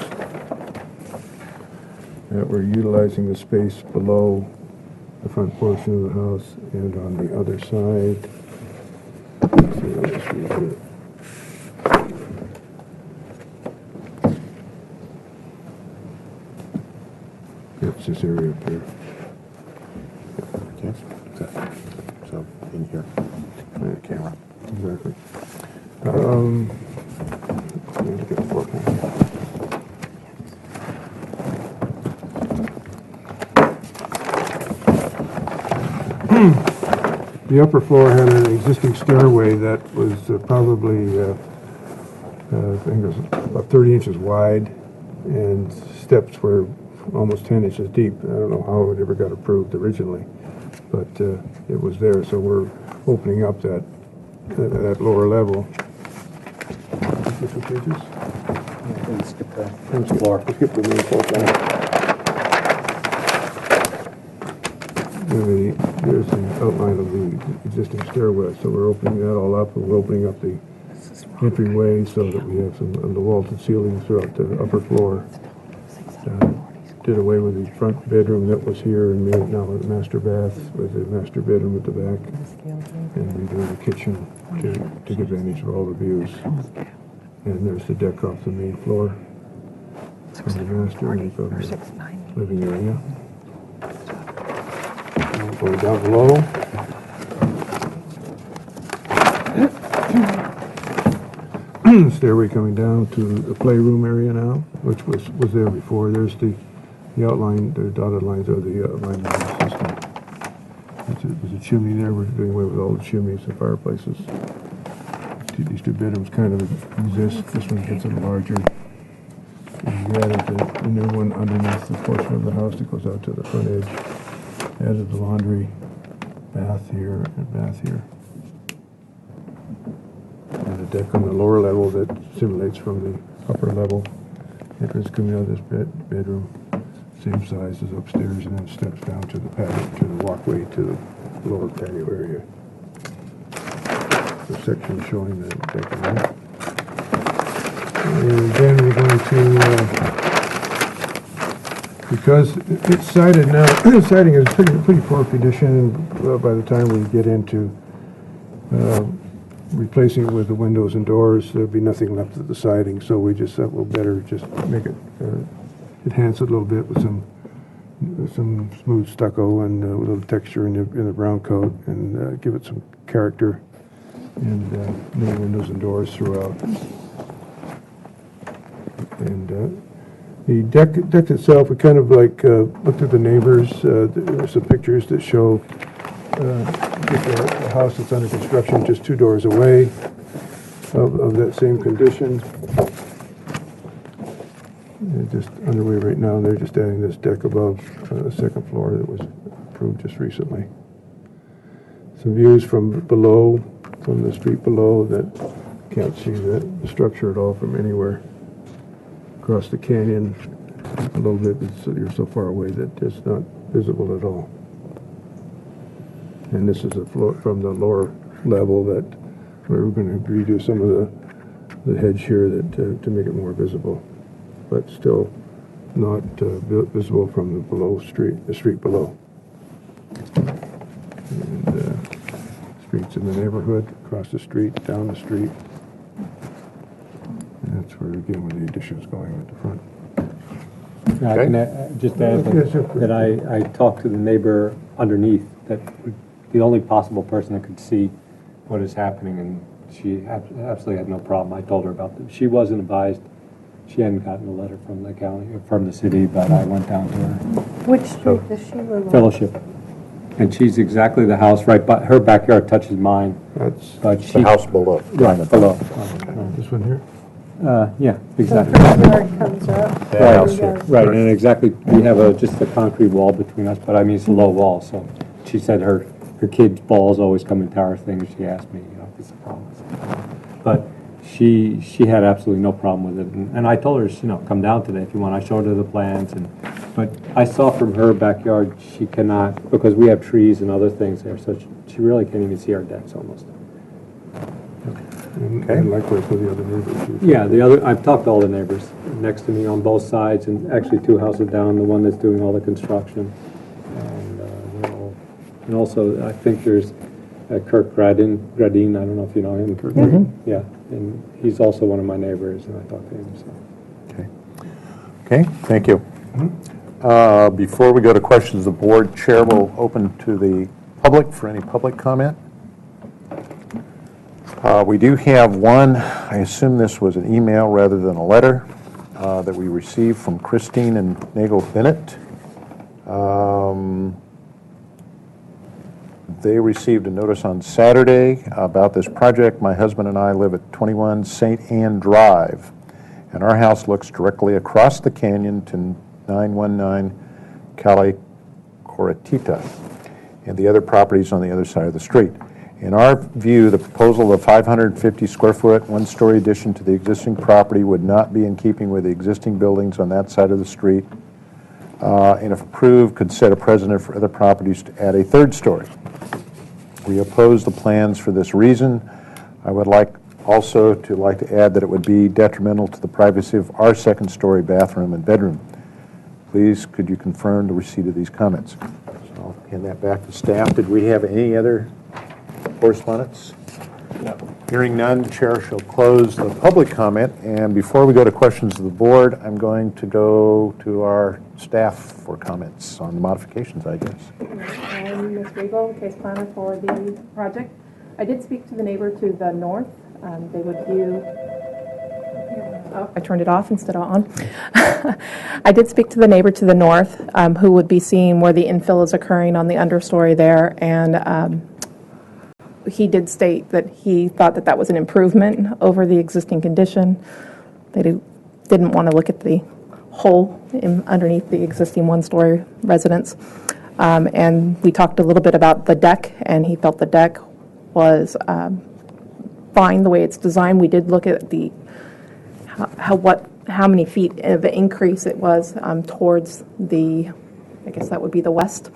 that we're utilizing the space below the front portion of the house and on the other side. Let's see, I'll just read it. It's this area up here. Okay. So, in here, by the camera. Exactly. Let me look at the floor plan. The upper floor had an existing stairway that was probably, I think it was about 30 inches wide, and steps were almost 10 inches deep. I don't know how it ever got approved originally, but it was there, so we're opening up that lower level. Different pages? Skip the floor. Skip the main floor plan. There's the outline of the existing stairway, so we're opening that all up, and we're opening up the entryway so that we have some of the vaulted ceilings throughout the upper floor. Did away with the front bedroom that was here and made it now a master bath with a master bedroom at the back, and redoing the kitchen to take advantage of all the views. And there's the deck off the main floor from the master, and you've got the living area. Going down below. Stairway coming down to the playroom area now, which was there before. There's the outline, the dotted lines are the outline of the system. There's a chimney there. We're doing away with all the chimneys and fireplaces. These two bedrooms kind of exist. This one gets a little larger. And we added the new one underneath the portion of the house that goes out to the front edge. Added the laundry, bath here, and bath here. And a deck on the lower level that simulates from the upper level. Entrance coming out of this bedroom, same size as upstairs, and then steps down to the patio, to the walkway to the lower patio area. The section showing the deck line. And then we're going to, because it's sided now, siding is pretty poor condition by the time we get into replacing it with the windows and doors. There'll be nothing left of the siding, so we just thought we'll better just make it, enhance it a little bit with some smooth stucco and a little texture in the brown coat, and give it some character, and new windows and doors throughout. And the deck itself, we kind of like looked at the neighbors. There's some pictures that show the house that's under construction just 2 doors away of that same condition. And just underway right now. They're just adding this deck above the second floor that was approved just recently. Some views from below, from the street below, that can't see the structure at all from anywhere. Across the canyon a little bit, you're so far away that it's not visible at all. And this is a floor from the lower level that we're going to redo some of the hedge here that to make it more visible, but still not visible from the street below. And streets in the neighborhood, across the street, down the street. And that's where, again, where the addition is going at the front. I can just add that I talked to the neighbor underneath, that the only possible person that could see what is happening, and she absolutely had no problem. I told her about it. She wasn't advised. She hadn't gotten a letter from the county, from the city, but I went down to her. Which street does she live on? Fellowship. And she's exactly the house right by, her backyard touches mine. That's the house below. Right, below. This one here? Yeah, exactly. So her yard comes up. Right, and exactly, we have just a concrete wall between us, but I mean, it's a low wall, so she said her her kids' balls always come in tower things. She asked me, if it's a problem. But she had absolutely no problem with it. And I told her, come down today if you want. I showed her the plans. But I saw from her backyard, she cannot, because we have trees and other things there, so she really can't even see our decks almost. And likewise with the other neighbors. Yeah, I've talked to all the neighbors next to me on both sides, and actually 2 houses down, the one that's doing all the construction. And also, I think there's Kirk Gradin, I don't know if you know him. Kirk. Yeah, and he's also one of my neighbors, and I talked to him. So. Okay, thank you. Before we go to questions of the board, Chair will open to the public for any public comment. We do have one, I assume this was an email rather than a letter, that we received from Christine and Nagel Bennett. They received a notice on Saturday about this project. My husband and I live at 21 St. Anne Drive, and our house looks directly across the canyon to 919 Calle Corretita and the other properties on the other side of the street. In our view, the proposal of 550 square foot, one-story addition to the existing property would not be in keeping with the existing buildings on that side of the street, and if approved, could set a precedent for other properties to add a third story. We oppose the plans for this reason. I would like to add that it would be detrimental to the privacy of our second-story bathroom and bedroom. Please, could you confirm the receipt of these comments? So I'll hand that back to staff. Did we have any other correspondence? No. Hearing none, the chair shall close the public comment. And before we go to questions of the board, I'm going to go to our staff for comments on the modifications, I guess. I'm Ms. Riegel, case planner for the project. I did speak to the neighbor to the north. They would view... Oh, I turned it off instead of on. I did speak to the neighbor to the north, who would be seeing where the infill is occurring on the understory there, and he did state that he thought that was an improvement over the existing condition. They didn't want to look at the hole underneath the existing one-story residence. And we talked a little bit about the deck, and he felt the deck was fine the way it's designed. We did look at the how many feet of increase it was towards the, I guess that would be the west,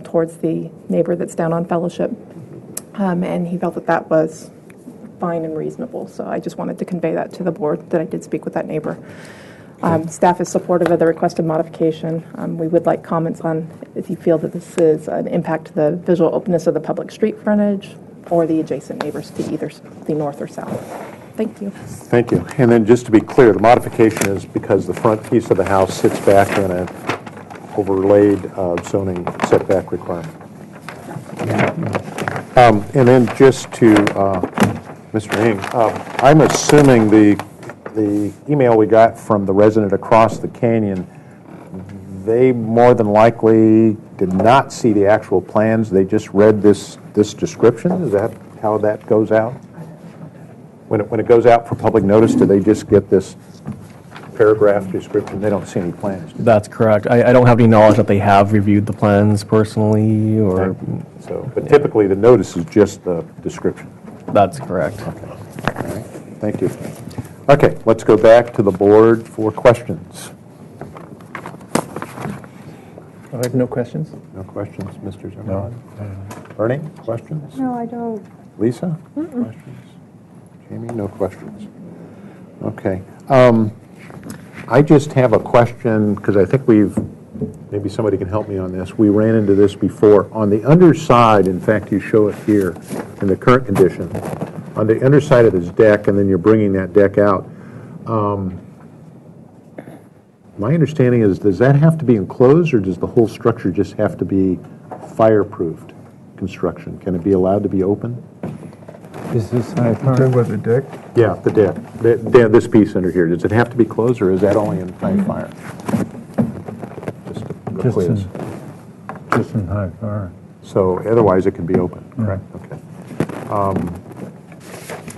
towards the neighbor that's down on Fellowship. And he felt that was fine and reasonable. So I just wanted to convey that to the board, that I did speak with that neighbor. Staff is supportive of the requested modification. We would like comments on if you feel that this is an impact to the visual openness of the public street frontage or the adjacent neighbors to either the north or south. Thank you. Thank you. And then just to be clear, the modification is because the front piece of the house sits back in an overlaid zoning setback requirement. And then just to Mr. Ng, I'm assuming the email we got from the resident across the canyon, they more than likely did not see the actual plans. They just read this description. Is that how that goes out? When it goes out for public notice, do they just get this paragraph description? They don't see any plans. That's correct. I don't have any knowledge that they have reviewed the plans personally, or... But typically the notice is just the description. That's correct. Okay. All right. Thank you. Okay, let's go back to the board for questions. I have no questions. No questions, Mr. Zimmerman? No. Bernie, questions? No, I don't. Lisa? Questions? Jamie, no questions. Okay. I just have a question, because I think maybe somebody can help me on this. We ran into this before. On the underside, in fact, you show it here in the current condition, on the underside of this deck, and then you're bringing that deck out. My understanding is, does that have to be enclosed, or does the whole structure just have to be fireproofed construction? Can it be allowed to be open? Is this high Talking about the deck? Yeah, the deck. This piece under here, does it have to be closed, or is that only in high fire? Just in high fire. So otherwise it can be open, correct? Okay.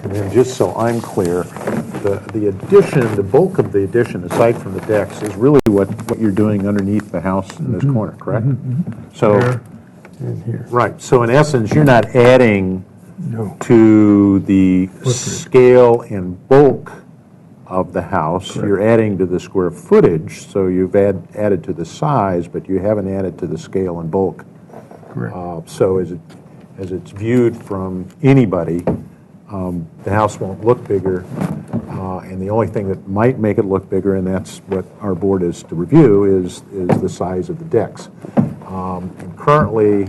And then just so I'm clear, the addition, the bulk of the addition, aside from the decks, is really what you're doing underneath the house in this corner, correct? So in here. Right, so in essence, you're not adding No. to the scale and bulk of the house. You're adding to the square footage, so you've added to the size, but you haven't added to the scale and bulk. Correct. So as it's viewed from anybody, the house won't look bigger, and the only thing that might make it look bigger, and that's what our board is to review, is the size of the decks. And currently,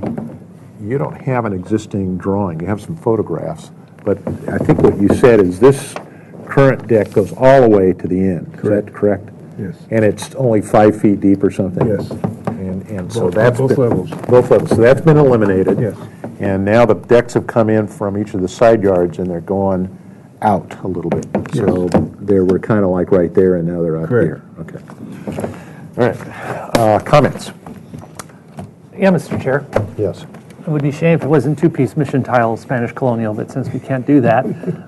you don't have an existing drawing. You have some photographs, but I think what you said is this current deck goes all the way to the end. Is that correct? Yes. And it's only 5 feet deep or something? Yes. And so Both- that's both been- levels. Both levels. So that's been eliminated. Yes. And now the decks have come in from each of the side yards, and they're going out a little bit. So they were kind of like right there, and now they're out Correct. here. Okay. All right. Comments? Yeah, Mr. Chair. Yes. It would be a shame if it wasn't two-piece mission tile Spanish colonial, but since we can't do that,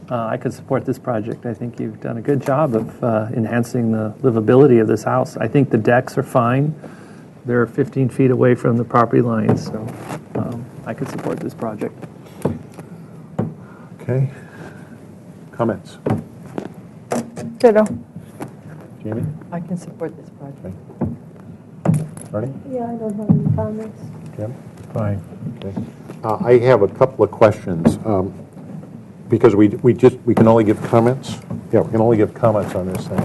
I could support this project. I think you've done a good job of enhancing the livability of this house. I think the decks are fine. They're 15 feet away from the property lines, so I could support this project. Okay. Comments? Ditto. Jamie? I can support this project. Bernie? Yeah, I don't have any comments. Jim? Fine. Okay. I have a couple of questions, because we can only give comments. Yeah, we can only give comments on this thing.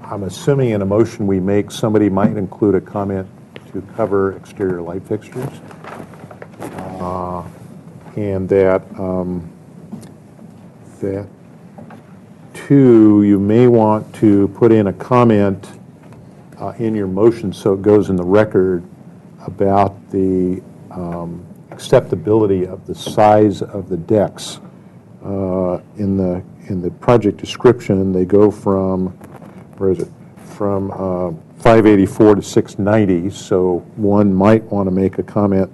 I'm assuming in a motion we make, somebody might include a comment to cover exterior light fixtures. And that, two, you may want to put in a comment in your motion so it goes in the record about the acceptability of the size of the decks. In the project description, they go from, where is it? From 584 to 690. So one might want to make a comment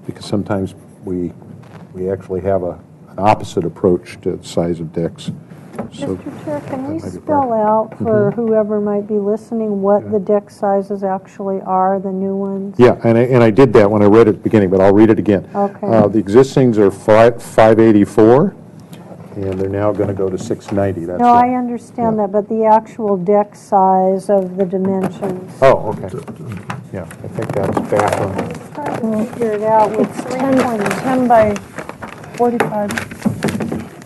because sometimes we actually have an opposite approach to the size of decks. So Mr. Chair, can we that might be spell part- out for whoever might be listening what the deck sizes actually are, the new ones? Yeah, and I did that when I read it at the beginning, but I'll read it again. Okay. The existings are 584, and they're now going to go to 690. That's No, it. I understand that, but the actual deck size of the dimensions. Oh, okay. Yeah, I think that's back on. Trying to figure it out with 10 by 45.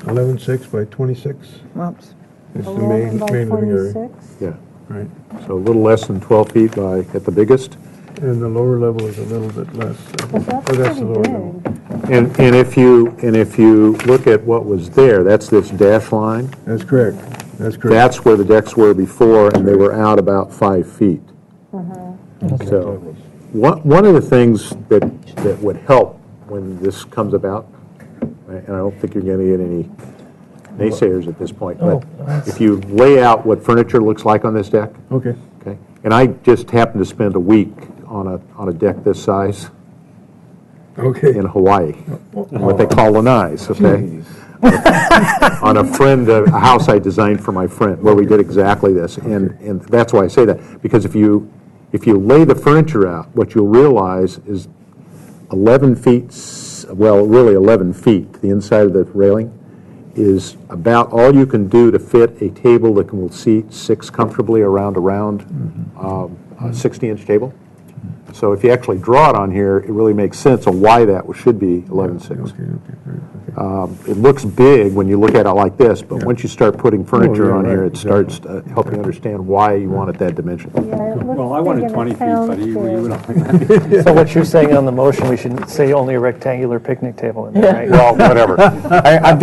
11.6 by 26 Whoops. is the 11 main by living area. 26. Yeah, Right. so a little less than 12 feet by, at the biggest. And the lower level is a little bit less. But that's Oh, pretty the lower level. big. And if you look at what was there, that's this dash line. That's correct. That's correct. That's where the decks were before, and they were out about 5 feet. So, one of the things that would help when this comes about, and I don't think you're going to get any naysayers at this point, but if you lay out what furniture looks like on this deck, Okay. okay, and I just happened to spend a week on a deck this size Okay. in Hawaii, in what they call lanais, okay? On a house I designed for my friend, where we did exactly this, and that's why I say that, because if you lay the furniture out, what you'll realize is 11 feet, well, really 11 feet, the inside of the railing, is about all you can do to fit a table that will seat 6 comfortably around a 60-inch table. So if you actually draw it on here, it really makes sense of why that should be 11.6. It looks big when you look at it like this, but once you start putting furniture on here, it starts to help you understand why you want it that dimension. Yeah, it looks Well, I big wanted and 20 it feet, but sounds he big. would So what you're saying on the motion, we should say only a rectangular picnic table in there, right? Well, whatever. I'm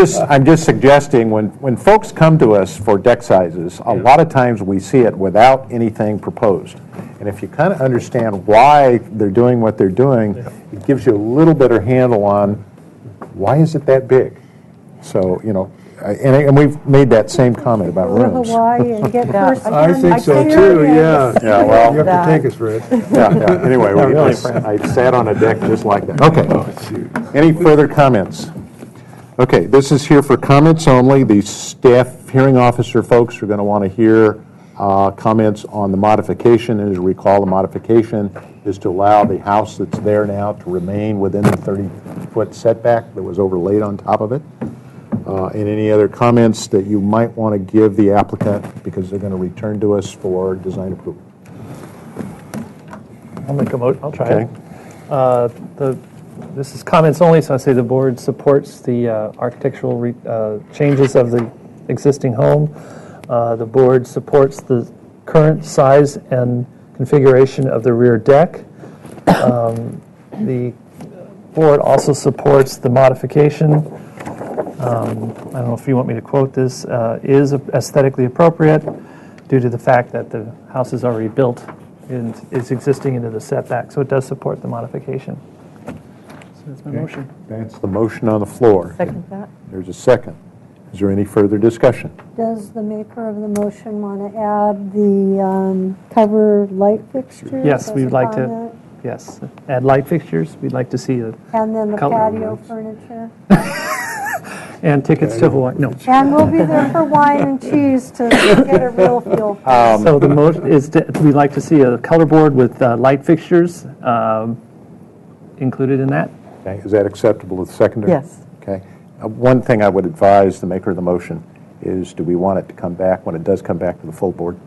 just suggesting, when folks come to us for deck sizes, a lot of times we see it without anything proposed. And if you kind of understand why they're doing what they're doing, it gives you a little better handle on why is it that big? So, and we've made that same comment about Go to rooms. Hawaii and get first. I think so too, yeah. Yeah, well, You have to take us, Fred. yeah. Anyway, I sat on a deck just like that. Okay. Any further comments? Okay, this is here for comments only. The staff hearing officer folks are going to want to hear comments on the modification. As you recall, the modification is to allow the house that's there now to remain within the 30-foot setback that was overlaid on top of it. And any other comments that you might want to give the applicant because they're going to return to us for design approval. I'll make a motion. I'll try Okay. it. This is comments only, so I say the board supports the architectural changes of the existing home. The board supports the current size and configuration of the rear deck. The board also supports the modification. I don't know if you want me to quote this, is aesthetically appropriate due to the fact that the house is already built and is existing into the setback, so it does support the modification. So that's my motion. That's the motion on the floor. Second that. There's a second. Is there any further discussion? Does the maker of the motion want to add the cover light fixtures? Yes, as we'd a like to, comment? yes, add light fixtures. We'd like to see a, And then the color patio furniture? and tickets to Hawaii, no. And we'll be there for wine and cheese to get a real feel for it. So the motion is, we'd like to see a color board with light fixtures included in that. Okay, is that acceptable to the seconder? Yes. Okay. One thing I would advise the maker of the motion is, do we want it to come back when it does come back to the full board?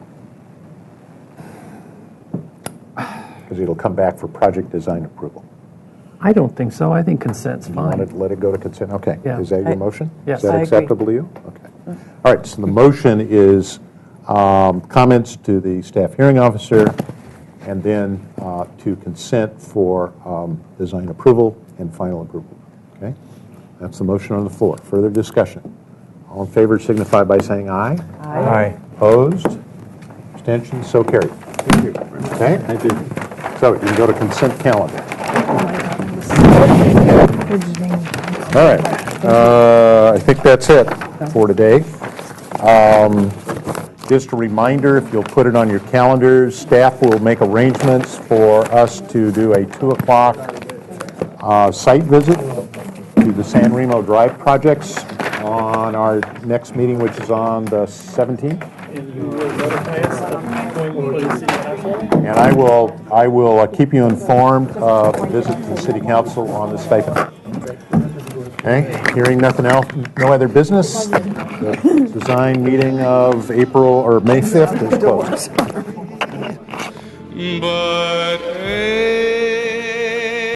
Because it'll come back for project design approval. I don't think so. I think consent's You want fine. to let it go to consent? Okay. Yeah. Is that your motion? Yes. Is that I agree. acceptable to you? Okay. All right, so the motion is comments to the staff hearing officer and then to consent for design approval and final approval. Okay? That's the motion on the floor. Further discussion? All in favor signify by saying aye. Aye. Opposed? Abstentions? So carried. Thank you. Okay? Thank you. So you can go to consent calendar. All right. I think that's it for today. Just a reminder, if you'll put it on your calendars, staff will make arrangements for us to do a 2 o'clock site visit to the San Remo Drive projects on our next meeting, which is on the 17th. And I will keep you informed of the visit to the City Council on the stipend. Okay, hearing nothing else, no other business. The design meeting of April or May 5th is closed. But